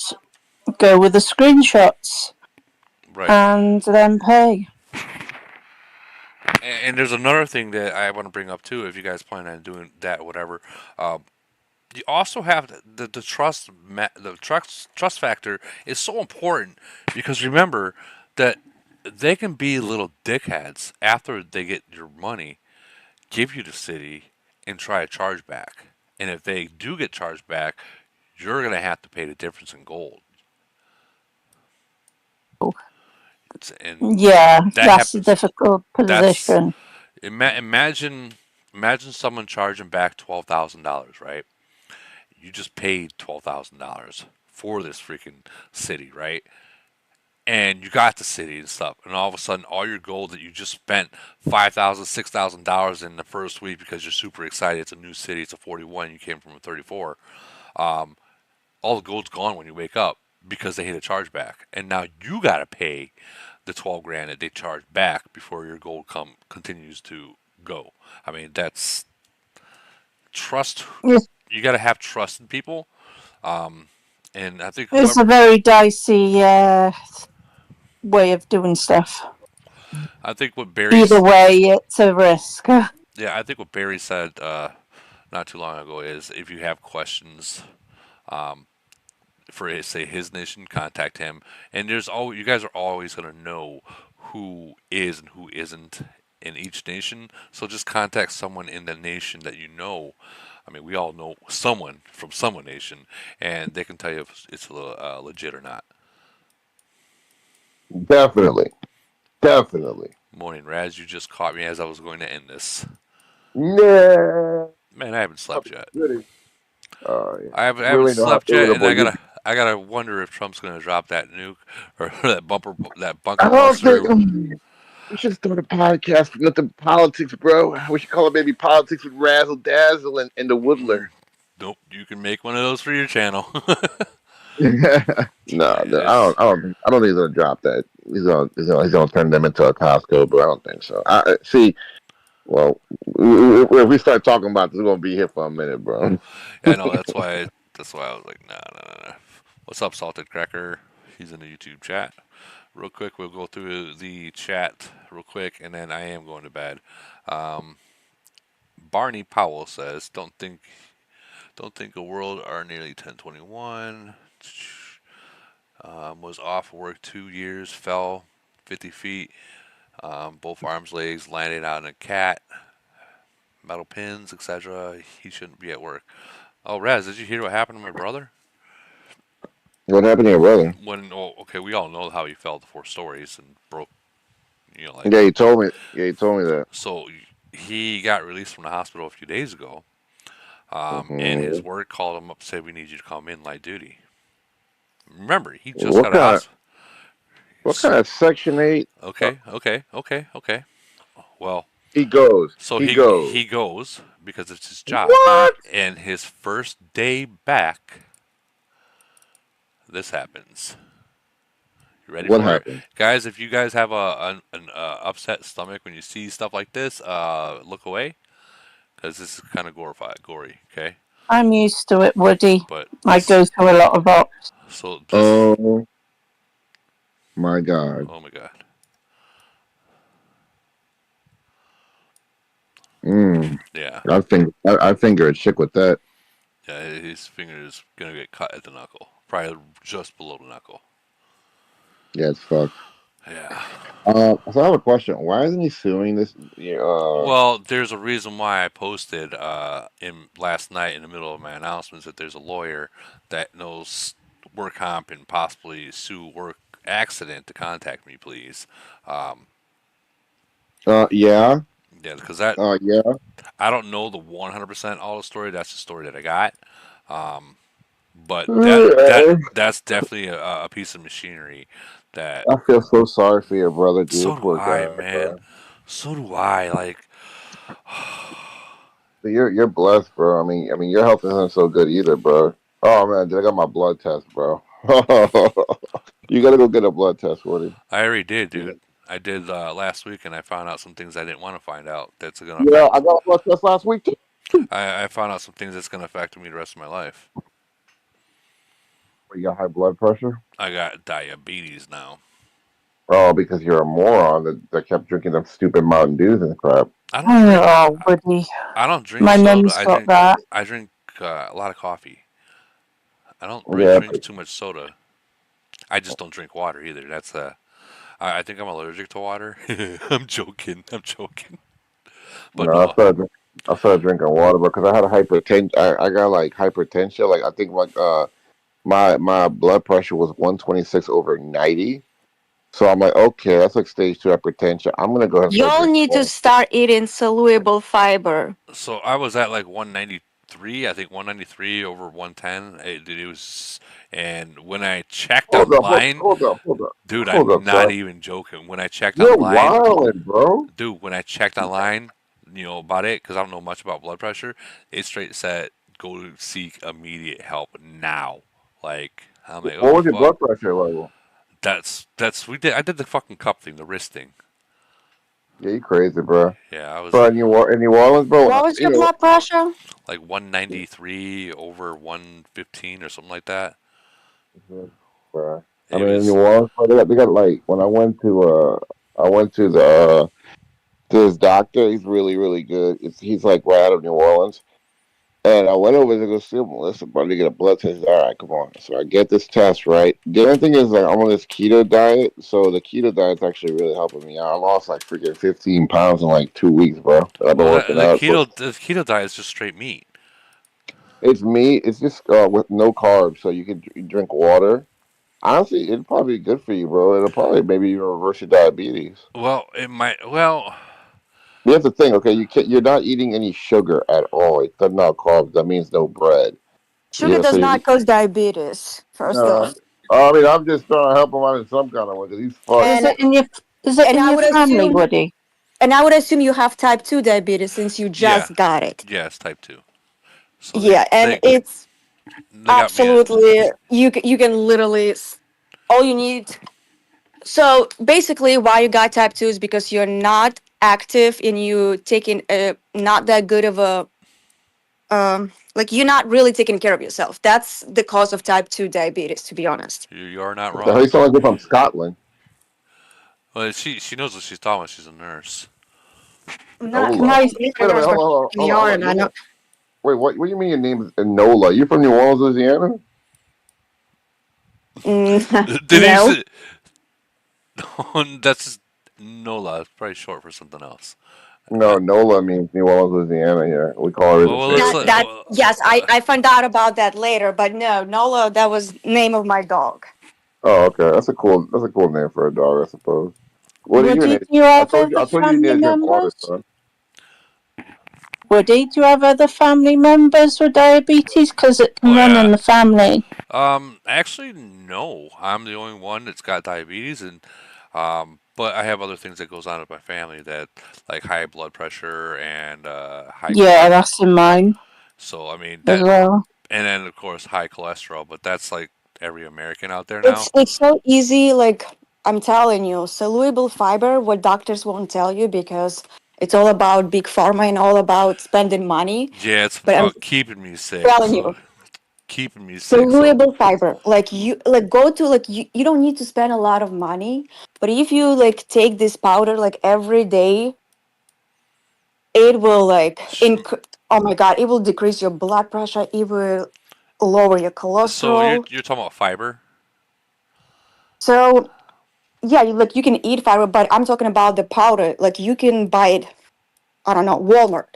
go with the screenshots. Right. And then pay. And there's another thing that I want to bring up too. If you guys plan on doing that, or whatever, you also have the trust. The trust factor is so important because remember that they can be little dickheads after they get your money, give you the city, and try to charge back. And if they do get charged back, you're gonna have to pay the difference in gold. And yeah, that's a difficult position. Imagine someone charging back $12,000, right? You just paid $12,000 for this freaking city, right? And you got the city and stuff, and all of a sudden, all your gold that you just spent $5,000, $6,000 in the first week because you're super excited. It's a new city. It's a 41. You came from a 34. All the gold's gone when you wake up because they hit a chargeback, and now you got to pay the 12 grand that they charge back before your gold continues to go. I mean, that's trust. You got to have trust in people. And I think it's a very dicey way of doing stuff. I think what Barry either way, it's a risk. Yeah, I think what Barry said not too long ago is if you have questions for his nation, contact him. And you guys are always going to know who is and who isn't in each nation. So just contact someone in the nation that you know. I mean, we all know someone from some nation, and they can tell you if it's legit or not. Definitely. Morning, Raz. You just caught me as I was going to end this. Nah. Man, I haven't slept yet. Goody. Yeah. I haven't Really know how to slept do yet, it, and boy. I gotta wonder if Trump's gonna drop that nuke or that I bunker don't think buster. we should start a podcast for nothing politics, bro. We should call it maybe politics with Razzle Dazzle and the Woodler. Nope, you can make one of those for your channel. No, I don't think he's gonna drop that. He's gonna turn them into a Costco, but I don't think so. I see. Well, if we start talking about this, we're gonna be here for a minute, bro. Yeah, no, that's why I was like, nah. What's up, Salted Cracker? He's in the YouTube chat. Real quick, we'll go through the chat real quick, and then I am going to bed. Barney Powell says, "Don't think a world are nearly 1021. Was off work 2 years, fell 50 feet, both arms, legs landed on a cat, metal pins, etc. He shouldn't be at work." Oh, Raz, did you hear what happened to my brother? What happened to your brother? Okay, we all know how he fell the 4 stories and broke. Yeah, he told me. Yeah, he told me that. So he got released from the hospital a few days ago, and his work called him up and said, "We need you to come in light duty." Remember, he just got a hospital. What kind of Section 8? Okay. Well, he goes. So he goes. He goes because it's his job. What? And his first day back, this happens. You ready what for happened? it? Guys, if you guys have an upset stomach when you see stuff like this, look away. Because this is kind of gory, okay? I'm used to it, Woody. But I go through a lot of ops. So oh my God. Oh my God. Yeah. I finger a chick with that. Yeah, his finger is gonna get cut at the knuckle, probably just below the knuckle. Yeah, it's fucked. Yeah. So I have a question. Why isn't he suing this? Well, there's a reason why I posted in last night in the middle of my announcements that there's a lawyer that knows work comp and possibly sue work accident to contact me, please. Yeah. Yeah, because that. Yeah. I don't know the 100% all the story. That's the story that I got. But that's definitely a piece of machinery that. I feel so sorry for your brother, dude. So do Poor I, guy, man. bro. So do I. Like. You're blessed, bro. I mean, your health isn't so good either, bro. Oh man, dude, I got my blood test, bro. You gotta go get a blood test, Woody. I already did, dude. I did last week, and I found out some things I didn't want to find out. That's gonna. Yeah, I got a blood test last week too. I found out some things that's gonna affect me the rest of my life. You got high blood pressure? I got diabetes now. Oh, because you're a moron that kept drinking them stupid Mountain Dews and crap. I don't drink. Woody. I don't drink My soda. mum's got that. I drink a lot of coffee. I don't really drink too much soda. I just don't drink water either. That's I think I'm allergic to water. I'm joking. But no, I started drinking water because I had a hypertension. I got like hypertension. Like I think my blood pressure was 126/90. So I'm like, okay, that's like stage 2 hypertension. I'm gonna go ahead. And Y'all need to start eating soluble fiber. So I was at like 193. I think 193 over 110. It was, and when I checked online, hold up, dude, hold I'm up, not son. even joking. When I checked You're online, wildin', bro. Dude, when I checked online, about it, because I don't know much about blood pressure, it straight said go seek immediate help now. Like I'm like, What was your blood pressure level? I did the fucking cup thing, the wrist thing. Yeah, you crazy, bro. Yeah, I was. Bro, in New Orleans, bro. What was your blood pressure? Like 193 over 115 or something like that. Bro. I mean, in New Orleans, bro, they got like when I went to the this doctor. He's really, really good. He's like right out of New Orleans. And I went over to go see him. Listen, bro, to get a blood test. All right, come on. So I get this test, right? The only thing is, like, I'm on this keto diet. So the keto diet's actually really helping me out. I lost like freaking 15 pounds in like 2 weeks, bro. I've been working out. The keto diet is just straight meat. It's meat. It's just with no carbs. So you can drink water. Honestly, it'd probably be good for you, bro. It'll probably maybe even reverse your diabetes. Well, it might. Well, You have to think, okay, you're not eating any sugar at all. It does not carbs. That means no bread. Sugar Yeah, so does you're, not cause diabetes, first no. off. I mean, I'm just trying to help him out in some kind of way because he's fucked. Is And it in your is it and in I your would family, assume Woody? and I would assume you have type 2 diabetes since you yeah, just got it. yeah, it's type 2. So Yeah, and it's they got me. absolutely you can literally all you need. So basically, why you got type 2 is because you're not active and you taking a not that good of a like you're not really taking care of yourself. That's the cause of type 2 diabetes, to be honest. You are not The hell wrong. you sound like you're from Scotland. Well, she knows what she's talking about. She's a nurse. Not Nola. nice Wait a minute, hold on. I know. Wait, what do you mean your name is Nola? You from New Orleans, Louisiana? Denise, No. that's just Nola. It's probably short for something else. No, Nola means New Orleans, Louisiana. Here we call her the Well, let's. city. That yes, I found out about that later, but no, Nola, that was name of my dog. Oh, okay. That's a cool name for a dog, I suppose. What are you Woody, an do you I have told you. other I told you you need family to drink water, members? son. Woody, do you have other family members with diabetes? Because it can Oh run yeah. in the family. Actually, no. I'm the only one that's got diabetes, and but I have other things that goes on with my family that like high blood pressure and high Yeah, cholesterol. that's in mine So I mean as that, well. and then of course high cholesterol. But that's like every American out there now. It's so easy, like I'm telling you, soluble fiber, what doctors won't tell you because it's all about big pharma and all about spending money. Yeah, it's But I'm about keeping me sick. telling So you, keeping me sick. So soluble fiber, like you like go to like you don't need to spend a lot of money, but if you like take this powder like every day, it will like oh my god, it will decrease your blood pressure, it will lower your so cholesterol. you're talking about fiber. So yeah, you can eat fiber, but I'm talking about the powder. Like you can buy it, I don't know, Walmart.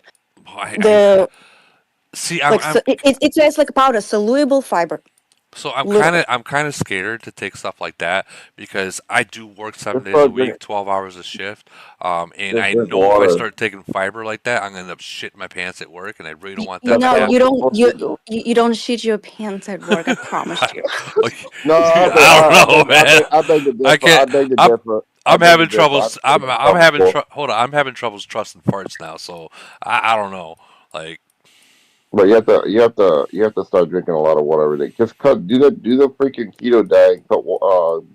I The see. like so it says like powder, soluble fiber, So I'm kind literally. of I'm kind of scared to take stuff like that because I do work seven Just days a start drinking. week, 12 hours a shift, and Just I drink know if I water. start taking fiber like that, I'm gonna end up shitting my pants at work, and I really don't want that That's to No, not what you happen. you're don't. supposed to do. You don't shit your pants at work. I promise you. Like, No, I don't know, man. I beg to I differ. can't. I beg to I'm differ. I I'm beg to having differ. troubles. I've I'm done having before. hold on. I'm having troubles trusting farts now. So I don't know. Like But you have to start drinking a lot of water every day. Just do the freaking keto diet.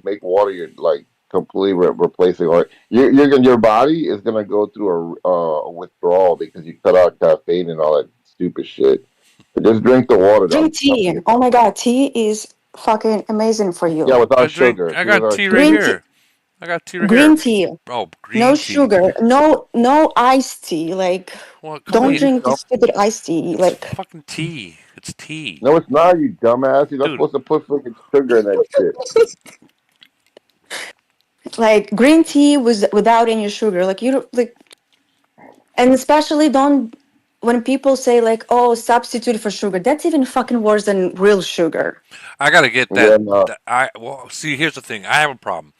Make water your like completely replacing. Like your body is gonna go through a withdrawal because you cut out caffeine and all that stupid shit. But just drink the water. Drink tea. Oh my god, tea is fucking amazing for Yeah, you. without sugar. I Tea got without tea right sugar. Green tea. here. I got tea right here. Green tea. Oh, No green tea. sugar. No iced tea. Like Well, come don't on. drink the stupid iced tea. It's Like fucking tea. It's tea, No, it's not. You dumbass. You're not dude. supposed to put freaking sugar in that shit. like green tea was without any sugar. Like you don't like and especially don't when people say like, oh, substitute for sugar, that's even fucking worse than real sugar. I gotta get that. Yeah, no. Well, see, here's the thing. I have a problem.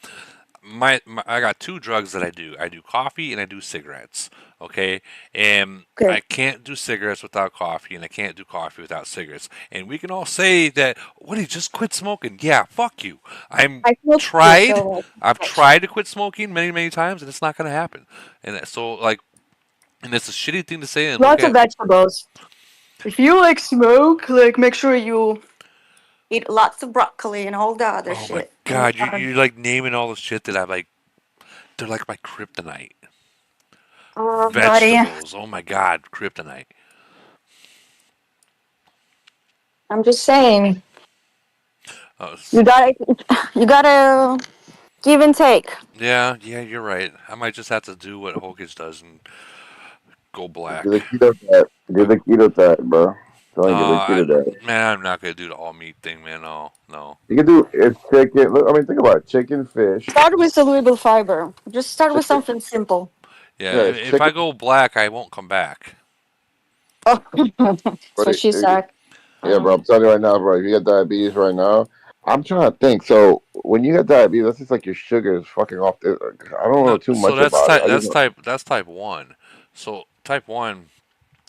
I got two drugs that I do. I do coffee and I do cigarettes. Okay, and Okay. I can't do cigarettes without coffee, and I can't do coffee without cigarettes. And we can all say that, Woody, just quit smoking. Yeah, fuck you. I smoke too, Tried. so I've tried to quit smoking many, many times, and it's not gonna happen. So like, and it's a shitty thing to say. And look lots of at. vegetables. If you like smoke, like make sure you eat lots of broccoli and all the other Oh my shit. And god, you're like naming all the shit that I like. They're like my kryptonite. oh, buddy, Vegetables. Oh my god, kryptonite. I'm just saying, Uh, you gotta give and take. yeah, you're right. I might just have to do what Hokage does and go Do black. the keto diet. Do the keto diet, bro. Tell you, do the I, keto diet. man, I'm not gonna do the all meat thing, man. No, no. You can do it's chicken. Look, I mean, think about it. Chicken, fish, Start with soluble fiber. Just start with chicken. something simple. Yeah, Yeah, it's if I chicken. go black, I won't come back. Oh, that's But what she said. yeah, bro. I'm telling you right now, bro. If you got diabetes right now, I'm trying to think. So when you get diabetes, that's just like your sugar is fucking off. I don't know No, too so much about it. I just know, that's type one. So type one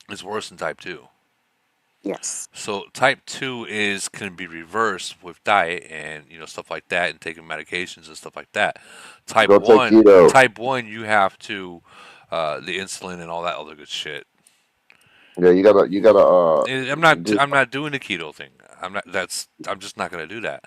is worse than type two. Yes. So type two is can be reversed with diet and stuff like that and taking medications and stuff like that. go take keto. Type one, you have to the insulin and all that other good shit. Yeah, you gotta do, I'm not doing the keto thing. I'm just not gonna do that.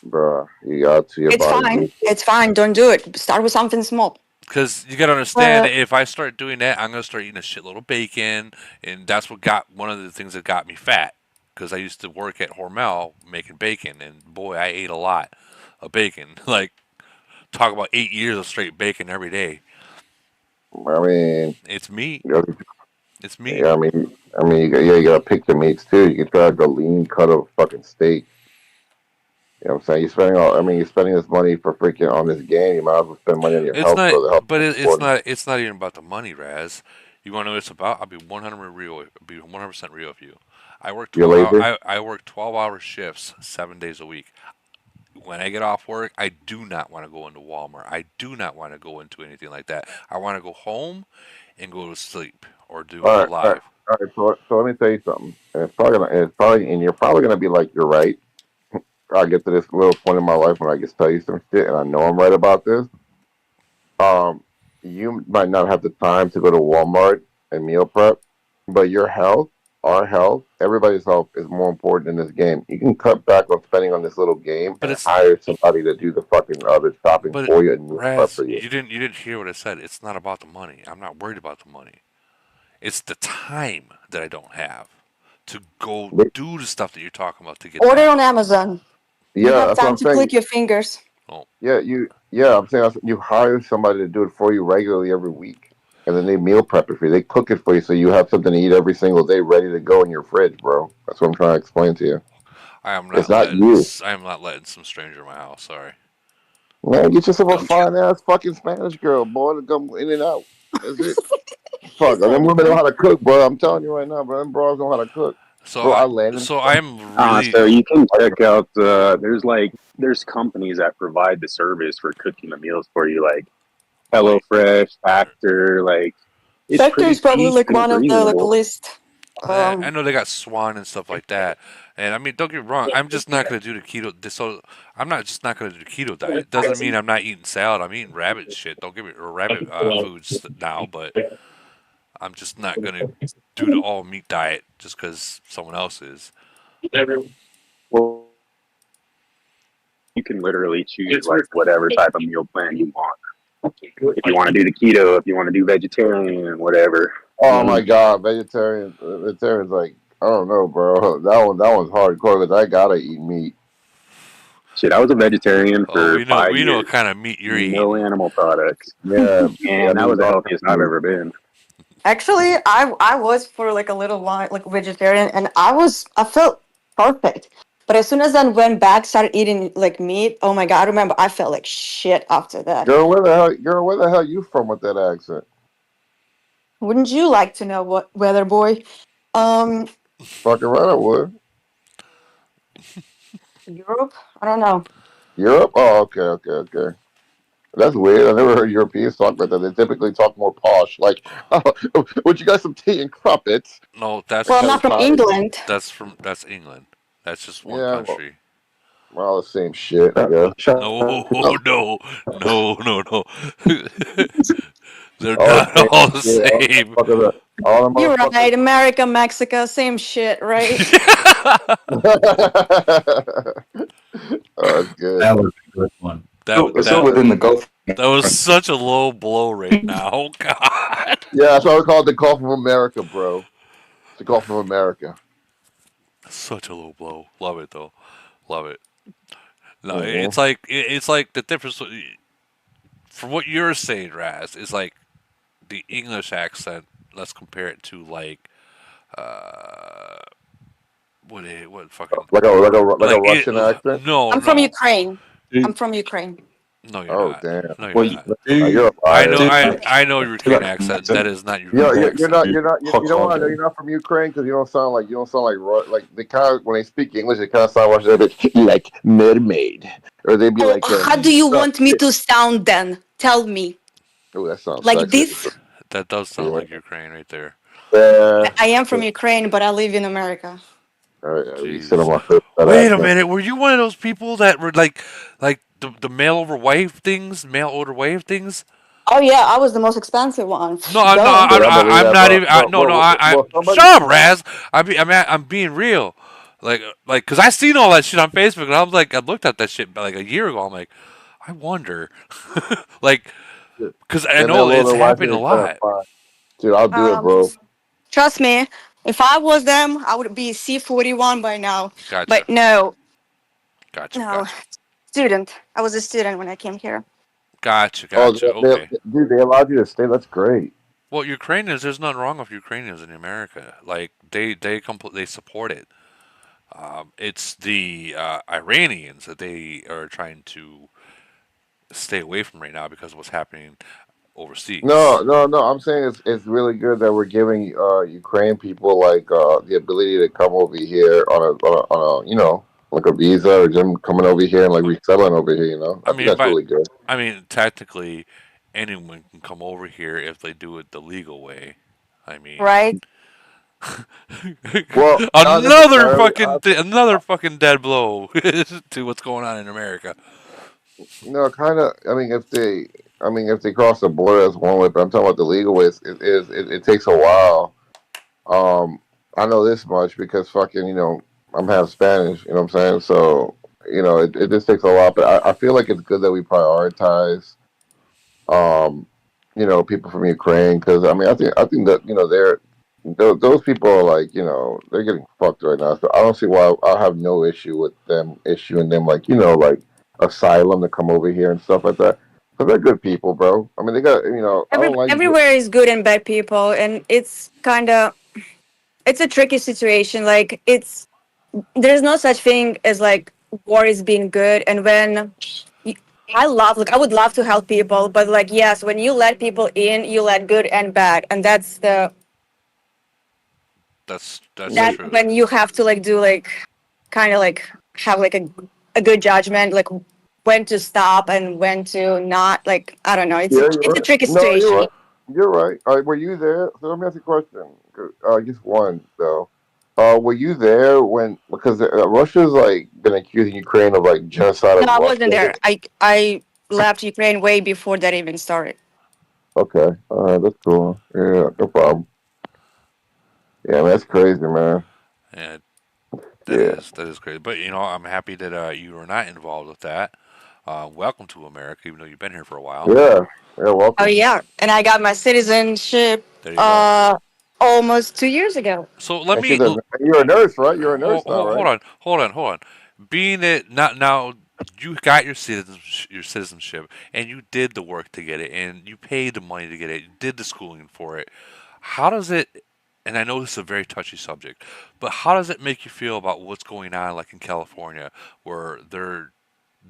bruh. You got to your It's body fine. needs it. It's fine. Don't do it. Start with something small. Because you gotta understand that if I start doing that, I'm gonna start eating a shitload of bacon, and that's what got one of the things that got me fat. Because I used to work at Hormel making bacon, and boy, I ate a lot of bacon. Like talk about 8 years of straight bacon every day. I mean, It's meat. you know, It's meat. yeah, I mean, you gotta pick the meats too. You can try like a lean cut of fucking steak. You know what I'm saying? You're spending this money for freaking on this game. You might as well spend money on your It's health, not, bro. The health but is it's important. not. It's not even about the money, Raz. You want to know what it's about? I'll be 100 real. Be 100% real with you. I work You're 12 hour. lazy. I work 12-hour shifts, 7 days a week. When I get off work, I do not want to go into Walmart. I do not want to go into anything like that. I want to go home and go to sleep or do All go right, all right, live. all right. So let me tell you something. And and you're probably gonna be like, you're right. I get to this little point in my life when I just tell you some shit, and I know I'm right about this. Um, you might not have the time to go to Walmart and meal prep, but your health, our health, everybody's health is more important in this game. You can cut back on spending on this little game But and it's hire somebody to do the fucking other shopping but for you and meal prep Raz, for you. you didn't hear what I said. It's not about the money. I'm not worried about the money. It's the time that I don't have to go But, do the stuff that you're talking about to get Order that. on Amazon. You yeah, have that's what time I'm to saying. click your fingers. Oh, I'm saying you hire somebody to do it for you regularly every week, and then they meal prep it for you. They cook it for you, so you have something to eat every single day, ready to go in your fridge, bro. That's what I'm trying to explain to you. It's not you, I am not letting some stranger in my house. Sorry. man. Get yourself a fine ass fucking Spanish girl, boy, to come in and out. That's it. Fuck, them women know how to cook, bro. I'm telling you right now, bro. Them bros know how to cook, bro. I landed. I'm really So you can check out. There's companies that provide the service for cooking the meals for you, like HelloFresh, Factor. Like it's Factor pretty is probably cheap like and one it's of the reasonable. list. I know they got Swan and stuff like that, and I mean, don't get me wrong. I'm just not gonna do the keto. So I'm not just not gonna do the keto diet. It doesn't mean I'm not eating salad. I'm eating rabbit shit. Don't get me or rabbit foods now, but I'm just not gonna do the all meat diet just because someone else is. Well, you can literally choose like whatever type of meal plan you want. If you want to do the keto, if you want to do vegetarian, whatever. Oh my god, vegetarian's like, I don't know, bro. That one's hardcore because I gotta eat meat. Shit, I was a vegetarian Oh, for five we know years. what kind of meat you're No eating. animal products. Yeah, And that was the healthiest I've ever been. Actually, I was for like a little while like vegetarian, and I felt perfect. But as soon as I went back, started eating like meat. Oh my god! I remember I felt like shit after that. Where the hell you from with that accent? Wouldn't you like to know what weather boy? Um, Fucking right, I would. Europe. I don't know. Europe? Oh, okay. That's weird. I never heard Europeans talk about that. They typically talk more posh, like, oh, would you got some tea and crumpets? No, that's Well, I'm Kind not of from cottage. England. that's England. That's just one Yeah, country. well, the same shit, I guess. No, no, no. They're All the not same all the shit. same. All the You're motherfuckers. right. America, Mexico, same shit, right? Oh, that's good. That was a good one. That It's still within the Gulf. that was such a low blow right now. God. Yeah, that's why we call it the Gulf of America, bro. It's the Gulf of America. Such a low blow. Love it though. Love it. No, Hmm. it's like the difference from what you're saying, Raz, is like the English accent. Let's compare it to like uh what fucking Like a like Russian accent. no I'm from no Ukraine. I'm from Ukraine. No, you're Oh not. damn! No, you're Well, not. You're a I liar. know. I know Ukraine accent. That is not Ukraine You're accent. not. You know why I know you're not from Ukraine because you don't sound like like they kind of when they speak English they kind of sound Russian a bit like mermaid or they'd be Oh, like how do you want me to sound then? Tell me. oh that sounds Like sexy. this? That does sound Yeah. like Ukraine right there. Yeah. I am from Ukraine, but I live in America. All right, you sit on Jesus. my face that Wait a accent. minute. Were you one of those people that were like the mail over wife things, mail order wife things? Oh yeah, I was the most expensive one. No, I'm Duh. not. Dude, I believe I'm that, not bro. even. Bro, No, no. bro, Shut somebody. up, Raz. I'm being real. Cause I seen all that shit on Facebook, and I was like, I looked at that shit like a year ago. I'm like, I wonder, like, cause I That know mail it's order wife happening is a kind of lot. fine. Dude, I'll do it, Um, bro. Trust me, if I was them, I would be C41 by now. Gotcha, But no, gotcha, no. gotcha, Student. I was a student when I came here. gotcha, Oh, gotcha. Okay. dude, they allowed you to stay. That's great. Well, Ukrainians, there's nothing wrong with Ukrainians in America. Like they support it. It's the Iranians that they are trying to stay away from right now because of what's happening No, overseas. no, no. I'm saying it's really good that we're giving Ukraine people like the ability to come over here on a like a visa or them coming over here and like resettling over here. You know, I I think mean, that's but really good. I mean, technically, anyone can come over here if they do it the legal way. I mean, Right? Well, not necessarily. another fucking dead blow to what's going on in America. No, kind of. I mean, if they cross the border, that's one way. But I'm talking about the legal ways. It takes a while. Um, I know this much because fucking, I'm half Spanish. You know what I'm saying? So, it just takes a lot. But I feel like it's good that we prioritize, um, people from Ukraine because I mean, I think that those people are like, they're getting fucked right now. So I don't see why I have no issue with them issuing them like, like asylum to come over here and stuff like that. But they're good people, bro. I mean, they got, I don't like. Everywhere is good and bad people, and it's kind of it's a tricky situation. Like there's no such thing as like war is being good, and when y- I would love to help people, but like yes, when you let people in, you let good and bad, and That's that's true. when you have to like do like kind of like have like a good judgment, like when to stop and when to not. Like I don't know, Yeah, you're it's a right. tricky No, you're situation. right. You're right. All right, were you there? So let me ask you a question. Just one though. Were you there when because Russia's like been accusing Ukraine of like genocide No, of I Russia? wasn't there. I left Ukraine way before that even started. Okay, all right, that's cool. Yeah, no problem. Yeah, that's crazy, man. And Yeah, that is great. But I'm happy that you are not involved with that. Welcome to America, even though you've been here for a while. yeah, yeah. Oh Welcome. yeah, and I got my citizenship There you go. almost 2 years ago. So let And she me does. You're a nurse, right? You're a nurse now, hold right? on, hold on. Being that not now you got your citizenship and you did the work to get it and you paid the money to get it, you did the schooling for it. How does it? And I know this is a very touchy subject, but how does it make you feel about what's going on, like in California, where the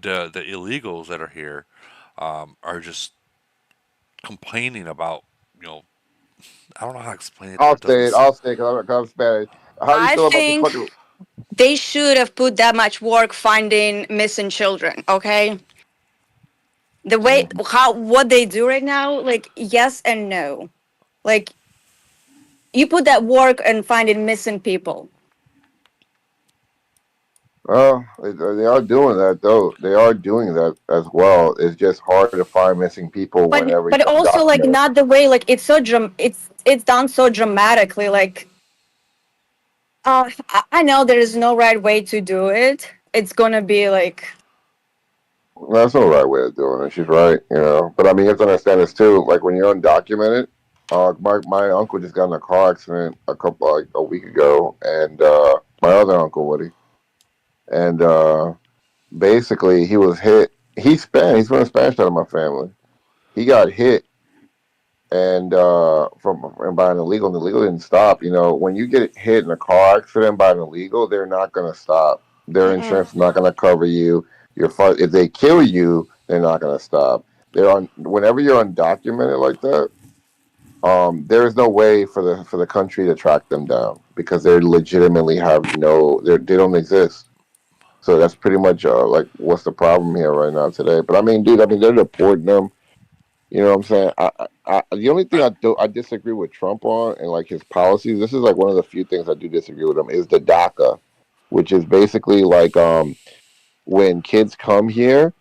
illegals that are here are just complaining about you know I don't know how to explain it. Where I'll it say it. doesn't. I'll say it because I'm Spanish. How do you I feel about the think fucking? they should have put that much work finding missing children. Okay, the way how what they do right now, like yes and no. Like you put that work and finding missing people. Well, they are doing that though. They are doing that as well. It's just hard to find missing people whenever you But also like document it. not the way like it's so it's done so dramatically. Like I know there is no right way to do it. It's gonna be like That's no right way of doing it. She's right, But I mean, you have to understand this too. Like when you're undocumented, my uncle just got in a car accident a week ago, and my other uncle Woody, and basically he was hit. He's Spanish. He's from the Spanish side of my family. He got hit and by an illegal, and the illegal didn't stop. When you get hit in a car accident by an illegal, they're not going to stop. Their mm-mm. insurance is not going to cover you. If they kill you, they're not going to stop. They're on whenever you're undocumented like that. There is no way for the country to track them down because they legitimately have they don't exist. So that's pretty much like what's the problem here right now today. But I mean, dude, they're deporting them. You know what I'm saying? The only thing I disagree with Trump on and like his policies. This is like one of the few things I do disagree with him is the DACA, which is basically like when kids come here,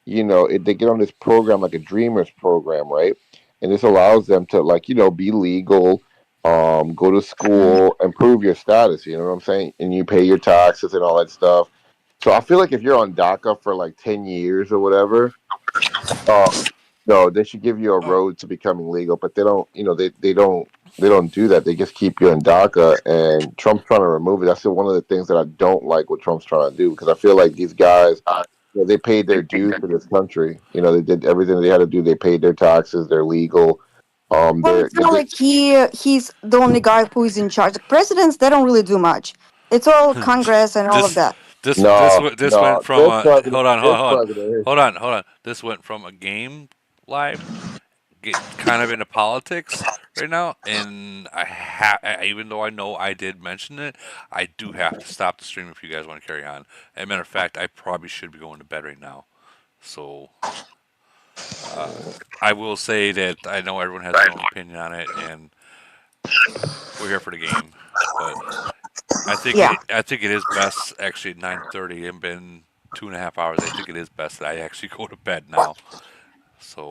they get on this program like a Dreamers program, right? And this allows them to like be legal, go to school, improve your status. You know what I'm saying? And you pay your taxes and all that stuff. So I feel like if you're on DACA for like 10 years or whatever, no, they should give you a road to becoming legal. But they don't. They don't do that. They just keep you in DACA, and Trump's trying to remove it. That's one of the things that I don't like what Trump's trying to do because I feel like these guys, they paid their dues for this country. They did everything they had to do. They paid their taxes. They're legal. Well, it's not like he's the only guy who is in charge. The presidents, they don't really do much. It's all Congress and all of that. This No, this no, went from this a president, hold on this hold on president. hold on hold on. This went from a game live, get kind of into politics right now, and even though I know I did mention it, I do have to stop the stream if you guys want to carry on. As a matter of fact, I probably should be going to bed right now. So I will say that I know everyone has their own opinion on it, and we're here for the game. But Yeah. I think it is best actually at 9:30 and been 2.5 hours. I think it is best that I actually go to bed now. So